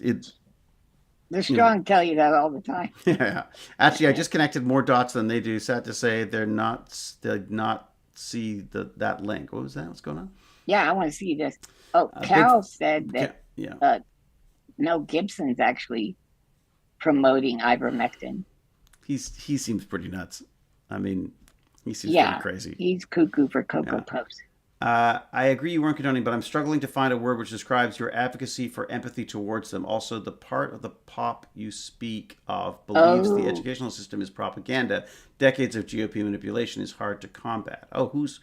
[SPEAKER 2] the
[SPEAKER 1] You know,
[SPEAKER 2] strong tell you that all the time.
[SPEAKER 1] yeah. Actually, I just connected more dots than they do. Sad to say, they did not see that link. What was that? What's going on?
[SPEAKER 2] Yeah, I want to see this. Oh,
[SPEAKER 1] Big,
[SPEAKER 2] Cal said that
[SPEAKER 1] yeah.
[SPEAKER 2] uh, Mel Gibson's actually promoting ivermectin.
[SPEAKER 1] He seems pretty nuts. I mean, he seems pretty
[SPEAKER 2] Yeah,
[SPEAKER 1] crazy.
[SPEAKER 2] he's cuckoo for Cocoa
[SPEAKER 1] Yeah.
[SPEAKER 2] Puffs.
[SPEAKER 1] I agree you weren't condoning, but I'm struggling to find a word which describes your advocacy for empathy towards them. Also, the part of the pop you speak of believes the
[SPEAKER 2] Oh,
[SPEAKER 1] educational system is propaganda. Decades of GOP manipulation is hard to combat. Oh, who's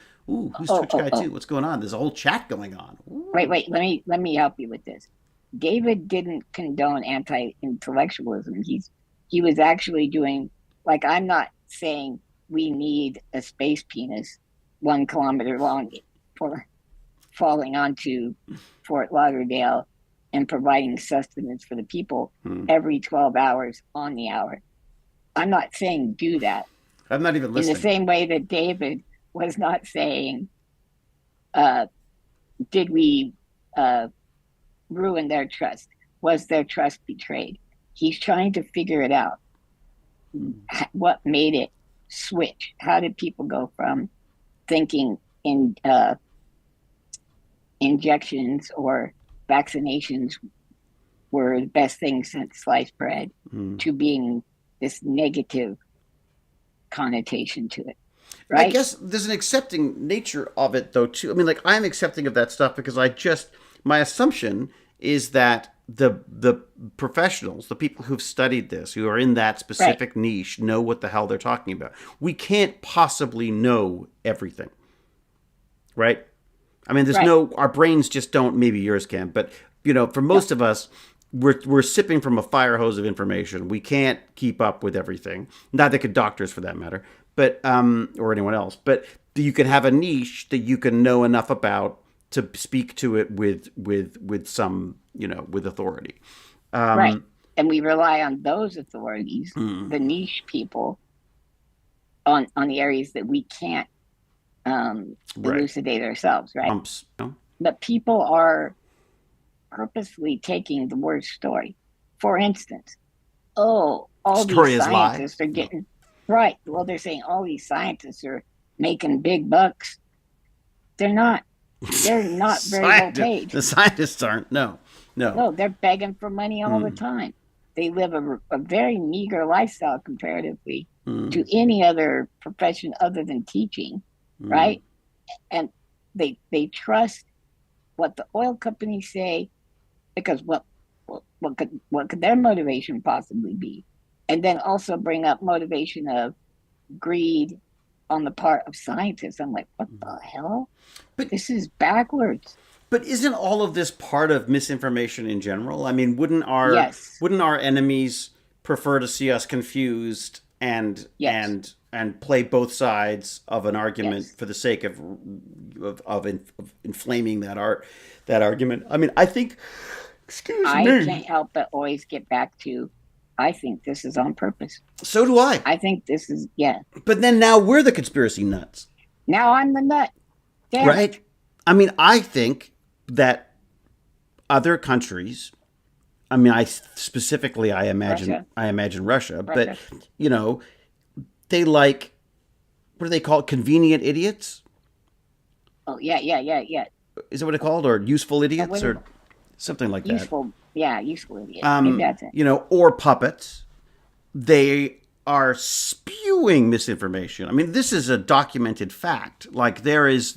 [SPEAKER 2] oh,
[SPEAKER 1] Twitch
[SPEAKER 2] oh,
[SPEAKER 1] guy
[SPEAKER 2] oh.
[SPEAKER 1] too? What's going on? There's a whole chat going on.
[SPEAKER 2] Wait,
[SPEAKER 1] Ooh.
[SPEAKER 2] wait. Let me help you with this. David didn't condone anti-intellectualism. He was actually doing, like, I'm not saying we need a space penis 1 kilometer long for falling onto Fort Lauderdale and providing sustenance for the people
[SPEAKER 1] Hmm.
[SPEAKER 2] every 12 hours on the hour. I'm not saying do that.
[SPEAKER 1] I'm not even
[SPEAKER 2] In the
[SPEAKER 1] listening.
[SPEAKER 2] same way that David was not saying, did we ruin their trust? Was their trust betrayed? He's trying to figure it out. What made it switch? How did people go from thinking in injections or vaccinations were the best thing since sliced bread to being this negative connotation to it?
[SPEAKER 1] I
[SPEAKER 2] Right?
[SPEAKER 1] guess there's an accepting nature of it, though, too. I mean, like, I'm accepting of that stuff because my assumption is that the professionals, the people who've studied this, who are in that specific niche, know what the hell they're talking about. We can't possibly know everything, right? I mean, our brains just don't. Maybe yours can, but for most of us, we're sipping from a fire hose of information. We can't keep up with everything. Neither could doctors, for that matter, but or anyone else. But you can have a niche that you can know enough about to speak to it with some with authority.
[SPEAKER 2] Right. And we rely on those authorities, the niche people, on the areas that we can't elucidate ourselves, right? But people are purposely taking the worst story. For instance, all these scientists are getting right. Well, they're saying all these scientists are making big bucks. They're not. They're not very well paid.
[SPEAKER 1] The scientists aren't. No,
[SPEAKER 2] they're begging for money all the time. They live a very meager lifestyle comparatively to any other profession other than teaching, right? And they trust what the oil companies say, because what could their motivation possibly be? And then also bring up motivation of greed on the part of scientists. I'm like, what the hell? But this is backwards.
[SPEAKER 1] But isn't all of this part of misinformation in general? I mean, wouldn't our enemies prefer to see us confused and play both sides of an argument for the sake of inflaming that argument? I mean, I think. Excuse me.
[SPEAKER 2] I can't help but always get back to, I think this is on purpose.
[SPEAKER 1] So do I.
[SPEAKER 2] I think this is,
[SPEAKER 1] But then now we're the conspiracy nuts.
[SPEAKER 2] Now I'm the nut. Damn.
[SPEAKER 1] Right? I mean, I think that other countries, I mean, I imagine Russia, but, they like, what do they call it? Convenient idiots?
[SPEAKER 2] Oh, yeah.
[SPEAKER 1] Is that what it's called? Or useful idiots? Or something like that.
[SPEAKER 2] Useful idiots. Maybe that's it.
[SPEAKER 1] Or puppets. They are spewing misinformation. I mean, this is a documented fact. Like there is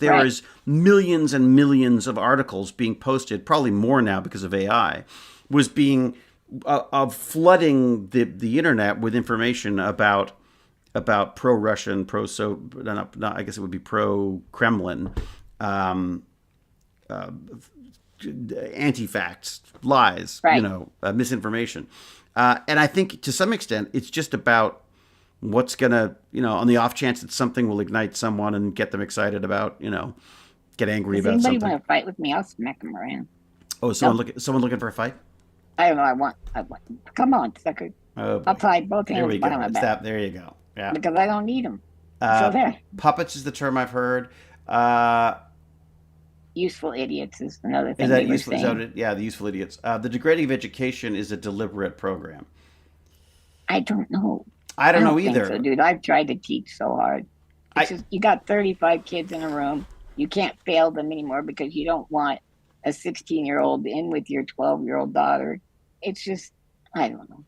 [SPEAKER 1] millions and millions of articles being posted, probably more now because of AI, was being of flooding the internet with information about pro-Russian, I guess it would be pro-Kremlin, anti-facts, lies, misinformation. And I think to some extent, it's just about what's going to, on the off chance that something will ignite someone and get them excited about, get angry about something.
[SPEAKER 2] Does anybody want to fight with me? I'll smack them around.
[SPEAKER 1] Oh, someone looking for a fight?
[SPEAKER 2] I don't know. I want. Come on, sucker.
[SPEAKER 1] Oh,
[SPEAKER 2] I'll tie both hands behind my back.
[SPEAKER 1] There you go. Yeah.
[SPEAKER 2] Because I don't need them. So there.
[SPEAKER 1] Puppets is the term I've heard.
[SPEAKER 2] Useful idiots is another thing.
[SPEAKER 1] Is that useful? The useful idiots. The degrading of education is a deliberate program.
[SPEAKER 2] I don't know.
[SPEAKER 1] I don't know either.
[SPEAKER 2] So, dude, I've tried to teach so hard. You got 35 kids in a room. You can't fail them anymore because you don't want a 16-year-old in with your 12-year-old daughter. It's just, I don't know.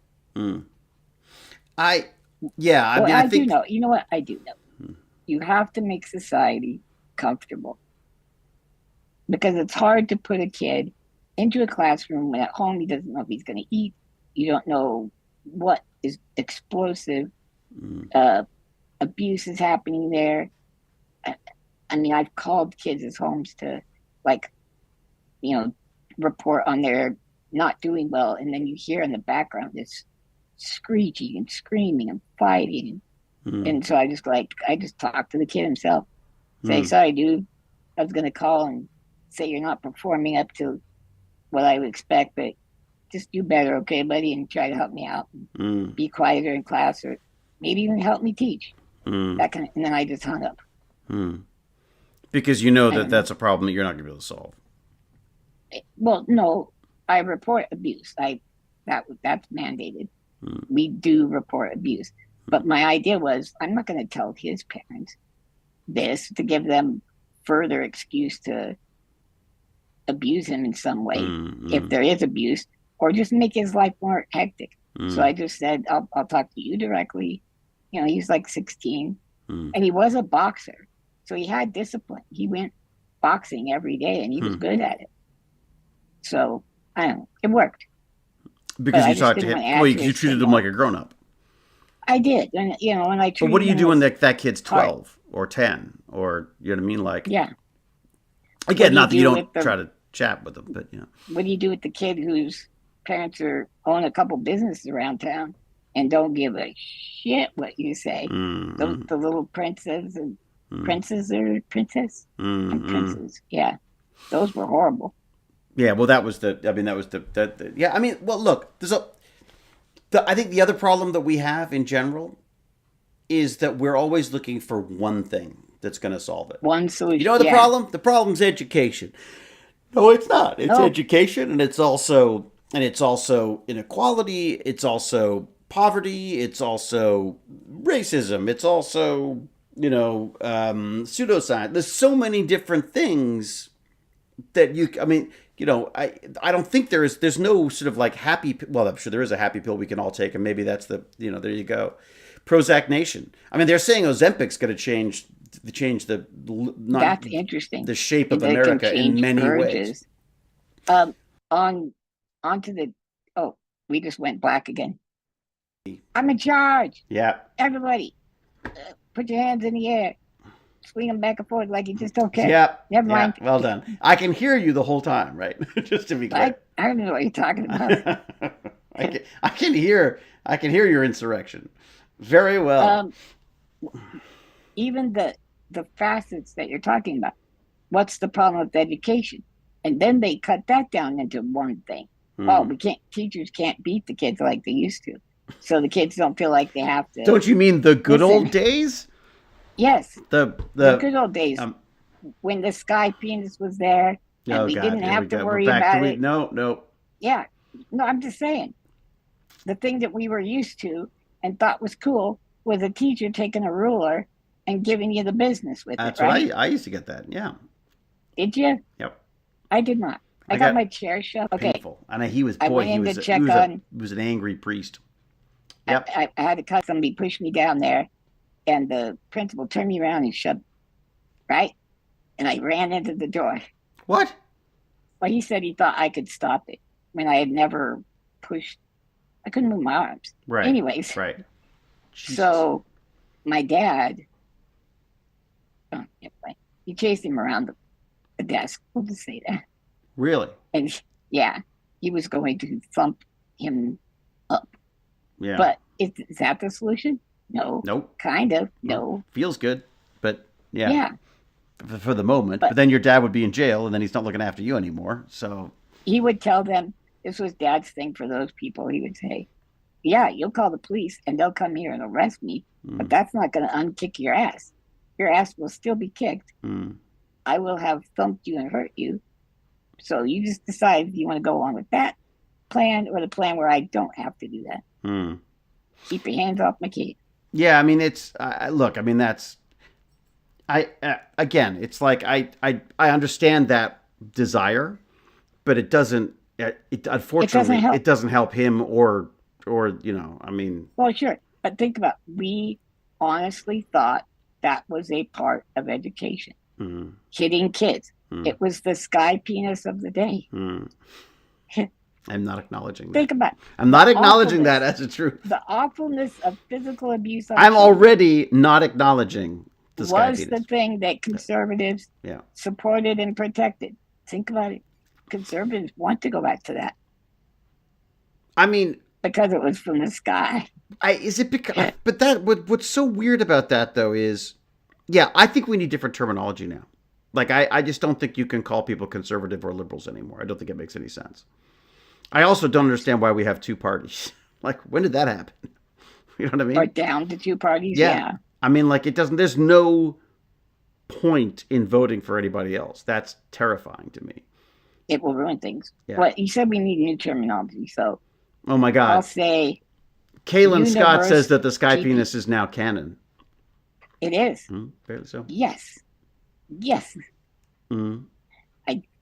[SPEAKER 1] I think
[SPEAKER 2] do know. You know what? I do know. You have to make society comfortable. Because it's hard to put a kid into a classroom when at home he doesn't know if he's going to eat. You don't know what is explosive. Abuse is happening there. I mean, I've called kids' homes to, report on their not doing well. And then you hear in the background this screeching and screaming and fighting. And so I just talk to the kid himself. Say, sorry, dude, I was going to call and say you're not performing up to, what I would expect, but just do better, okay, buddy, and try to help me out. Be quieter in class, or maybe even help me teach. That kind of, and then I just hung up.
[SPEAKER 1] Because you know that that's a problem that you're not going to be able to solve.
[SPEAKER 2] Well, no, I report abuse. That's mandated. We do report abuse. But my idea was, I'm not going to tell his parents this to give them further excuse to abuse him in some way, if there is abuse, or just make his life more hectic. So I just said, I'll talk to you directly. You know, he's like 16, and he was a boxer, so he had discipline. He went boxing every day, and he was good at it. So I don't know, it worked.
[SPEAKER 1] Because you talked to him, well, you treated him like a grown-up.
[SPEAKER 2] I did, and you know, when I treated.
[SPEAKER 1] But what do you do when that kid's 12 or 10, or you know what I mean? Like,
[SPEAKER 2] yeah.
[SPEAKER 1] Again, not that you don't try to chat with them, but you know.
[SPEAKER 2] What do you do with the kid whose parents own a couple businesses around town and don't give a shit what you say? The little princess and and princes. Yeah, those were horrible.
[SPEAKER 1] Yeah, well, that was yeah. I mean, well, look, I think the other problem that we have in general is that we're always looking for one thing that's going to solve it.
[SPEAKER 2] One solution.
[SPEAKER 1] You know the problem? The problem's education. No, it's not. It's education, and it's also inequality. It's also poverty. It's also racism. It's also pseudoscience. There's so many different things that I mean. You know, I don't think there's no sort of like happy. Well, I'm sure there is a happy pill we can all take, and maybe that's there you go. Prozac Nation. I mean, they're saying Ozempic's going to change
[SPEAKER 2] that's interesting.
[SPEAKER 1] The shape of America in many ways.
[SPEAKER 2] We just went black again. I'm in charge.
[SPEAKER 1] Yeah.
[SPEAKER 2] Everybody, put your hands in the air. Swing them back and forth like you just don't care.
[SPEAKER 1] Yeah.
[SPEAKER 2] Never mind.
[SPEAKER 1] Well done. I can hear you the whole time, right? Just to be clear.
[SPEAKER 2] I don't know what you're talking about.
[SPEAKER 1] I can hear your insurrection very well.
[SPEAKER 2] Even the facets that you're talking about. What's the problem with education? And then they cut that down into one thing. Oh, teachers can't beat the kids like they used to. So the kids don't feel like they have to.
[SPEAKER 1] Don't you mean the good old days?
[SPEAKER 2] Yes.
[SPEAKER 1] The
[SPEAKER 2] good old days when the sky penis was there and we didn't have to worry about it.
[SPEAKER 1] No.
[SPEAKER 2] Yeah. No, I'm just saying. The thing that we were used to and thought was cool was a teacher taking a ruler and giving you the business with
[SPEAKER 1] That's
[SPEAKER 2] it, right?
[SPEAKER 1] I used to get that, yeah.
[SPEAKER 2] Did you?
[SPEAKER 1] Yep.
[SPEAKER 2] I did not. I got my chair shoved.
[SPEAKER 1] Painful.
[SPEAKER 2] Okay.
[SPEAKER 1] And he was an angry priest. Yep.
[SPEAKER 2] I had to cut somebody push me down there. And the principal turned me around and shoved, right? And I ran into the door.
[SPEAKER 1] What?
[SPEAKER 2] Well, he said he thought I could stop it when I had never pushed. I couldn't move my arms.
[SPEAKER 1] Right.
[SPEAKER 2] Anyways.
[SPEAKER 1] Right. Jesus.
[SPEAKER 2] So my dad, he chased him around the desk. We'll just say that.
[SPEAKER 1] Really?
[SPEAKER 2] And yeah, he was going to thump him up.
[SPEAKER 1] Yeah.
[SPEAKER 2] But is that the solution? No.
[SPEAKER 1] Nope.
[SPEAKER 2] Kind of. No.
[SPEAKER 1] Feels good, but yeah.
[SPEAKER 2] Yeah.
[SPEAKER 1] For the moment. But then your dad would be in jail, and then he's not looking after you anymore. So
[SPEAKER 2] he would tell them, this was Dad's thing for those people. He would say, yeah, you'll call the police, and they'll come here and arrest me, but that's not going to unkick your ass. Your ass will still be kicked. I will have thumped you and hurt you. So you just decide if you want to go along with that plan or the plan where I don't have to do that. Keep your hands off my kid.
[SPEAKER 1] Yeah, I mean, it's look. I mean, that's again. It's like I understand that desire, but it doesn't. Unfortunately, it doesn't help him or I mean.
[SPEAKER 2] Well, sure, but think about. We honestly thought that was a part of education. Hitting kids. It was the sky penis of the day.
[SPEAKER 1] I'm not acknowledging that.
[SPEAKER 2] Think about it.
[SPEAKER 1] I'm not acknowledging that as a truth.
[SPEAKER 2] The awfulness of physical abuse.
[SPEAKER 1] I'm already not acknowledging the sky penis.
[SPEAKER 2] Was the thing that conservatives supported and protected. Think about it. Conservatives want to go back to that.
[SPEAKER 1] I mean,
[SPEAKER 2] because it was from the sky.
[SPEAKER 1] But what's so weird about that though is, I think we need different terminology now. Like, I just don't think you can call people conservative or liberals anymore. I don't think it makes any sense. I also don't understand why we have two parties. Like, when did that happen? You know what I
[SPEAKER 2] Or
[SPEAKER 1] mean?
[SPEAKER 2] down to two parties.
[SPEAKER 1] Yeah.
[SPEAKER 2] Yeah.
[SPEAKER 1] I mean, like, it doesn't, there's no point in voting for anybody else. That's terrifying to me.
[SPEAKER 2] It will ruin things.
[SPEAKER 1] Yeah.
[SPEAKER 2] But you said we need new terminology. So
[SPEAKER 1] Oh my
[SPEAKER 2] I'll
[SPEAKER 1] God.
[SPEAKER 2] say
[SPEAKER 1] Kaylin Scott says
[SPEAKER 2] universe
[SPEAKER 1] that the sky
[SPEAKER 2] GP.
[SPEAKER 1] penis is now canon.
[SPEAKER 2] It is.
[SPEAKER 1] Fairly so.
[SPEAKER 2] Yes. Yes.
[SPEAKER 1] Mm.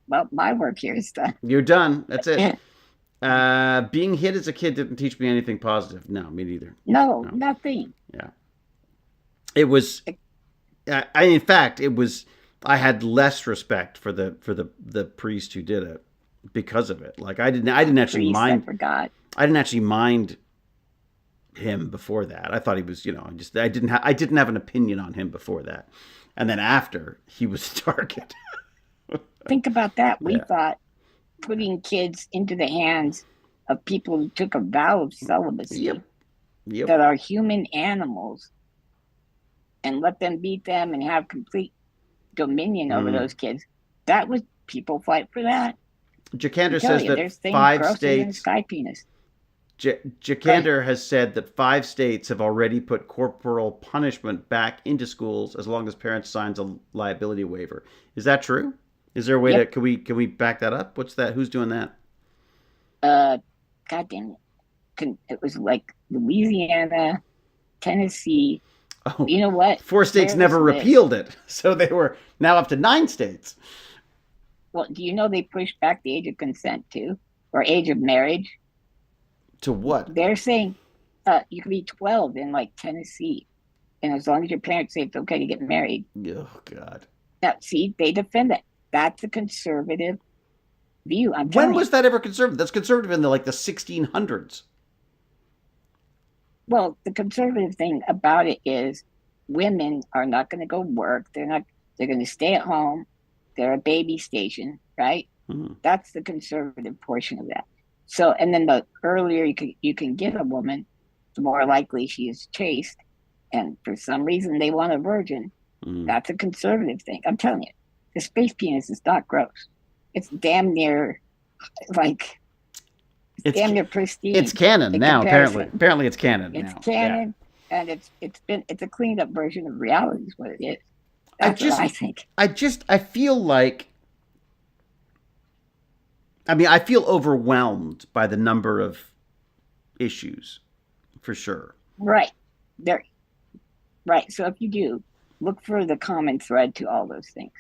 [SPEAKER 2] Well, my work here is done.
[SPEAKER 1] You're done. That's it. Being hit as a kid didn't teach me anything positive. No, me neither.
[SPEAKER 2] No, nothing.
[SPEAKER 1] Yeah. It was. In fact, it was. I had less respect for the priest who did it because of it. Like, I didn't actually mind.
[SPEAKER 2] I forgot.
[SPEAKER 1] I didn't actually mind him before that. I thought he was, I didn't have an opinion on him before that, and then after, he was a target.
[SPEAKER 2] Think about that. We thought putting kids into the hands of people who took a vow of celibacy that are human animals and let them beat them and have complete dominion over those kids. That was people fight for that.
[SPEAKER 1] Jakander says that 5 states.
[SPEAKER 2] Sky penis.
[SPEAKER 1] Jakander has said that 5 states have already put corporal punishment back into schools as long as parents signs a liability waiver. Is that true? Is there a way to can we back that up? What's that? Who's doing that?
[SPEAKER 2] God damn it! It was like Louisiana, Tennessee.
[SPEAKER 1] Oh,
[SPEAKER 2] you know what?
[SPEAKER 1] 4 states never repealed it, so they were now up to 9 states.
[SPEAKER 2] Well, do you know they pushed back the age of consent too, or age of marriage?
[SPEAKER 1] To what?
[SPEAKER 2] They're saying you can be 12 in like Tennessee, and as long as your parents say it's okay to get married.
[SPEAKER 1] Oh God!
[SPEAKER 2] Now, see, they defend it. That's a conservative view. When
[SPEAKER 1] was that ever conservative? That's conservative in the 1600s.
[SPEAKER 2] Well, the conservative thing about it is women are not going to go work. They're going to stay at home. They're a baby station, right? Mm-hmm. That's the conservative portion of that. So, and then the earlier you can get a woman, the more likely she is chaste. And for some reason they want a virgin. Mm. That's a conservative thing. I'm telling you, the space penis is not gross. It's damn near damn near pristine.
[SPEAKER 1] It's canon now, apparently. Apparently it's canon
[SPEAKER 2] now. It's canon, and it's a cleaned up version of reality is what it is. That's what I think.
[SPEAKER 1] I feel like, I feel overwhelmed by the number of issues, for sure.
[SPEAKER 2] Right. Right. So if you do, look for the common thread to all those things.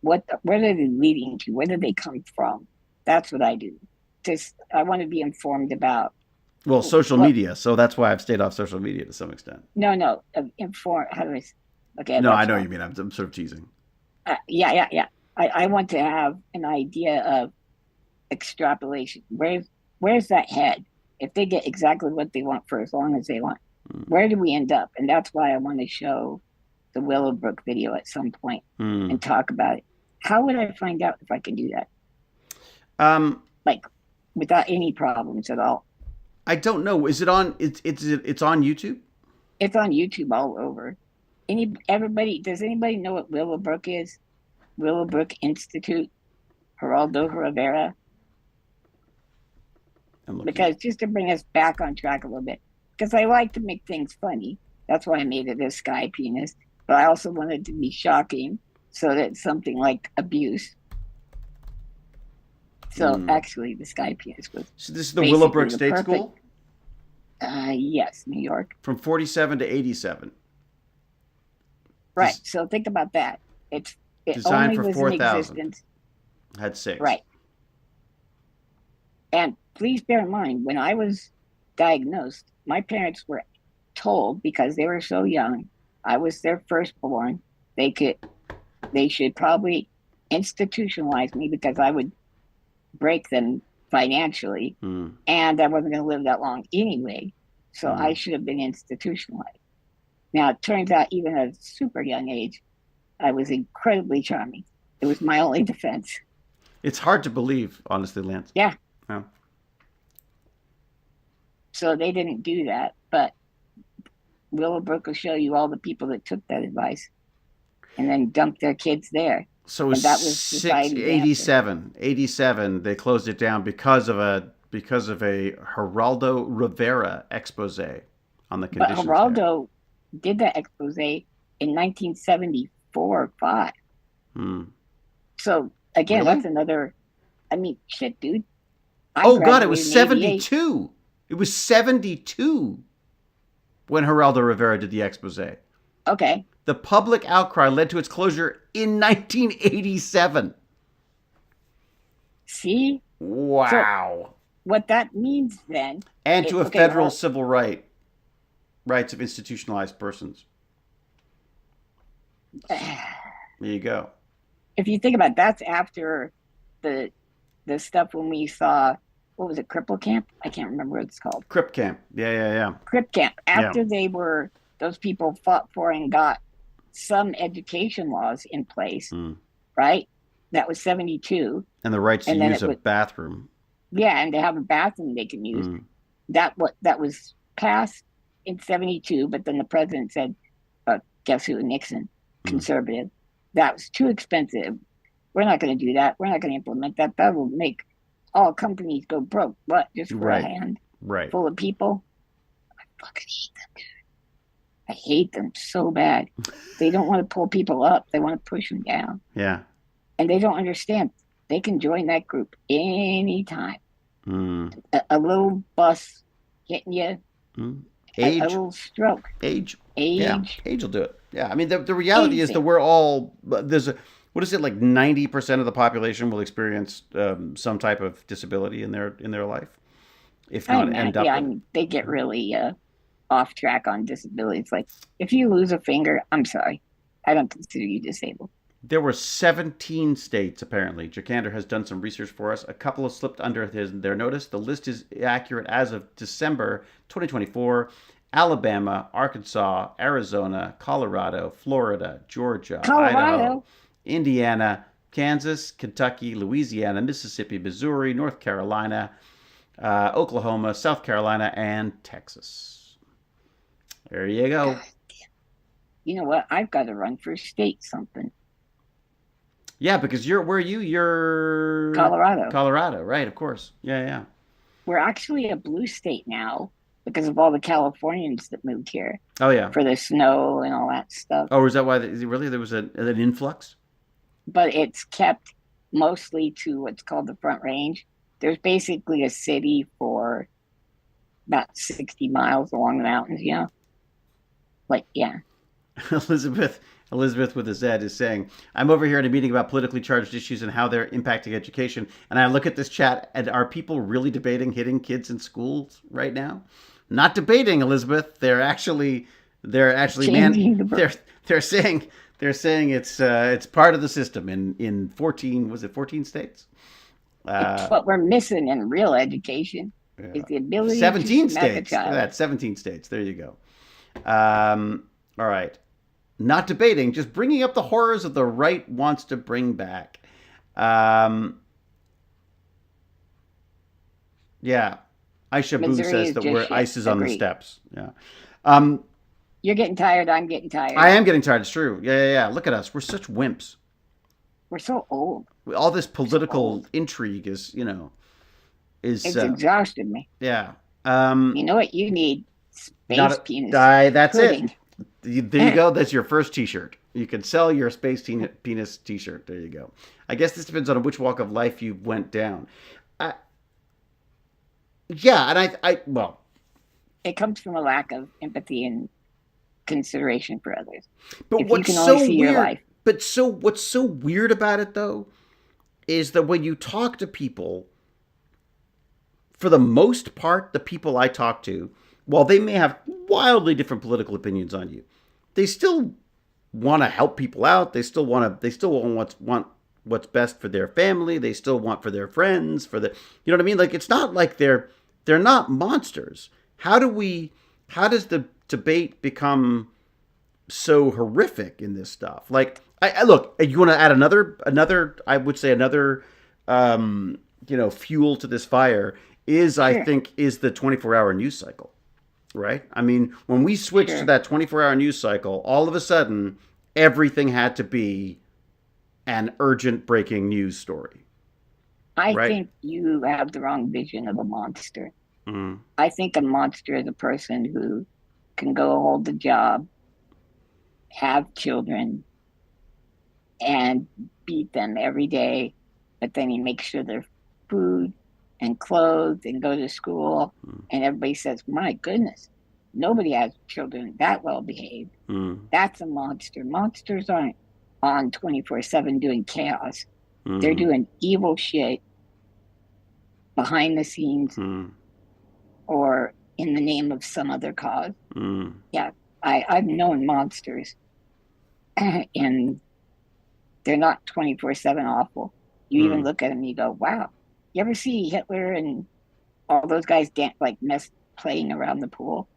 [SPEAKER 2] Where are they leading to? Where do they come from? That's what I do. I want to be informed about.
[SPEAKER 1] Well, social media. So that's why I've stayed off social media to some extent.
[SPEAKER 2] No. Inform. How do I? Okay.
[SPEAKER 1] No, I know what you mean. I'm sort of teasing.
[SPEAKER 2] Yeah. I want to have an idea of extrapolation. Where's that head? If they get exactly what they want for as long as they want, where do we end up? And that's why I want to show the Willowbrook video at some point and talk about it. How would I find out if I can do that? Without any problems at all.
[SPEAKER 1] I don't know. Is it on? It's on YouTube.
[SPEAKER 2] It's on YouTube all over. Everybody? Does anybody know what Willowbrook is? Willowbrook Institute, Geraldo Rivera. Because just to bring us back on track a little bit, because I like to make things funny. That's why I made it a sky penis. But I also wanted to be shocking, so that it's something like abuse. So actually, the sky penis was.
[SPEAKER 1] So this is the Willowbrook State School.
[SPEAKER 2] Yes, New York.
[SPEAKER 1] From 47 to 87.
[SPEAKER 2] Right. So think about that. It
[SPEAKER 1] designed
[SPEAKER 2] only
[SPEAKER 1] for
[SPEAKER 2] was
[SPEAKER 1] 4,000.
[SPEAKER 2] in existence.
[SPEAKER 1] Had 6.
[SPEAKER 2] Right. And please bear in mind, when I was diagnosed, my parents were told, because they were so young, I was their firstborn, they should probably institutionalize me because I would break them financially, and I wasn't going to live that long anyway, so I should have been institutionalized. Now, it turns out, even at a super young age, I was incredibly charming. It was my only defense.
[SPEAKER 1] It's hard to believe, honestly, Lance.
[SPEAKER 2] Yeah. So they didn't do that, but Willowbrook will show you all the people that took that advice and then dumped their kids there.
[SPEAKER 1] So it was
[SPEAKER 2] and that was society's answer.
[SPEAKER 1] 87. They closed it down because of a Geraldo Rivera expose on the
[SPEAKER 2] But
[SPEAKER 1] conditions there.
[SPEAKER 2] Geraldo did that expose in 1974 or 5.
[SPEAKER 1] Hmm.
[SPEAKER 2] So again,
[SPEAKER 1] Really?
[SPEAKER 2] that's another. I mean, shit, dude. I
[SPEAKER 1] Oh God, it was
[SPEAKER 2] graduated in '88.
[SPEAKER 1] 72. It was 72 when Geraldo Rivera did the expose.
[SPEAKER 2] Okay,
[SPEAKER 1] The public outcry led to its closure in 1987.
[SPEAKER 2] see. So
[SPEAKER 1] Wow.
[SPEAKER 2] what that means then?
[SPEAKER 1] And to a
[SPEAKER 2] Okay,
[SPEAKER 1] federal civil rights of institutionalized persons. There you go.
[SPEAKER 2] if you think about it, that's after the the stuff when we saw what was it, Cripple Camp? I can't remember what it's called.
[SPEAKER 1] Crip camp. Yeah.
[SPEAKER 2] Crip Camp.
[SPEAKER 1] Yeah.
[SPEAKER 2] After those people fought for and got some education laws in place, right? That was 72.
[SPEAKER 1] And the rights to use a bathroom.
[SPEAKER 2] Yeah, and they have a bathroom they can use. That was passed in 72, but then the president said, guess who? Nixon, conservative. That was too expensive. We're not going to do that. We're not going to implement that. That will make all companies go broke. What? Just for a hand full of people? I fucking hate them, dude. I hate them so bad. They don't want to pull people up. They want to push them down.
[SPEAKER 1] Yeah.
[SPEAKER 2] And they don't understand. They can join that group anytime. A little bus hitting you.
[SPEAKER 1] Age.
[SPEAKER 2] A little stroke.
[SPEAKER 1] Age.
[SPEAKER 2] Age.
[SPEAKER 1] Yeah. Age will do it. Yeah. I mean, the reality is that we're all, what is it, like 90% of the population will experience some type of disability in their life, if not end up.
[SPEAKER 2] Yeah, I mean, they get really off track on disabilities. Like, if you lose a finger, I'm sorry, I don't consider you disabled.
[SPEAKER 1] There were 17 states, apparently. Jakander has done some research for us. A couple have slipped under their notice. The list is accurate as of December 2024. Alabama, Arkansas, Arizona, Colorado, Florida, Georgia, Idaho, Indiana, Kansas, Kentucky, Louisiana, Mississippi, Missouri, North Carolina, Oklahoma, South Carolina, and Texas. There you go. God,
[SPEAKER 2] you know what? I've got to run for state something.
[SPEAKER 1] Yeah, because where are you? You're
[SPEAKER 2] Colorado.
[SPEAKER 1] Colorado, right? Of course. Yeah.
[SPEAKER 2] We're actually a blue state now because of all the Californians that moved here.
[SPEAKER 1] Oh yeah.
[SPEAKER 2] For the snow and all that stuff.
[SPEAKER 1] Oh, is that why? Really, there was an influx?
[SPEAKER 2] But it's kept mostly to what's called the Front Range. There's basically a city for about 60 miles along the mountains. You know, like yeah.
[SPEAKER 1] Elizabeth with a Z is saying, I'm over here at a meeting about politically charged issues and how they're impacting education. And I look at this chat, and are people really debating hitting kids in schools right now? Not debating, Elizabeth. They're actually they're saying it's part of the system in 14 states.
[SPEAKER 2] What we're missing in real education is the ability
[SPEAKER 1] 17
[SPEAKER 2] to smack
[SPEAKER 1] states.
[SPEAKER 2] a child.
[SPEAKER 1] That's 17 states. There you go. All right. Not debating, just bringing up the horrors of the right wants to bring back. Yeah. Aisha Boo says that ice is on the steps. Yeah.
[SPEAKER 2] You're getting tired. I'm getting tired.
[SPEAKER 1] I am getting tired. It's true. Yeah. Look at us. We're such wimps.
[SPEAKER 2] We're so old.
[SPEAKER 1] All this political intrigue is. It's
[SPEAKER 2] exhausted me.
[SPEAKER 1] Yeah.
[SPEAKER 2] You know what you need? Space penis.
[SPEAKER 1] That's pudding. It. There you go. That's your first T-shirt. You can sell your space penis T-shirt. There you go. I guess this depends on which walk of life you went down. Yeah, and well,
[SPEAKER 2] it comes from a lack of empathy and consideration for others.
[SPEAKER 1] But
[SPEAKER 2] if
[SPEAKER 1] what's
[SPEAKER 2] you can only see
[SPEAKER 1] weird?
[SPEAKER 2] Your life.
[SPEAKER 1] But what's so weird about it though, is that when you talk to people, for the most part, the people I talk to, while they may have wildly different political opinions on you, they still want to help people out. They still want what's best for their family. They still want for their friends, you know what I mean? Like, it's not like they're not monsters. How does the debate become so horrific in this stuff? Like, I look, you want to add another, I would say another, fuel to this fire is, I think, is the 24-hour news cycle. Right? I mean, when we switched to that 24-hour news cycle, all of a sudden, everything had to be an urgent breaking news story.
[SPEAKER 2] I
[SPEAKER 1] Right?
[SPEAKER 2] think you have the wrong vision of a monster.
[SPEAKER 1] Mm.
[SPEAKER 2] I think a monster is a person who can go hold a job, have children, and beat them every day, but then he makes sure they're food and clothed and go to school.
[SPEAKER 1] Mm.
[SPEAKER 2] And everybody says, my goodness, nobody has children that well behaved.
[SPEAKER 1] Mm.
[SPEAKER 2] That's a monster. Monsters aren't on 24/7 doing chaos.
[SPEAKER 1] Mm.
[SPEAKER 2] They're doing evil shit behind the scenes
[SPEAKER 1] Mm.
[SPEAKER 2] or in the name of some other cause.
[SPEAKER 1] Mm.
[SPEAKER 2] Yeah, I've known monsters and they're not 24/7 awful. You even look at them and you go, wow. You ever see Hitler and all those guys playing around the pool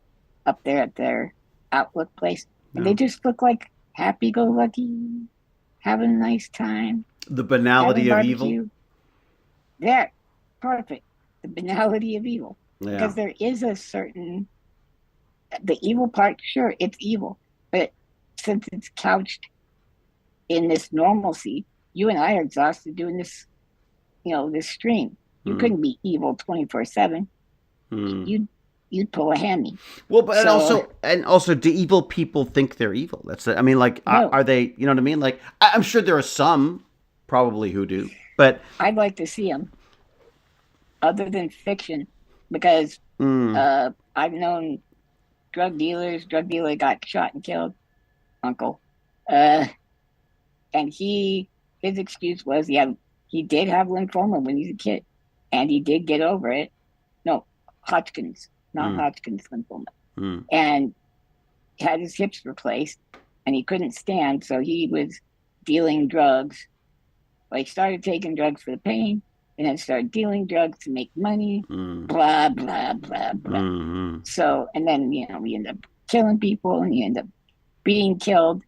[SPEAKER 2] up there at their outlook place? And they just look like happy-go-lucky, having a nice time.
[SPEAKER 1] The banality of evil.
[SPEAKER 2] Yeah, perfect. The banality of evil.
[SPEAKER 1] Yeah.
[SPEAKER 2] Because there is a certain, the evil part, sure, it's evil. But since it's couched in this normalcy, you and I are exhausted doing this, this stream. You couldn't be evil 24/7. You'd pull a hammy.
[SPEAKER 1] Well, but also, do evil people think they're evil? I mean, like,
[SPEAKER 2] no.
[SPEAKER 1] Are they? You know what I mean? Like, I'm sure there are some probably who do, but
[SPEAKER 2] I'd like to see them, other than fiction, because I've known drug dealers. Drug dealer got shot and killed, uncle, and his excuse was he did have lymphoma when he was a kid, and he did get over it. No, Hodgkin's, non-Hodgkin's lymphoma, and had his hips replaced, and he couldn't stand, so he was dealing drugs. Like, started taking drugs for the pain, and then started dealing drugs to make money. Blah blah blah blah. So, and then we end up killing people, and you end up being killed.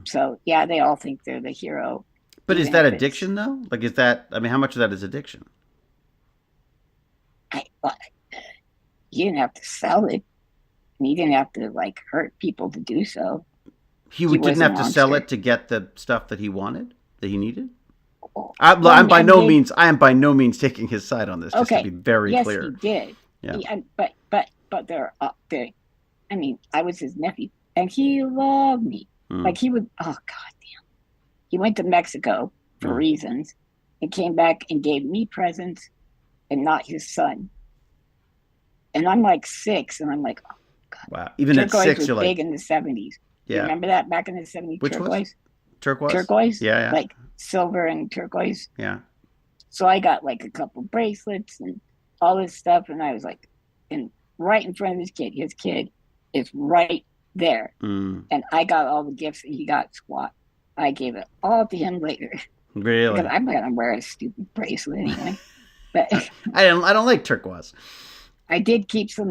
[SPEAKER 2] So yeah, they all think they're the hero.
[SPEAKER 1] But is that addiction though? Like, is that? I mean, how much of that is addiction?
[SPEAKER 2] You didn't have to sell it. And you didn't have to hurt people to do so.
[SPEAKER 1] He didn't have to sell it to get the stuff that he wanted, that he needed. I am by no means taking his side on this. Just to be very clear.
[SPEAKER 2] Yes, he did.
[SPEAKER 1] Yeah.
[SPEAKER 2] But there. I mean, I was his nephew, and he loved me. Like, he would. Oh, goddamn. He went to Mexico for reasons, and came back and gave me presents, and not his son. And I'm like 6, and I'm like, oh God.
[SPEAKER 1] Wow. Even
[SPEAKER 2] Turquoise
[SPEAKER 1] at 6,
[SPEAKER 2] was
[SPEAKER 1] you're
[SPEAKER 2] big
[SPEAKER 1] like,
[SPEAKER 2] in the 70s.
[SPEAKER 1] Yeah.
[SPEAKER 2] You remember that back in the 70s?
[SPEAKER 1] Which
[SPEAKER 2] turquoise?
[SPEAKER 1] Was? Turquoise?
[SPEAKER 2] Turquoise?
[SPEAKER 1] Yeah.
[SPEAKER 2] Like silver and turquoise.
[SPEAKER 1] Yeah.
[SPEAKER 2] So I got like a couple bracelets and all this stuff, and I was like, and right in front of his kid is right there. And I got all the gifts and he got squat. I gave it all to him later.
[SPEAKER 1] Really?
[SPEAKER 2] Because I'm gonna wear a stupid bracelet anyway. But
[SPEAKER 1] I don't like turquoise.
[SPEAKER 2] I did keep some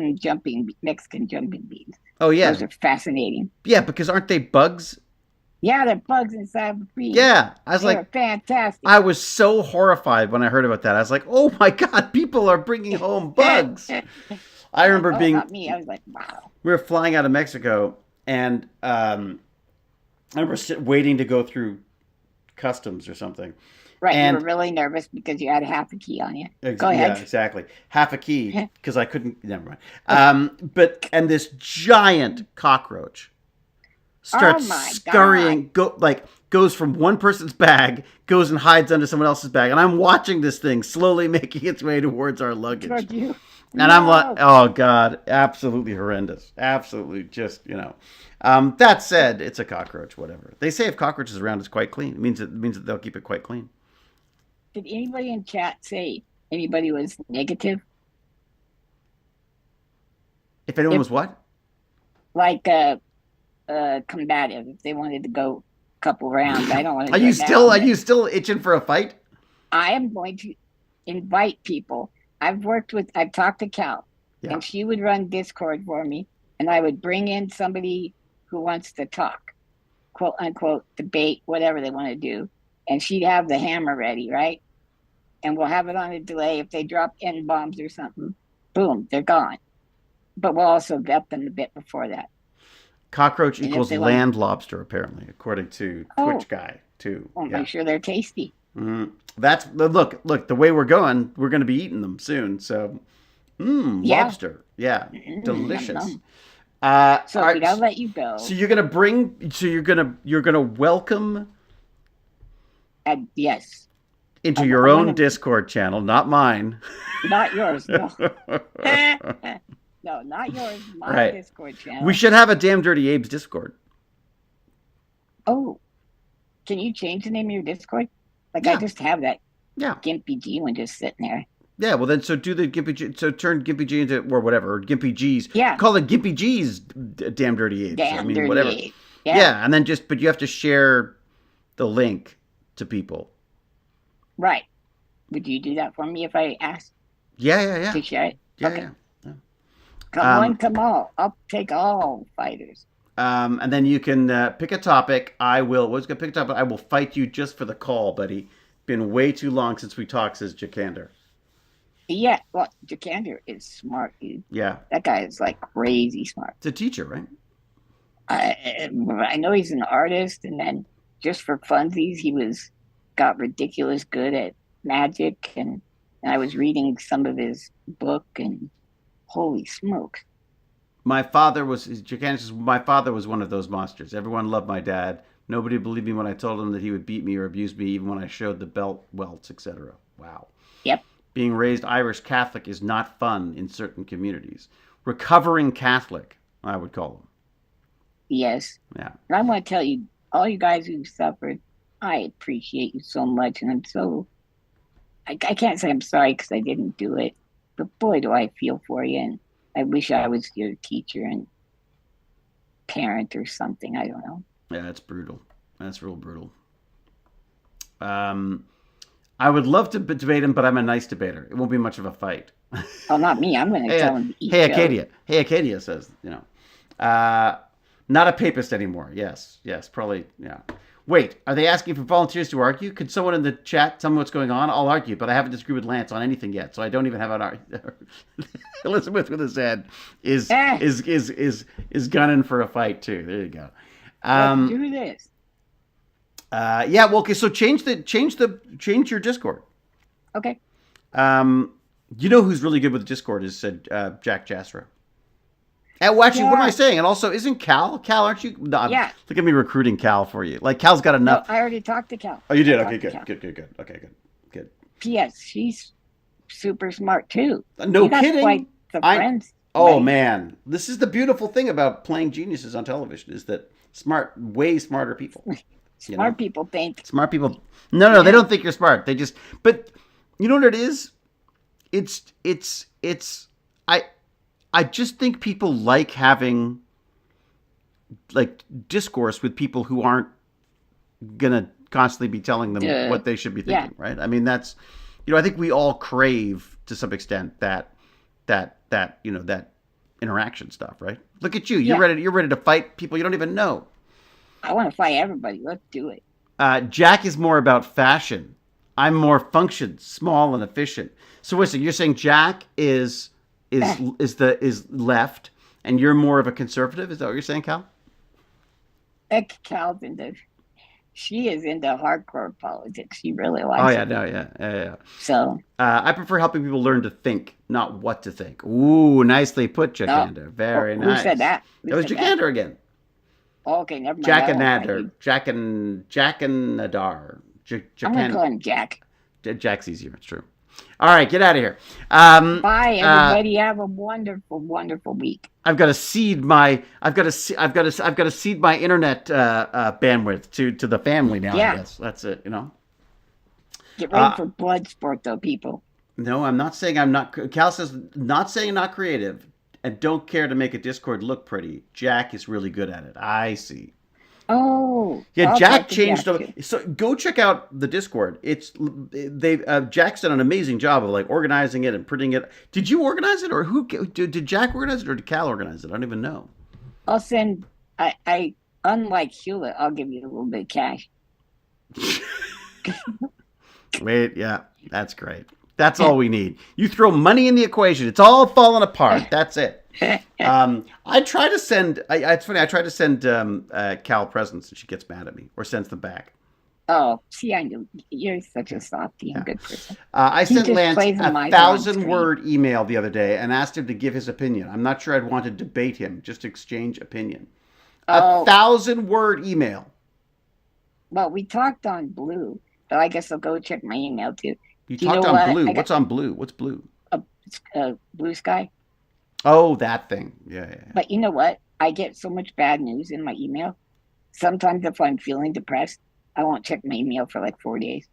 [SPEAKER 2] Mexican jumping beads.
[SPEAKER 1] Oh yeah,
[SPEAKER 2] those are fascinating.
[SPEAKER 1] Yeah, because aren't they bugs?
[SPEAKER 2] Yeah, they're bugs inside the bead.
[SPEAKER 1] Yeah, I was
[SPEAKER 2] they're
[SPEAKER 1] like,
[SPEAKER 2] fantastic.
[SPEAKER 1] I was so horrified when I heard about that. I was like, oh my God, people are bringing home bugs. I remember being.
[SPEAKER 2] Not me. I was like, wow.
[SPEAKER 1] We were flying out of Mexico, and I remember waiting to go through customs or something.
[SPEAKER 2] Right,
[SPEAKER 1] and
[SPEAKER 2] you were really nervous because you had half a key on you. Go ahead.
[SPEAKER 1] Yeah, exactly. Half a key because I couldn't. Never mind. And this giant cockroach starts scurrying. Goes from one person's bag, goes and hides under someone else's bag, and I'm watching this thing slowly making its way towards our luggage.
[SPEAKER 2] Toward you.
[SPEAKER 1] And I'm like, oh God, absolutely horrendous. Absolutely just, That said, it's a cockroach, whatever. They say if cockroach is around, it's quite clean. It means that they'll keep it quite clean.
[SPEAKER 2] Did anybody in chat say anybody was negative?
[SPEAKER 1] If anyone was what?
[SPEAKER 2] Like combative, if they wanted to go a couple rounds. I don't want to
[SPEAKER 1] Are you still itching for a fight?
[SPEAKER 2] I am going to invite people. I've talked to Cal, and she would run Discord for me, and I would bring in somebody who wants to talk, quote unquote, debate, whatever they want to do. And she'd have the hammer ready, right? And we'll have it on a delay. If they drop N-bombs or something, boom, they're gone. But we'll also vet them a bit before that.
[SPEAKER 1] Cockroach equals land lobster, apparently, according to Twitch Guy too.
[SPEAKER 2] Well, make sure they're tasty.
[SPEAKER 1] That's look. The way we're going to be eating them soon. So, lobster. Yeah, delicious.
[SPEAKER 2] So we gotta let you go.
[SPEAKER 1] So you're gonna welcome.
[SPEAKER 2] Yes.
[SPEAKER 1] Into your own Discord channel, not mine.
[SPEAKER 2] Not yours. No. No, not yours. My Discord channel.
[SPEAKER 1] We should have a damn Dirty Abes Discord.
[SPEAKER 2] Oh, can you change the name of your Discord? Like I just have that.
[SPEAKER 1] Yeah.
[SPEAKER 2] GimpyG one just sitting there.
[SPEAKER 1] Yeah, well then, so do the GimpyG. So turn GimpyG into or whatever, or GimpyG's.
[SPEAKER 2] Yeah.
[SPEAKER 1] Call it GimpyG's damn Dirty Abes.
[SPEAKER 2] Damn
[SPEAKER 1] Dirty
[SPEAKER 2] whatever.
[SPEAKER 1] Abes. Yeah, and then but you have to share the link to people.
[SPEAKER 2] Right. Would you do that for me if I asked?
[SPEAKER 1] Yeah.
[SPEAKER 2] To share it?
[SPEAKER 1] Yeah,
[SPEAKER 2] okay.
[SPEAKER 1] yeah.
[SPEAKER 2] Come on, come all. I'll take all fighters.
[SPEAKER 1] And then you can pick a topic. I will. What's gonna pick a topic? I will fight you just for the call, buddy. Been way too long since we talked, says Jakander.
[SPEAKER 2] Yeah, well, Jakander is smart, dude.
[SPEAKER 1] Yeah.
[SPEAKER 2] That guy is like crazy smart.
[SPEAKER 1] It's a teacher, right?
[SPEAKER 2] I know he's an artist, and then just for funsies, got ridiculous good at magic, and I was reading some of his book, and holy smokes.
[SPEAKER 1] My father was one of those monsters. Everyone loved my dad. Nobody believed me when I told him that he would beat me or abuse me, even when I showed the belt welts, etc. Wow.
[SPEAKER 2] Yep.
[SPEAKER 1] Being raised Irish Catholic is not fun in certain communities. Recovering Catholic, I would call them.
[SPEAKER 2] Yes.
[SPEAKER 1] Yeah.
[SPEAKER 2] And I want to tell you, all you guys who suffered, I appreciate you so much, and I can't say I'm sorry because I didn't do it, but boy, do I feel for you, and I wish I was your teacher and parent or something. I don't know.
[SPEAKER 1] Yeah, that's brutal. That's real brutal. I would love to debate him, but I'm a nice debater. It won't be much of a fight.
[SPEAKER 2] Oh, not me. I'm going to tell him to eat.
[SPEAKER 1] Hey, Acadia. Hey, Acadia says, not a papist anymore. Yes, probably, yeah. Wait, are they asking for volunteers to argue? Could someone in the chat tell me what's going on? I'll argue, but I haven't disagreed with Lance on anything yet, so I don't even have an argument. Elizabeth with his head is gunning for a fight too. There you go.
[SPEAKER 2] Let's do this.
[SPEAKER 1] Yeah. Well, okay. So change your Discord.
[SPEAKER 2] Okay.
[SPEAKER 1] You know who's really good with Discord is Jack Jasra. And well, actually, what am I saying? And also, isn't Cal? Cal, aren't you? No,
[SPEAKER 2] yeah.
[SPEAKER 1] Look at me recruiting Cal for you. Like Cal's got enough.
[SPEAKER 2] No, I already talked to Cal.
[SPEAKER 1] Oh, you did. Okay, good. Okay, good.
[SPEAKER 2] P.S. She's super smart too.
[SPEAKER 1] No kidding.
[SPEAKER 2] Quite the friends.
[SPEAKER 1] Oh man, this is the beautiful thing about playing geniuses on television is that way smarter people.
[SPEAKER 2] Smart people think.
[SPEAKER 1] Smart people. No, they don't think you're smart. They just. But you know what it is? I just think people like having like discourse with people who aren't gonna constantly be telling them what they should be thinking, right? I mean, that's, I think we all crave to some extent that interaction stuff, right? Look at you. You're ready to fight people you don't even know.
[SPEAKER 2] I want to fight everybody. Let's do it.
[SPEAKER 1] Jack is more about fashion. I'm more function, small and efficient. So listen, you're saying Jack is left, and you're more of a conservative. Is that what you're saying, Cal?
[SPEAKER 2] Cal's she is into hardcore politics. She really likes.
[SPEAKER 1] Oh yeah.
[SPEAKER 2] So
[SPEAKER 1] I prefer helping people learn to think, not what to think. Ooh, nicely put, Jakander. Very nice.
[SPEAKER 2] Who said that?
[SPEAKER 1] It was Jakander again.
[SPEAKER 2] Oh, okay, never mind.
[SPEAKER 1] Jack and Nadar. Jack and Nadar.
[SPEAKER 2] I'm gonna call him Jack.
[SPEAKER 1] Jack's easier. It's true. All right, get out of here.
[SPEAKER 2] Bye, everybody. Have a wonderful, wonderful week.
[SPEAKER 1] I've got to seed my internet bandwidth to the family now.
[SPEAKER 2] Yeah.
[SPEAKER 1] I guess that's it.
[SPEAKER 2] Get ready for blood sport, though, people.
[SPEAKER 1] No, I'm not saying I'm not. Cal says not saying not creative, and don't care to make a Discord look pretty. Jack is really good at it. I see.
[SPEAKER 2] Oh,
[SPEAKER 1] yeah. Jack changed. So go check out the Discord. Jack's done an amazing job of like organizing it and printing it. Did you organize it, or did Jack organize it, or did Cal organize it? I don't even know.
[SPEAKER 2] I'll send. I unlike Hewlett, I'll give you a little bit of cash.
[SPEAKER 1] Wait, yeah, that's great. That's all we need. You throw money in the equation, it's all falling apart. That's it. I try to send. It's funny. I try to send Cal presents, and she gets mad at me or sends them back.
[SPEAKER 2] Oh, see, I knew you're such a softy and
[SPEAKER 1] Yeah.
[SPEAKER 2] good person.
[SPEAKER 1] I
[SPEAKER 2] He
[SPEAKER 1] sent
[SPEAKER 2] just
[SPEAKER 1] Lance
[SPEAKER 2] plays a
[SPEAKER 1] a
[SPEAKER 2] miser on
[SPEAKER 1] thousand
[SPEAKER 2] screen.
[SPEAKER 1] word email the other day and asked him to give his opinion. I'm not sure I'd want to debate him, just exchange opinion. A
[SPEAKER 2] Oh,
[SPEAKER 1] 1,000 word email.
[SPEAKER 2] well, we talked on Blue, but I guess I'll go check my email too.
[SPEAKER 1] You
[SPEAKER 2] Do you know
[SPEAKER 1] talked on
[SPEAKER 2] what?
[SPEAKER 1] Blue.
[SPEAKER 2] I got
[SPEAKER 1] What's on Blue? What's Blue?
[SPEAKER 2] a, a Blue Sky.
[SPEAKER 1] Oh, that thing. Yeah, yeah, yeah.
[SPEAKER 2] But you know what? I get so much bad news in my email. Sometimes if I'm feeling depressed, I won't check my email for like 4 days.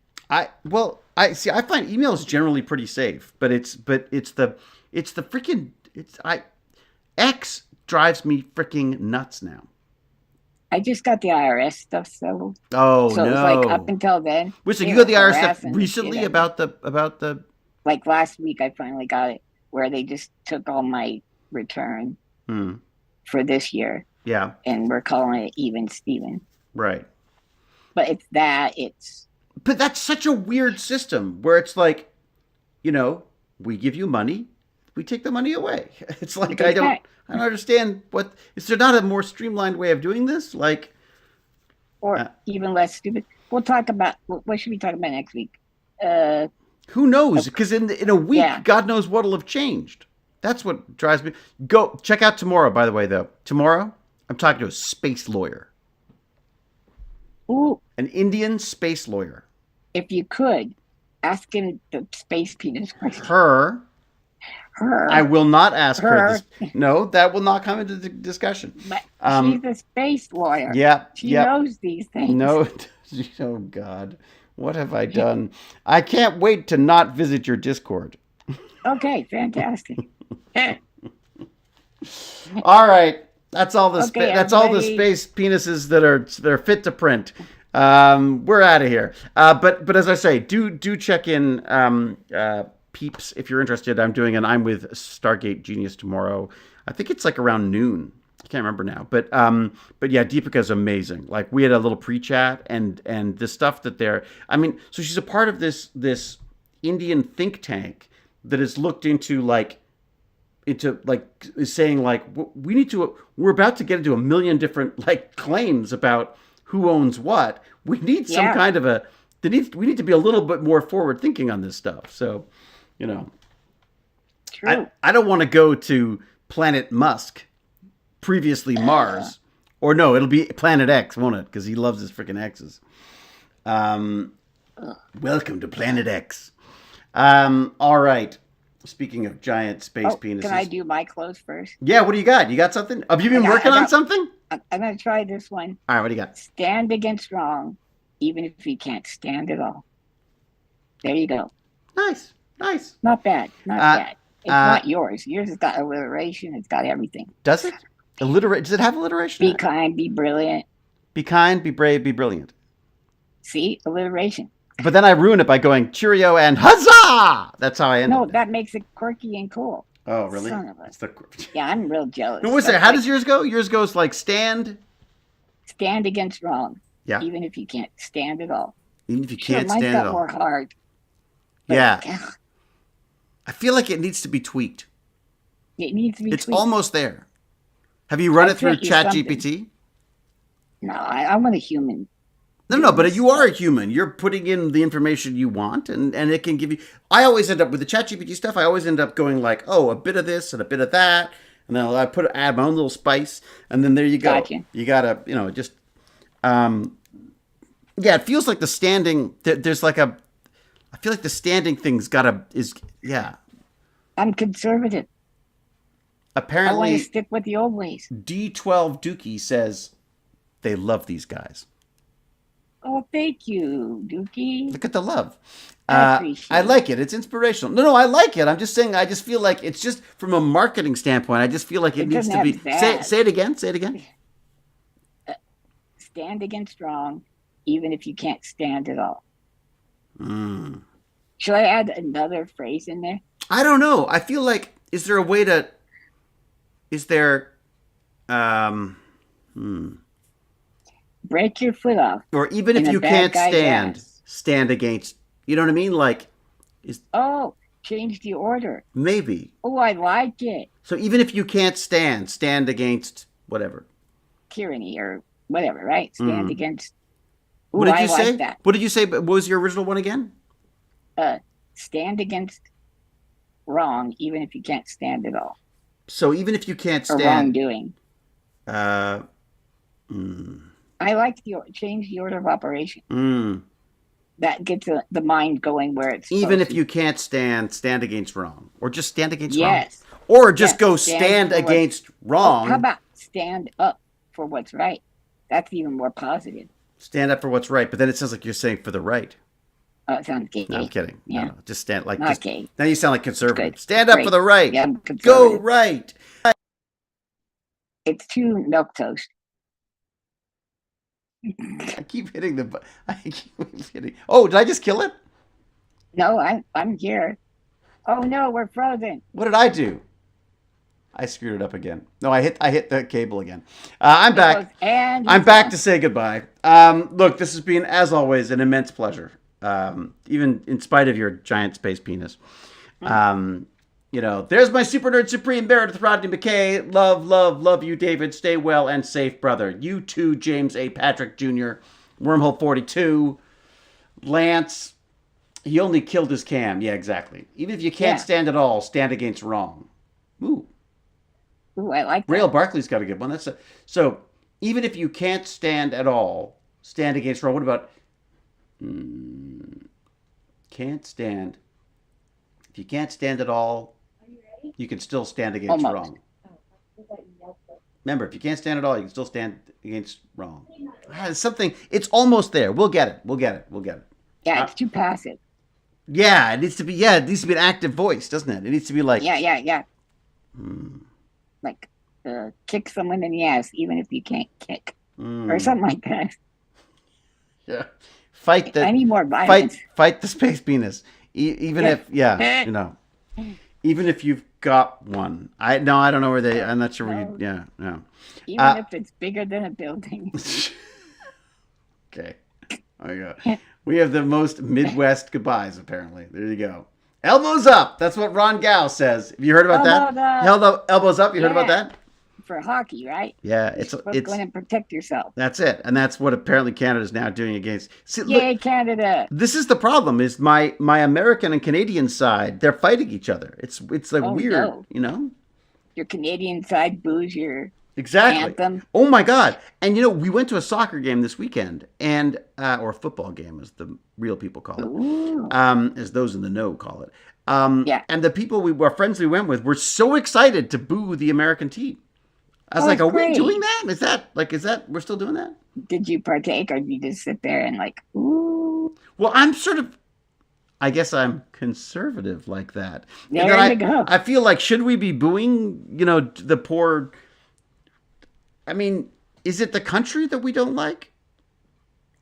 [SPEAKER 1] I see. I find emails generally pretty safe, but it's the freaking it's I X drives me freaking nuts now.
[SPEAKER 2] I just got the IRS stuff settled.
[SPEAKER 1] Oh
[SPEAKER 2] So it was like up
[SPEAKER 1] no!
[SPEAKER 2] until then,
[SPEAKER 1] Wait, so
[SPEAKER 2] they
[SPEAKER 1] you got
[SPEAKER 2] were
[SPEAKER 1] the IRS stuff
[SPEAKER 2] harassing the shit
[SPEAKER 1] recently
[SPEAKER 2] out of me.
[SPEAKER 1] about the
[SPEAKER 2] Like last week, I finally got it where they just took all my return
[SPEAKER 1] hmm,
[SPEAKER 2] for this year
[SPEAKER 1] yeah,
[SPEAKER 2] and we're calling it even Steven.
[SPEAKER 1] right.
[SPEAKER 2] But it's
[SPEAKER 1] But that's such a weird system where it's like, we give you money, we take the money away. It's like I don't understand what is there not a more streamlined way of doing this? Like,
[SPEAKER 2] or
[SPEAKER 1] uh,
[SPEAKER 2] even less stupid. We'll talk about what should we talk about next week? Uh,
[SPEAKER 1] who knows? Because in a week,
[SPEAKER 2] yeah.
[SPEAKER 1] God knows what'll have changed. That's what drives me. Go check out tomorrow. By the way, though, tomorrow I'm talking to a space lawyer,
[SPEAKER 2] Ooh,
[SPEAKER 1] an Indian space lawyer.
[SPEAKER 2] if you could ask him the space penis question.
[SPEAKER 1] Her. I
[SPEAKER 2] Her,
[SPEAKER 1] will not ask her
[SPEAKER 2] her,
[SPEAKER 1] this. No, that will not come into the discussion.
[SPEAKER 2] but
[SPEAKER 1] Um,
[SPEAKER 2] she's a space lawyer.
[SPEAKER 1] yeah,
[SPEAKER 2] She
[SPEAKER 1] yeah.
[SPEAKER 2] knows these things.
[SPEAKER 1] No, oh God, what have I done? I can't wait to not visit your Discord.
[SPEAKER 2] Okay, fantastic.
[SPEAKER 1] All right, that's all the
[SPEAKER 2] Okay,
[SPEAKER 1] that's all the
[SPEAKER 2] everybody.
[SPEAKER 1] space penises that are fit to print. We're out of here. But as I say, do check in, peeps, if you're interested. I'm doing an I'm with Stargate Genius tomorrow. I think it's like around noon. I can't remember now, but yeah, Deepika's amazing. Like we had a little pre-chat and the stuff that they're. I mean, so she's a part of this Indian think tank that has looked into is saying like we're about to get into a million different like claims about who owns what. We need some
[SPEAKER 2] Yeah,
[SPEAKER 1] kind of we need to be a little bit more forward thinking on this stuff. So, you know,
[SPEAKER 2] true.
[SPEAKER 1] I don't want to go to Planet Musk, previously
[SPEAKER 2] Uh,
[SPEAKER 1] Mars, or no, it'll be Planet X, won't it? Because he loves his freaking X's. Um, Welcome to Planet X. All right. Speaking of giant space
[SPEAKER 2] oh, can I
[SPEAKER 1] penises,
[SPEAKER 2] do my clothes first?
[SPEAKER 1] yeah. What do you got? You got something? Have you been
[SPEAKER 2] I
[SPEAKER 1] working on
[SPEAKER 2] got.
[SPEAKER 1] something?
[SPEAKER 2] I'm gonna try this one.
[SPEAKER 1] All right. What do you got?
[SPEAKER 2] Stand against wrong, even if you can't stand it all. There you go.
[SPEAKER 1] Nice, nice.
[SPEAKER 2] Not bad. Not
[SPEAKER 1] Uh,
[SPEAKER 2] bad. It's
[SPEAKER 1] uh,
[SPEAKER 2] not yours. Yours has got alliteration. It's got everything.
[SPEAKER 1] does it alliterate? Does it have alliteration in
[SPEAKER 2] Be
[SPEAKER 1] it?
[SPEAKER 2] kind. Be brilliant.
[SPEAKER 1] Be kind, be brave, be brilliant.
[SPEAKER 2] See, alliteration.
[SPEAKER 1] But then I ruin it by going cheerio and huzzah. That's how I end
[SPEAKER 2] No,
[SPEAKER 1] it.
[SPEAKER 2] that makes it quirky and cool.
[SPEAKER 1] Oh, really?
[SPEAKER 2] Son of a.
[SPEAKER 1] It's the.
[SPEAKER 2] Yeah, I'm real jealous.
[SPEAKER 1] No, what's there?
[SPEAKER 2] That's
[SPEAKER 1] How
[SPEAKER 2] like
[SPEAKER 1] does yours go? Yours goes like stand.
[SPEAKER 2] stand against wrong,
[SPEAKER 1] Yeah.
[SPEAKER 2] even if you can't stand it all.
[SPEAKER 1] Even if you
[SPEAKER 2] Sure,
[SPEAKER 1] can't
[SPEAKER 2] mine's
[SPEAKER 1] stand it
[SPEAKER 2] got
[SPEAKER 1] all.
[SPEAKER 2] more hard, but
[SPEAKER 1] Yeah.
[SPEAKER 2] ugh,
[SPEAKER 1] I feel like it needs to be tweaked.
[SPEAKER 2] it needs to be
[SPEAKER 1] It's
[SPEAKER 2] tweaked.
[SPEAKER 1] almost there. Have you run
[SPEAKER 2] I
[SPEAKER 1] it through
[SPEAKER 2] sent you something.
[SPEAKER 1] ChatGPT?
[SPEAKER 2] No, I want a human
[SPEAKER 1] No,
[SPEAKER 2] doing
[SPEAKER 1] but
[SPEAKER 2] this
[SPEAKER 1] you are a
[SPEAKER 2] stuff.
[SPEAKER 1] human. You're putting in the information you want, and it can give you. I always end up with the ChatGPT stuff. I always end up going like, oh, a bit of this and a bit of that, and then I add my own little spice, and then there you go.
[SPEAKER 2] Gotcha.
[SPEAKER 1] You gotta, just um, yeah. It feels like the standing. There's like a. I feel like the standing thing's yeah.
[SPEAKER 2] I'm conservative. I want to
[SPEAKER 1] Apparently,
[SPEAKER 2] stick with the old ways.
[SPEAKER 1] D12 Dookie says they love these guys.
[SPEAKER 2] Oh, thank you, Dookie.
[SPEAKER 1] Look at the love.
[SPEAKER 2] I
[SPEAKER 1] I
[SPEAKER 2] appreciate it.
[SPEAKER 1] like it. It's inspirational. No, I like it. I'm just saying. I just feel like it's just from a marketing standpoint. I just feel like it
[SPEAKER 2] It
[SPEAKER 1] needs
[SPEAKER 2] doesn't
[SPEAKER 1] to
[SPEAKER 2] have
[SPEAKER 1] be. Say
[SPEAKER 2] that.
[SPEAKER 1] say it again. Say it again.
[SPEAKER 2] Stand against wrong, even if you can't stand it all.
[SPEAKER 1] Mm.
[SPEAKER 2] Should I add another phrase in there?
[SPEAKER 1] I don't know. I feel like is there a way to? Is there? Hmm.
[SPEAKER 2] Break your foot off
[SPEAKER 1] Or even
[SPEAKER 2] in
[SPEAKER 1] if
[SPEAKER 2] a
[SPEAKER 1] you
[SPEAKER 2] bad
[SPEAKER 1] can't
[SPEAKER 2] guy's
[SPEAKER 1] stand,
[SPEAKER 2] ass.
[SPEAKER 1] stand against. You know what I mean? Like, is
[SPEAKER 2] Oh, change the order.
[SPEAKER 1] maybe.
[SPEAKER 2] Oh, I like it.
[SPEAKER 1] So even if you can't stand against whatever.
[SPEAKER 2] Tyranny or whatever, right? Stand
[SPEAKER 1] Mm.
[SPEAKER 2] against
[SPEAKER 1] What
[SPEAKER 2] Ooh,
[SPEAKER 1] did
[SPEAKER 2] I
[SPEAKER 1] you say?
[SPEAKER 2] like that.
[SPEAKER 1] What did you say? What was your original one again?
[SPEAKER 2] Stand against wrong, even if you can't stand it all,
[SPEAKER 1] So even if you can't
[SPEAKER 2] or
[SPEAKER 1] stand,
[SPEAKER 2] wrongdoing.
[SPEAKER 1] uh, mm,
[SPEAKER 2] I like the change the order of operation.
[SPEAKER 1] mm.
[SPEAKER 2] That gets the mind going where it's
[SPEAKER 1] Even
[SPEAKER 2] supposed
[SPEAKER 1] if
[SPEAKER 2] to.
[SPEAKER 1] you can't stand against wrong, or just stand against wrong,
[SPEAKER 2] Yes,
[SPEAKER 1] or just
[SPEAKER 2] yes.
[SPEAKER 1] go
[SPEAKER 2] Stand
[SPEAKER 1] stand
[SPEAKER 2] for what.
[SPEAKER 1] against
[SPEAKER 2] Oh, how
[SPEAKER 1] wrong.
[SPEAKER 2] about stand up for what's right? That's even more positive.
[SPEAKER 1] Stand up for what's right, but then it sounds like you're saying for the right.
[SPEAKER 2] Oh, it sounds
[SPEAKER 1] No, I'm
[SPEAKER 2] gay.
[SPEAKER 1] kidding. No,
[SPEAKER 2] Yeah,
[SPEAKER 1] no, just stand like
[SPEAKER 2] not
[SPEAKER 1] just.
[SPEAKER 2] gay.
[SPEAKER 1] Now you sound like
[SPEAKER 2] It's good.
[SPEAKER 1] conservative. Stand up for
[SPEAKER 2] Great.
[SPEAKER 1] the right.
[SPEAKER 2] Yeah, I'm
[SPEAKER 1] Go
[SPEAKER 2] conservative.
[SPEAKER 1] right.
[SPEAKER 2] It's too milk toast.
[SPEAKER 1] I keep hitting the. I keep hitting. Oh, did I just kill it?
[SPEAKER 2] No, I'm here. Oh no, we're frozen.
[SPEAKER 1] What did I do? I screwed it up again. No, I hit the cable again. I'm
[SPEAKER 2] It goes,
[SPEAKER 1] back.
[SPEAKER 2] and
[SPEAKER 1] I'm
[SPEAKER 2] he's
[SPEAKER 1] back
[SPEAKER 2] gone.
[SPEAKER 1] to say goodbye. Look, this has been, as always, an immense pleasure. Even in spite of your giant space penis. There's my super nerd supreme Meredith Rodney McKay. Love, love, love you, David. Stay well and safe, brother. You too, James A. Patrick Jr. Wormhole 42. Lance. He only killed his cam. Yeah, exactly. Even if you can't stand it all, stand against wrong. Ooh.
[SPEAKER 2] Ooh, I like that.
[SPEAKER 1] Rail Barkley's got a good one. So even if you can't stand at all, stand against wrong. What about can't stand? If you can't stand at all, you can still stand against wrong. Remember, if you can't stand at all, you can still stand against wrong. It's something. It's almost there. We'll get it.
[SPEAKER 2] Yeah, it's too passive.
[SPEAKER 1] Yeah, it needs to be. Yeah, it needs to be an active voice, doesn't it? It needs to be like.
[SPEAKER 2] Yeah. Like kick someone in the ass, even if you can't kick, or something like that.
[SPEAKER 1] Yeah. Fight the.
[SPEAKER 2] I need more violence.
[SPEAKER 1] Fight the space penis. Even if even if you've got one. I don't know where they. I'm not sure where you. Yeah.
[SPEAKER 2] Even if it's bigger than a building.
[SPEAKER 1] Okay. Oh yeah. We have the most Midwest goodbyes, apparently. There you go. Elbows up. That's what Ron Gow says. Have you heard about that? Elbows up. You heard about that?
[SPEAKER 2] For hockey, right?
[SPEAKER 1] Yeah, it's
[SPEAKER 2] going to protect yourself.
[SPEAKER 1] That's it, and that's what apparently Canada's now doing against. See,
[SPEAKER 2] Yay, look, Canada!
[SPEAKER 1] This is the problem: is my American and Canadian side, they're fighting each other. It's like weird,
[SPEAKER 2] Your Canadian side boos your
[SPEAKER 1] anthem. Oh my God! And we went to a soccer game this weekend, and or a football game, as the real people call it, as those in the know call it. And the people our friends we went with were so excited to boo the American team. I was like, are we doing that? Is that we're still doing that?
[SPEAKER 2] Did you partake, or did you just sit there and like, ooh?
[SPEAKER 1] Well, I'm sort of, I guess I'm conservative like that.
[SPEAKER 2] There you go.
[SPEAKER 1] I feel like, should we be booing, the poor, I mean, is it the country that we don't like?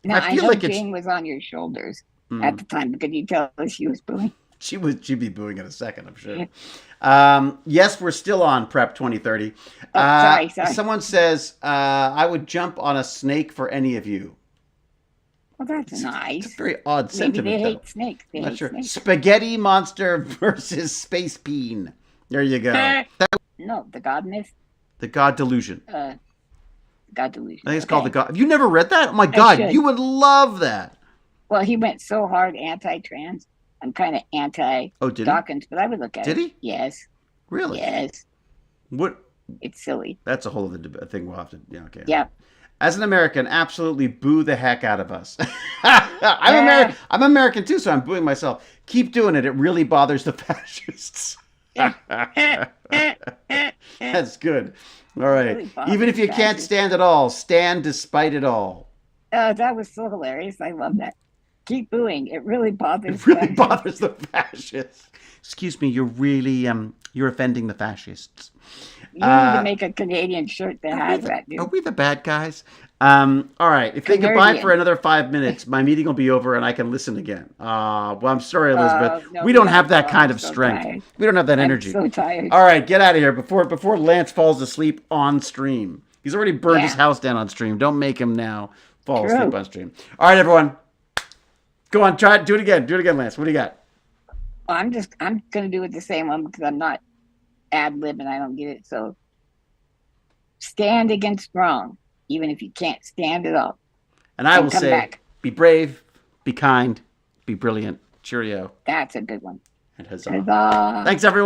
[SPEAKER 2] No, I feel like Jane was on your shoulders at the time. Could you tell us she was booing?
[SPEAKER 1] She'd be booing in a second, I'm sure. Yes, we're still on Prep 2030.
[SPEAKER 2] Sorry.
[SPEAKER 1] Someone says, I would jump on a snake for any of you.
[SPEAKER 2] Well, that's nice.
[SPEAKER 1] It's a very odd sentiment,
[SPEAKER 2] Maybe they hate snakes.
[SPEAKER 1] Not sure. Spaghetti monster versus space bean. There you go.
[SPEAKER 2] No, the God myth.
[SPEAKER 1] The God delusion.
[SPEAKER 2] God delusion.
[SPEAKER 1] I think it's called the God. Have you never read that? Oh my God, you would love that.
[SPEAKER 2] Well, he went so hard anti-trans. I'm kind of anti-Dawkins, but I would look at it.
[SPEAKER 1] Did he?
[SPEAKER 2] Yes.
[SPEAKER 1] Really?
[SPEAKER 2] Yes.
[SPEAKER 1] What?
[SPEAKER 2] It's silly.
[SPEAKER 1] That's a whole other thing we'll have to. Yeah. Okay.
[SPEAKER 2] Yeah.
[SPEAKER 1] As an American, absolutely boo the heck out of us. I'm American too, so I'm booing myself. Keep doing it. It really bothers the fascists. That's good. All right. Really even if you can't stand it all, stand despite it all.
[SPEAKER 2] That was so hilarious. I love that. Keep booing. It really bothers.
[SPEAKER 1] It really bothers the fascists. Excuse me. You're really you're offending the fascists.
[SPEAKER 2] You need to make a Canadian shirt that has that. Dude.
[SPEAKER 1] Are we the bad guys? All right. If they goodbye for another 5 minutes, my meeting will be over and I can listen again. Well, I'm sorry, Elizabeth. No, we don't have that kind of strength. Tired. We don't have that energy.
[SPEAKER 2] I'm so tired.
[SPEAKER 1] All right, get out of here before Lance falls asleep on stream. He's already burned his house down on stream. Don't make him now fall asleep on stream. All right, everyone. Go on, try it. Do it again. Do it again, Lance. What do you got?
[SPEAKER 2] I'm going to do it the same one because I'm not ad-lib and I don't get it. So stand against wrong, even if you can't stand it all.
[SPEAKER 1] And I will say, Be brave, be kind, be brilliant. Cheerio.
[SPEAKER 2] That's a good one.
[SPEAKER 1] And huzzah.
[SPEAKER 2] Huzzah.
[SPEAKER 1] Thanks, everyone.